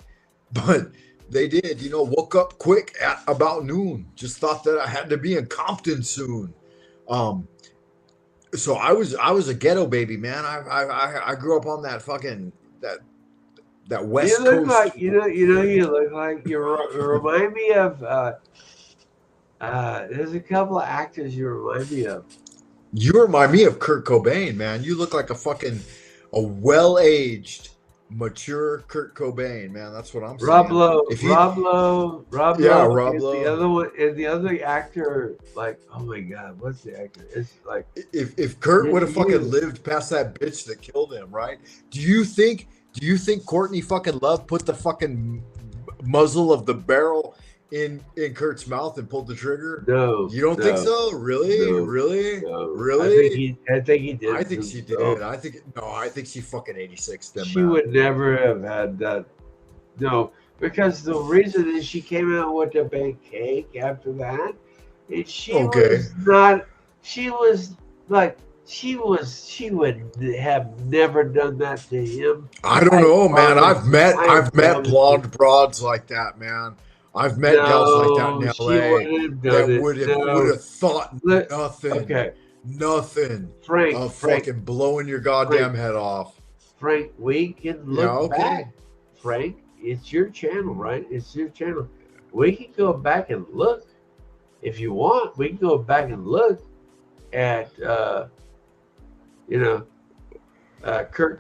But they did, you know, woke up quick at about noon. Just thought that I had to be in Compton soon. So I was a ghetto baby, man. I grew up on that fucking that West You look Coast. like you look like you remind me of. There's a couple of actors you remind me of. You remind me of Kurt Cobain, man. You look like a well-aged, mature Kurt Cobain, man. That's what I'm saying. Rob Lowe. Yeah, Rob is Lowe. The other one, and the other actor, like, oh my God, what's the actor? It's like if Kurt would have fucking lived past that bitch that killed him, right? Do you think Courtney fucking Love put the fucking muzzle of the barrel in Kurt's mouth and pulled the trigger? No. You don't think so? Really? No, really? no. Really? I think he did. I think she did. I think she fucking 86'd him. She would never have had that. No, because the reason is she came out with a baked cake after that, and she would have never done that to him. I don't know, man. I've met blonde broads like that, man. I've met gals like that in LA that would have thought nothing. Okay, nothing Frank, of Frank, fucking blowing your goddamn head off. Frank, we can look Yeah, okay. back. Frank, it's your channel, right? It's your channel. We can go back and look. If you want, we can go back and look at, Kurt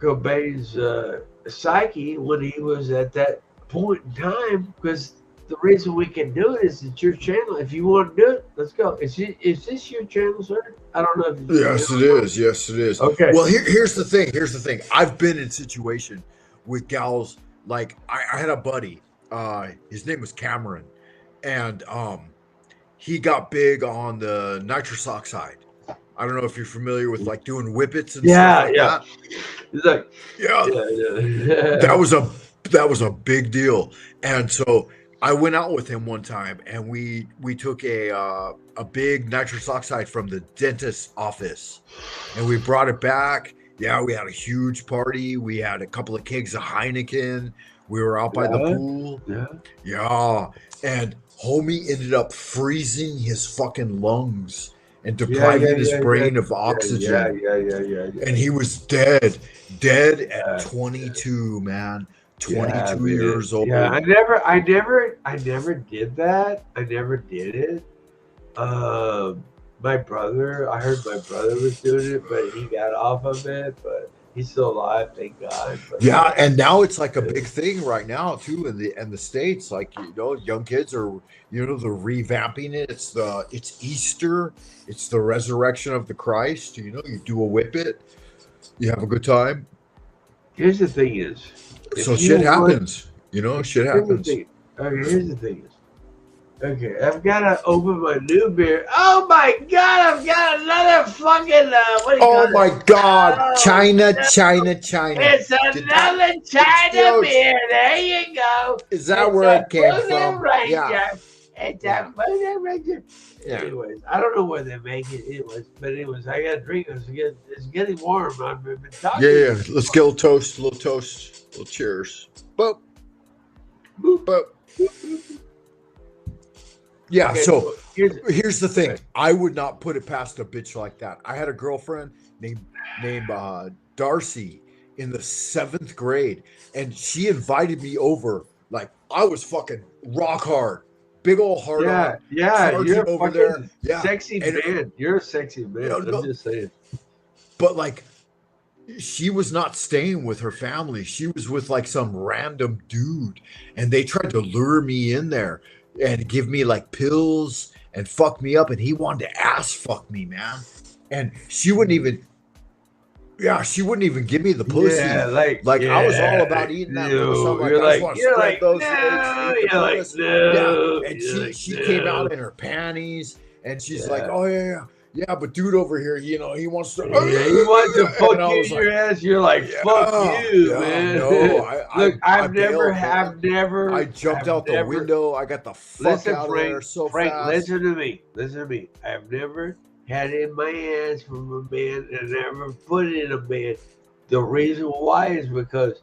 Cobain's psyche when he was at that point in time, because the reason we can do it is it's your channel. If you want to do it, let's go. Is this your channel, sir? I don't know if it's Yes, it is. Yes, it is. Okay. Well, here's the thing. Here's the thing. I've been in situation with gals. Like I had a buddy. His name was Cameron, and he got big on the nitrous oxide. I don't know if you're familiar with like doing whippets and stuff like that. He's like, Yeah. That was a big deal. And so I went out with him one time, and we took a big nitrous oxide from the dentist's office, and we brought it back. Yeah, we had a huge party. We had a couple of kegs of Heineken. We were out by the pool. Yeah. And homie ended up freezing his fucking lungs and depriving his brain of oxygen. Yeah. And he was dead at 22, man. 22 years old. Yeah, I never did that. I never did it. My brother, I heard my brother was doing it, but he got off of it. But he's still alive, thank God. But, yeah, and now it's like a big thing right now too in the States. Like, young kids are, they're revamping it. It's Easter. It's the resurrection of the Christ. You do a whippet. You have a good time. Here's the thing is. So shit happens. Shit happens. Okay, here's the thing is. Okay, I've got to open my new beer. Oh my God, I've got another fucking, what do you call my it? God, Oh, China. It's another China beer. There you go. Is that where it came from? Ranger. Yeah. It's a Buddha Ranger. Yeah. Anyways, I don't know where they make it. Anyways, I got to drink. It's getting warm. I've been talking. Yeah. Let's get a little toast. A little cheers. Boop. Boop. Boop. Yeah, Okay, so here's the thing. I would not put it past a bitch like that. I had a girlfriend named Darcy in the 7th grade, and she invited me over. Like, I was fucking rock hard. Big old hard on. Yeah, you're over there. Yeah. Sexy man. You're a sexy man. I'm just saying. But like, she was not staying with her family. She was with like some random dude, and they tried to lure me in there and give me like pills and fuck me up, and he wanted to ass fuck me, man. And she wouldn't even give me the pussy. Yeah, I was all about eating that little something. I just want to spread those legs. And she came out in her panties, and she's like, "Oh yeah, but dude over here, he wants to. He wants to fuck you in your ass. You're like, fuck you, man. No, Look, I've never. I jumped out the window. I got the fuck out of there so fast. Listen to me. I've never had it in my hands from a man and never put it in a man. The reason why is because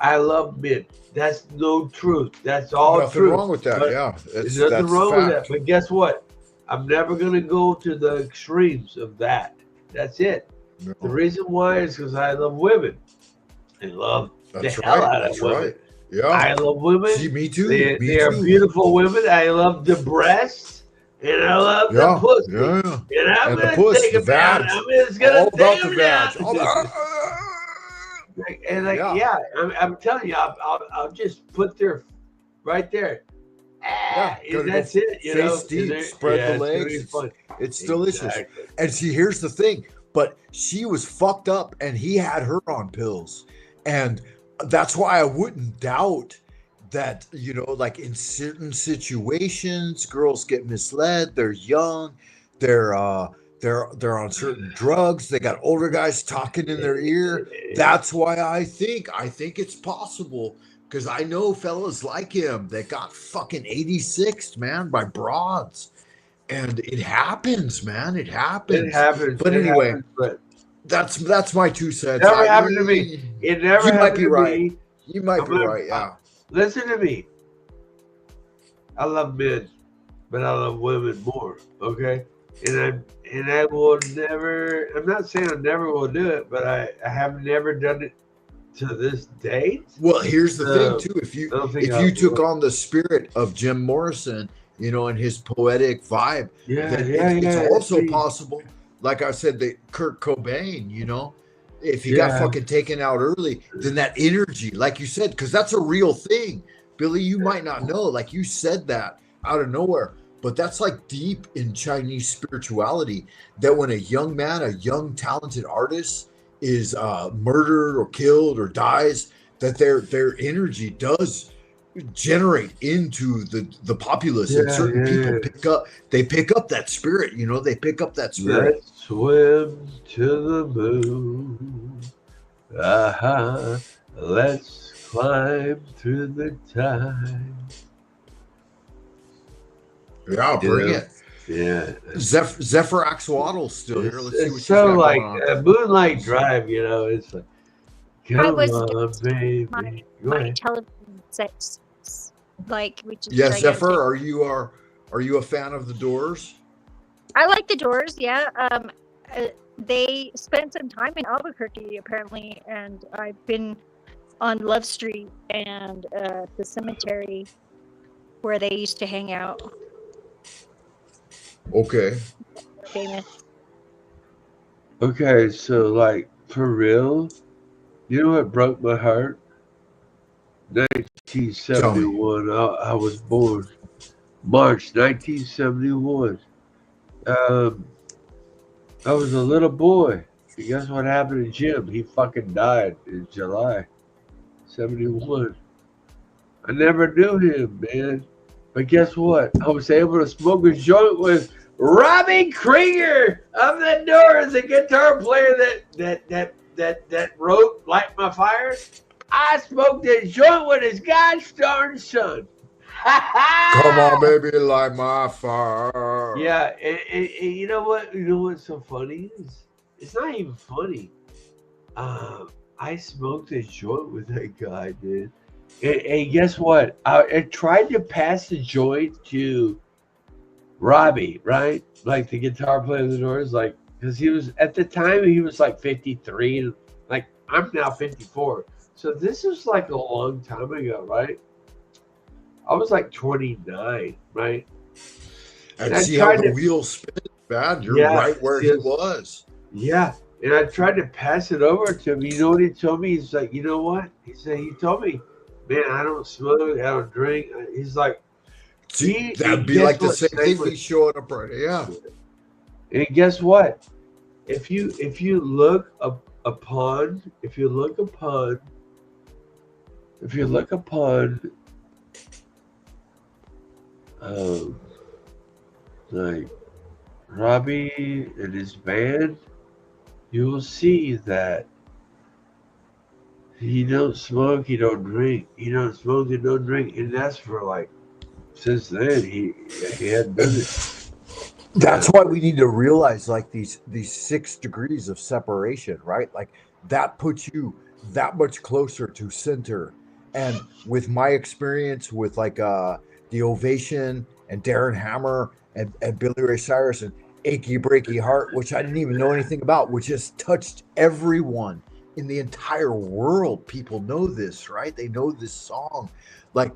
I love men. That's no truth. That's all nothing truth. Wrong with that. But there's nothing wrong with that. But guess what? I'm never going to go to the extremes of that. That's it. No. The reason why is because I love women. I love the hell out of women. Right. Yeah. I love women. See, me too. They are beautiful women. I love the breasts and I love the pussy. Yeah. And I'm going to take them down. I'm just going to take them down. I'm telling you, I'll just put their right there. That's it. Face deep, spread the legs. It's delicious. Exactly. And see, here's the thing. But she was fucked up, and he had her on pills, and that's why I wouldn't doubt that. Like in certain situations, girls get misled. They're young. They're on certain drugs. They got older guys talking in their ear. That's why I think it's possible. Because I know fellas like him that got fucking 86'd, man, by broads. And it happens, man. It happens. But anyway, that's my 2 cents. It never happened to me. It never happened to me. You might be right, yeah. Listen to me. I love men, but I love women more, okay? and I will never. I'm not saying I never will do it, but I have never done it to this date. Well, here's the thing too. If you took on the spirit of Jim Morrison, you know, and his poetic vibe, it's also possible. Like I said, that Kurt Cobain, you know, if he got fucking taken out early, then that energy, like you said, because that's a real thing, Billy. You might not know, like you said that out of nowhere, but that's like deep in Chinese spirituality. That when a young man, a young talented artist, is murdered or killed or dies, that their energy does generate into the populace, and certain people pick up that spirit, you know, they pick up that spirit. Let's swim to the moon. Let's climb through the tide. Yeah, bring it. Yeah. Zephyr Axolotl still here. Let's see what so she's got like going on. Moonlight Drive, you know, it's like, come on, baby. My television sets, like, which is Yeah, gigantic. Zephyr, are you a fan of the Doors? I like the Doors. Yeah. They spent some time in Albuquerque apparently, and I've been on Love Street and the cemetery where they used to hang out. Okay. Famous. Okay, so like for real, you know what broke my heart? 1971. I was born March 1971. I was a little boy. And guess what happened to Jim? He fucking died in July 71. I never knew him, man. But guess what? I was able to smoke a joint with Robbie Krieger of the Doors, the guitar player that wrote "Light My Fire." I smoked a joint with his gosh darn son. Come on, baby, light my fire. Yeah, and you know what? You know what's so funny is it's not even funny. I smoked a joint with that guy, dude. And guess what? I tried to pass the joint to Robbie, right? Like the guitar player of the Doors, like, because he was at the time he was like 53, like I'm now 54. So this was like a long time ago, right? I was like 29, right? And see how the wheels spin, man. You're right where he was. Yeah. And I tried to pass it over to him. You know what he told me? He's like, you know what? He told me, man, I don't smoke, I don't drink. He's like, see, that'd be like the same thing we showing up right. Yeah. And guess what? If you look upon like Robbie and his band, you will see that he don't smoke, he don't drink, he don't smoke, he don't drink, and that's for like since then he hadn't done it. That's why we need to realize like these 6 degrees of separation, right? Like that puts you that much closer to center. And with my experience with like the Ovation and Darren Hammer and Billy Ray Cyrus and Achy Breaky Heart, which I didn't even know anything about, which has touched everyone in the entire world. People know this, right? They know this song. Like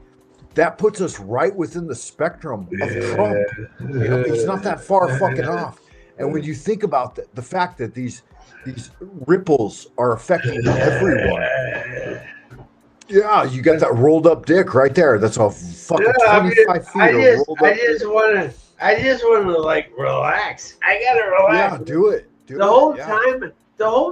that puts us right within the spectrum of Trump. You know, he's not that far fucking off. And when you think about the fact that these ripples are affecting everyone. Yeah, you got that rolled up dick right there. That's a fucking 25 feet. I just want to like relax. I gotta relax. Yeah, do it. The whole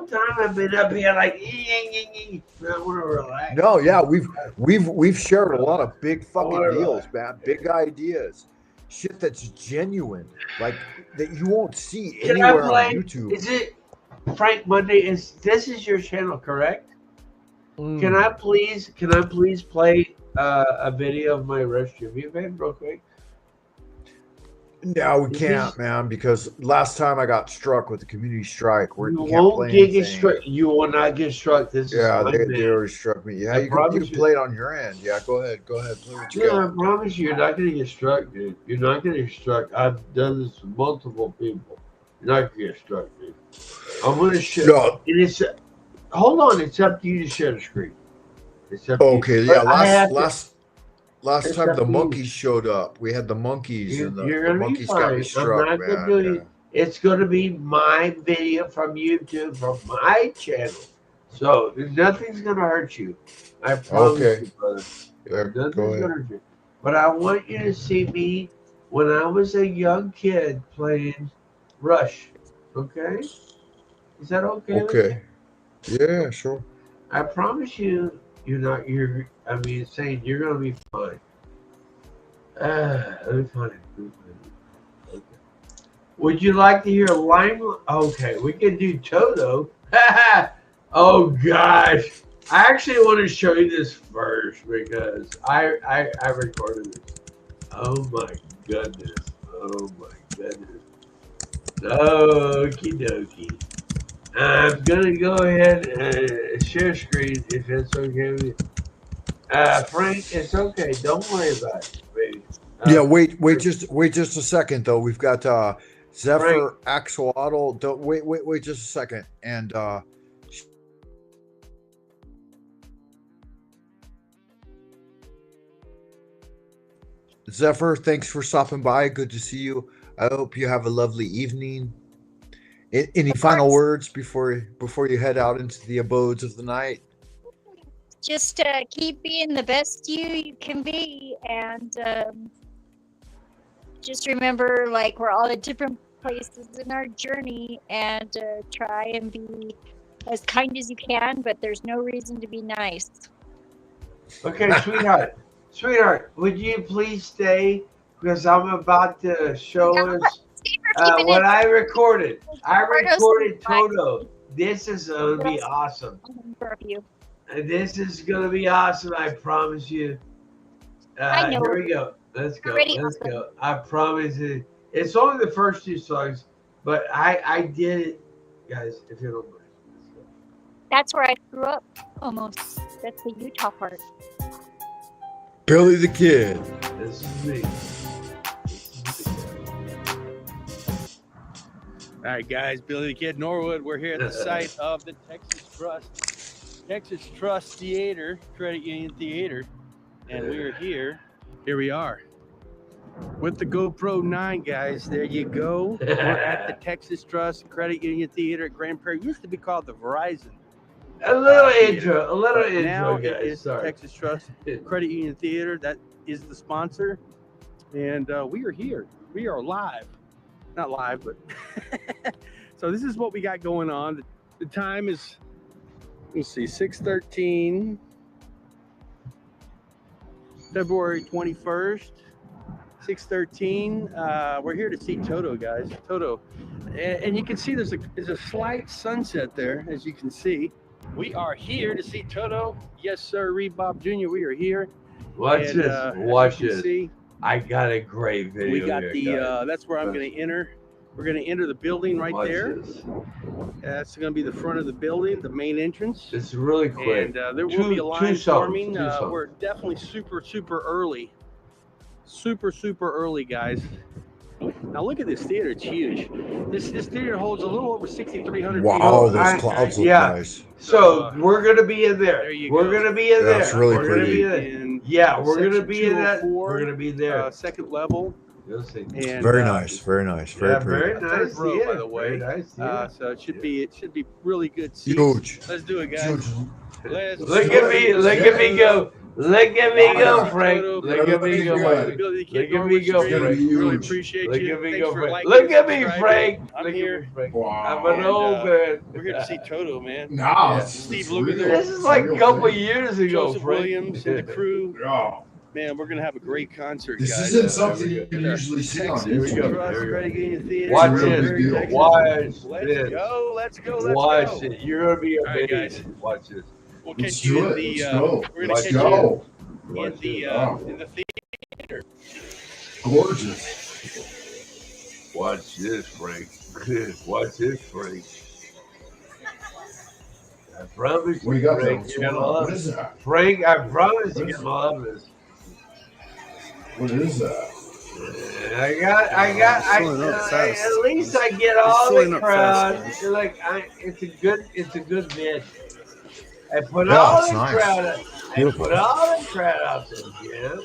time I've been up here like I want to relax. No, yeah, we've shared a lot of big fucking deals, man. Big ideas. Shit that's genuine. Like that you won't see anywhere on YouTube. Is it Frank Monday? This is your channel, correct? Can I please play a video of my rush tribute band real quick? No, we can't, man, because last time I got struck with the community strike. You You can't won't play get anything. struck. You will not get struck. This is Yeah, my they man. already struck me. Yeah, I you can promise you. play it on your end. Yeah, go ahead. Go ahead. Play what you No, I got. promise you, you're not going to get struck, dude. You're not going to get struck. I've done this with multiple people. You're not going to get struck, dude. I'm going to share. No. And it's hold on. It's up to you to share the screen. It's up to Okay, you. yeah. But I have Last it's time up the to you. monkeys showed up. We had the monkeys, You're and the gonna be monkeys got fine. me struck, I'm not man. gonna do Yeah. it. It's gonna be my video from YouTube from my channel, so nothing's gonna hurt you. I promise Okay. you, brother. Yeah, Nothing's go gonna ahead. hurt you. But I want you to see me when I was a young kid playing Rush. Okay? Is that okay? with you? Okay. Yeah, sure. I promise you, saying you're gonna be fine. Let me find it. Okay. Would you like to hear Lime? Okay, we can do Toto. Oh gosh, I actually want to show you this first because I recorded this. Oh my goodness. Oh my goodness. Okie dokie. I'm gonna go ahead and share screen if it's okay with you. Frank, it's okay. Don't worry about it, baby. Yeah, wait just a second though. We've got Zephyr Axolotl. Wait just a second. And Zephyr, thanks for stopping by. Good to see you. I hope you have a lovely evening. Any final words before you head out into the abodes of the night? Just keep being the best you can be, and just remember, like, we're all at different places in our journey, and try and be as kind as you can, but there's no reason to be nice. Okay, sweetheart, would you please stay? Because I'm about to show us what I recorded. I recorded Toto. This is going to be awesome. This is going to be awesome, I promise you. Here we go. Let's go. Let's go. I promise you. It's only the first two songs, but I did it. Guys, if you don't mind. That's where I grew up, almost. That's the Utah part. Billy the Kid. This is me. All right, guys, Billy the Kid, Norwood. We're here at the site of the Texas Trust Theater, Credit Union Theater, and we're here. Here we are with the GoPro 9, guys. There you go. We're at the Texas Trust Credit Union Theater at Grand Prairie. It used to be called the Verizon. A little intro, Now guys. it is the Texas Trust Credit Union Theater. That is the sponsor, and we are here. We are live. Not live, but so this is what we got going on. The time is, let's see, 6:13, February 21st, 6:13. We're here to see Toto, guys. Toto, and you can see there's a slight sunset there, as you can see. We are here to see Toto. Yes, sir, Reed Bob Jr. We are here. Watch this. Watch this. See, I got a great video. We got here, that's where I'm going to enter. We're going to enter the building right there. That's going to be the front of the building, the main entrance. It's really quick. And there will be a line forming. We're definitely super early. Super early, guys. Now look at this theater. It's huge. This theater holds a little over 6,300 people. Wow, those clouds look nice. So we're going to be in there. We're going to be in there. That's really pretty. Yeah, we're going to be in that. We're going to be there. Second level. And, very nice, very nice, very pretty. Very nice, row, by the way. Nice, so it should be really good seats. Huge. Let's do it, guys. Look at me go. Look at me go, Frank. Look at me go, Frank. Look at me go, Frank. Really appreciate you. Look at me go, Frank. Look at me, Frank. I'm here. I'm an old man. We're here to see Toto, man. No, Steve Luger there. This is like a couple years ago, Joseph Frank. Williams and the crew. Yeah. Man, we're gonna have a great concert, this guys. This isn't something you can usually see on YouTube. Watch this. Let's go. Watch it. You're gonna be amazed. Guys. Watch this. We'll catch you in the. We're gonna catch you in the theater. Gorgeous. Watch this, Frank. Watch this, Frank. I promise What do you, you got there? Frank, What's you're going gonna on? love What is it. that? Frank, I promise What you're is gonna love this. What is that? At least I get all the crowd. It's a good bit. I put Yeah, all it's the nice. crowd. I Beautiful. put all the crowd out there. Yeah,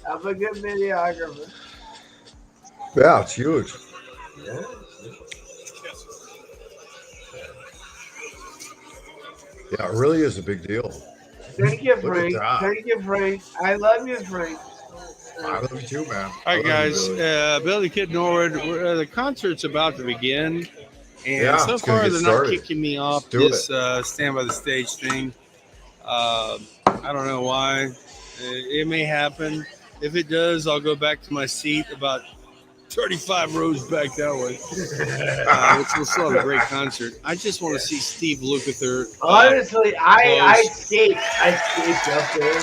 I'm a good videographer. Yeah, it's huge. Yeah. Yeah, it really is a big deal. Thank you, Look at Frank. that. Thank you, Frank. I love you, Frank. I love you too, man. All right, guys. Billy Kid Norwood. The concert's about to begin, and Yeah, so it's gonna far get they're started. not kicking me off do this stand by the stage thing. I don't know why. It may happen. If it does, I'll go back to my seat about 35 rows back that way, which will still have a great concert. I just want to see Steve Lukather. Honestly, I escaped up there.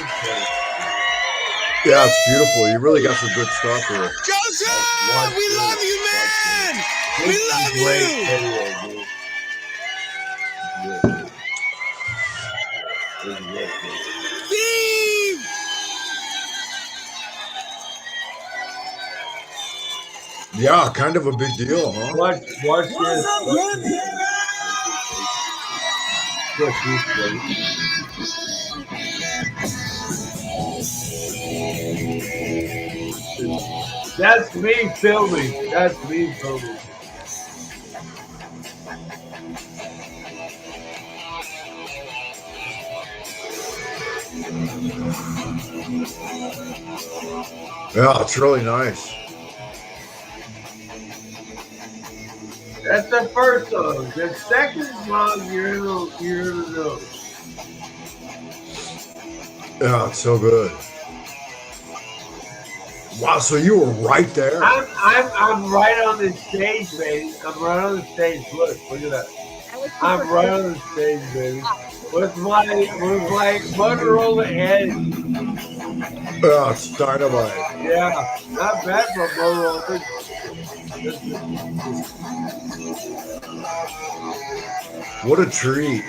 Yeah, it's beautiful. You really got some good stuff here. Joseph, we love you, man. We love you. Steve. Yeah, kind of a big deal, huh? Watch this. That's me filming. Yeah, it's really nice. That's the first song. The second song, you're gonna know. Yeah, it's so good. Wow, so you were right there. I'm right on the stage, baby. I'm right on the stage. Look at that. I'm right on the stage, baby. With my Motorola Edge. Yeah, it's dynamite. Yeah, not bad for Motorola. What a treat.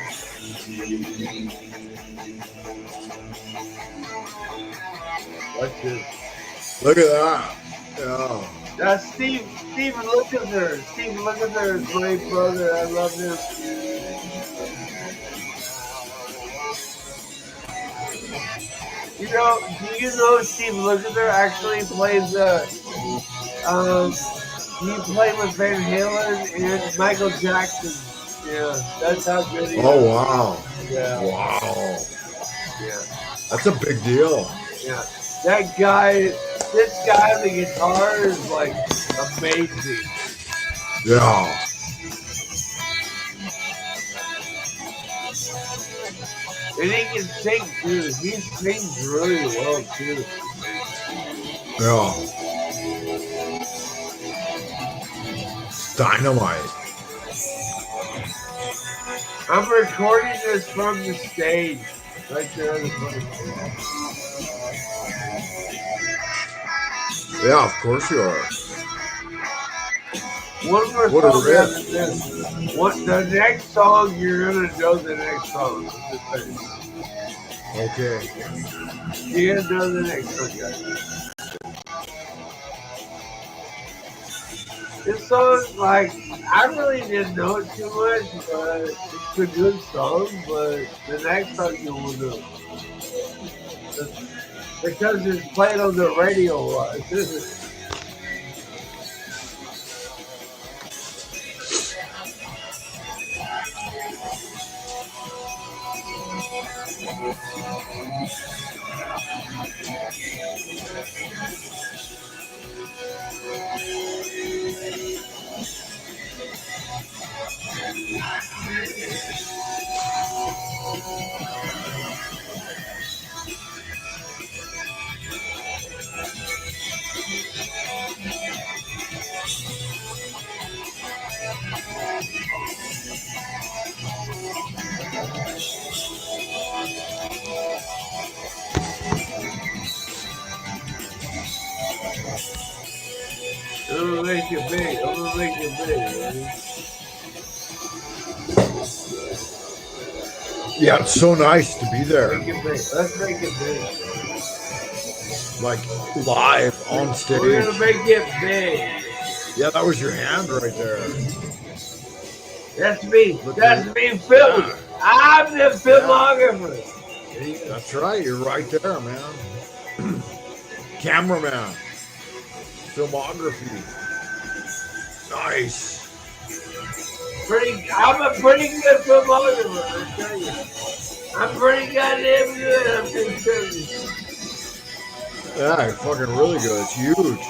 Watch this. Look at that. Yeah. That's Steve Lukather. Steve Lukather is my brother. I love him. Do you know Steve Lukather actually plays he played with Van Halen and Michael Jackson. Yeah, that's how good he is. Oh, wow. Yeah. Wow. Yeah. That's a big deal. Yeah. This guy on the guitar is like amazing. Yeah. And he can sing too. He sings really well too. Yeah. It's dynamite. I'm recording this from the stage. Right there on the front. Yeah, of course you are. One more What a song rip. after this. The next song, you're gonna know the next song. Okay. You're gonna know the next song, guys. This song, I really didn't know it too much, but it's a good song. But the next song you will know. Because it's played on the radio a lot. gonna make it big. I'm gonna make it big. Yeah, it's so nice to be there. Make it big. Let's make it big. Like live on stage. We're gonna make it big. Yeah, that was your hand right there. That's me. That's me filming. Yeah. I'm the filmographer. That's right. You're right there, man. Cameraman. Filmography. Nice. I'm a pretty good filmographer, I tell you. I'm pretty goddamn good, I'm just telling you. Yeah, fucking really good. It's huge.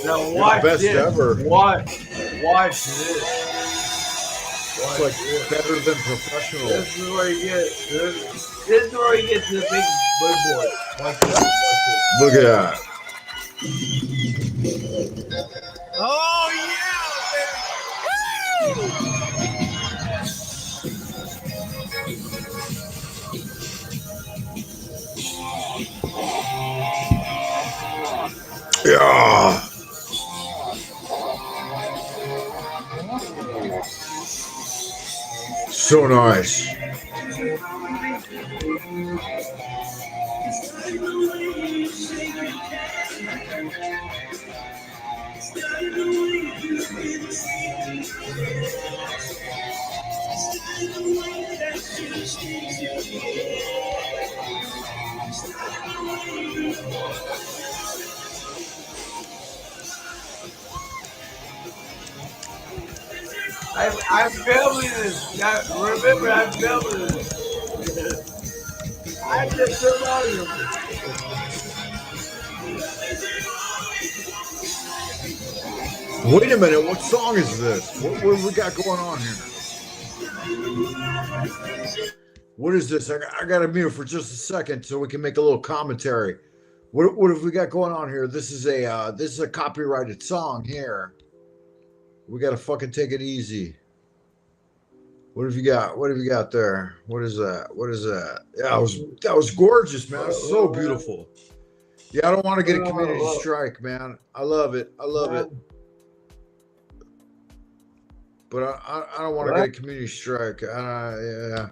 Now You're watch the best this. ever. Watch this. It's like better than professional. This is where you get. This is where you get to the big boy. Watch this. Look at that. Oh Yeah. So nice. I'm filming this. Remember, I'm filming this. I'm the filmographer. Wait a minute. What song is this? What we got going on here? What is this? I got to mute for just a second so we can make a little commentary. What have we got going on here? This is a copyrighted song here. We got to fucking take it easy. What have you got? What have you got there? What is that? What is that? Yeah, that was gorgeous, man. It was so beautiful. Yeah, I don't want to get a community strike, man. I love it. I love it. But I don't want to get a community strike. Yeah.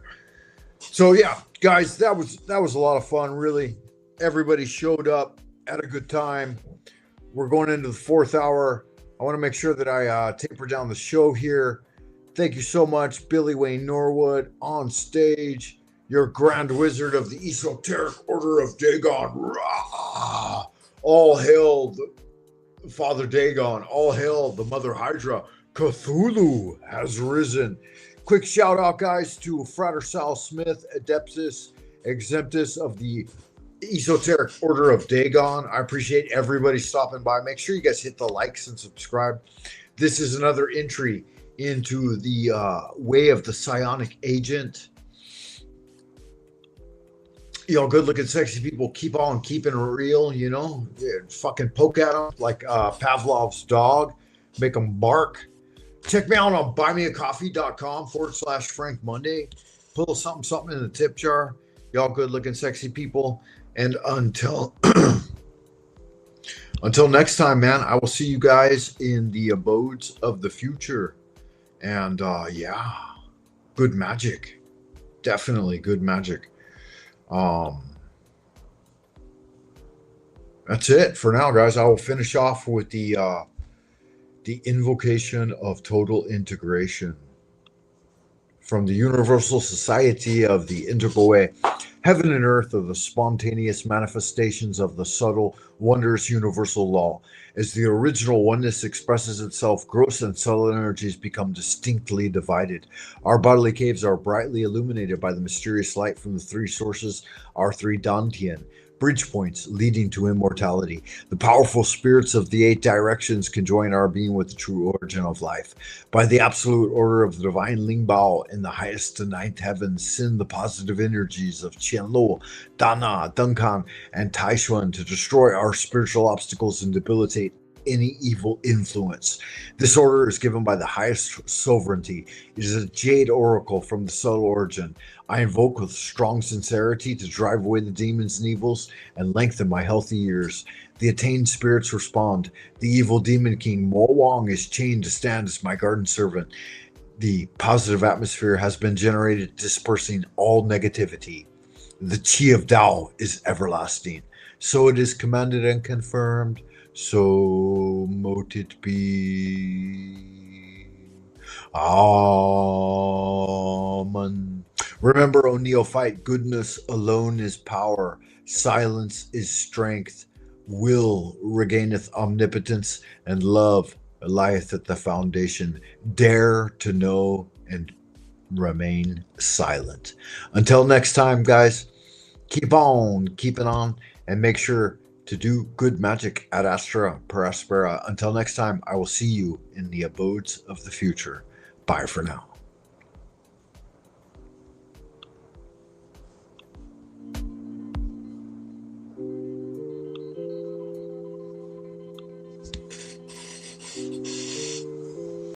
So yeah, guys, that was a lot of fun. Really, everybody showed up, had a good time. We're going into the 4th hour. I want to make sure that I taper down the show here. Thank you so much, Billy Wayne Norwood, on stage, your Grand Wizard of the Esoteric Order of Dagon. Rah! All hail Father Dagon. All hail the Mother Hydra. Cthulhu has risen. Quick shout out, guys, to Frater Sal Smith, Adeptus Exemptus of the Esoteric Order of Dagon. I appreciate everybody stopping by. Make sure you guys hit the likes and subscribe. This is another entry into the way of the psionic agent. You know, good looking, sexy people keep on keeping it real, you know. Yeah, fucking poke at them like Pavlov's dog. Make them bark. Check me out on buymeacoffee.com/Frank Monday. Put a little something in the tip jar. Y'all good looking, sexy people. And until next time, man, I will see you guys in the abodes of the future. And yeah, good magic. Definitely good magic. That's it for now, guys. I will finish off with the invocation of total integration from the Universal Society of the Integral Way. Heaven and earth are the spontaneous manifestations of the subtle, wondrous universal law. As the original oneness expresses itself, gross and subtle energies become distinctly divided. Our bodily caves are brightly illuminated by the mysterious light from the 3 sources, our 3 Dantian, bridge points leading to immortality. The powerful spirits of the 8 directions can join our being with the true origin of life. By the absolute order of the divine Ling Bao in the highest to 9th heaven, send the positive energies of Qianluo, Dana, Duncan, and Taishuan to destroy our spiritual obstacles and debilitate any evil influence. This order is given by the highest sovereignty. It is a jade oracle from the subtle origin. I invoke with strong sincerity to drive away the demons and evils and lengthen my healthy years. The attained spirits respond. The evil demon king Mo Wong is chained to stand as my garden servant. The positive atmosphere has been generated, dispersing all negativity. The Qi of Tao is everlasting. So it is commanded and confirmed. So mote it be. Amen. Remember, O neophyte, goodness alone is power. Silence is strength. Will regaineth omnipotence, and love lieth at the foundation. Dare to know and remain silent. Until next time, guys, keep on keeping on, and make sure to do good magic ad astra per aspera. Until next time, I will see you in the abodes of the future. Bye for now.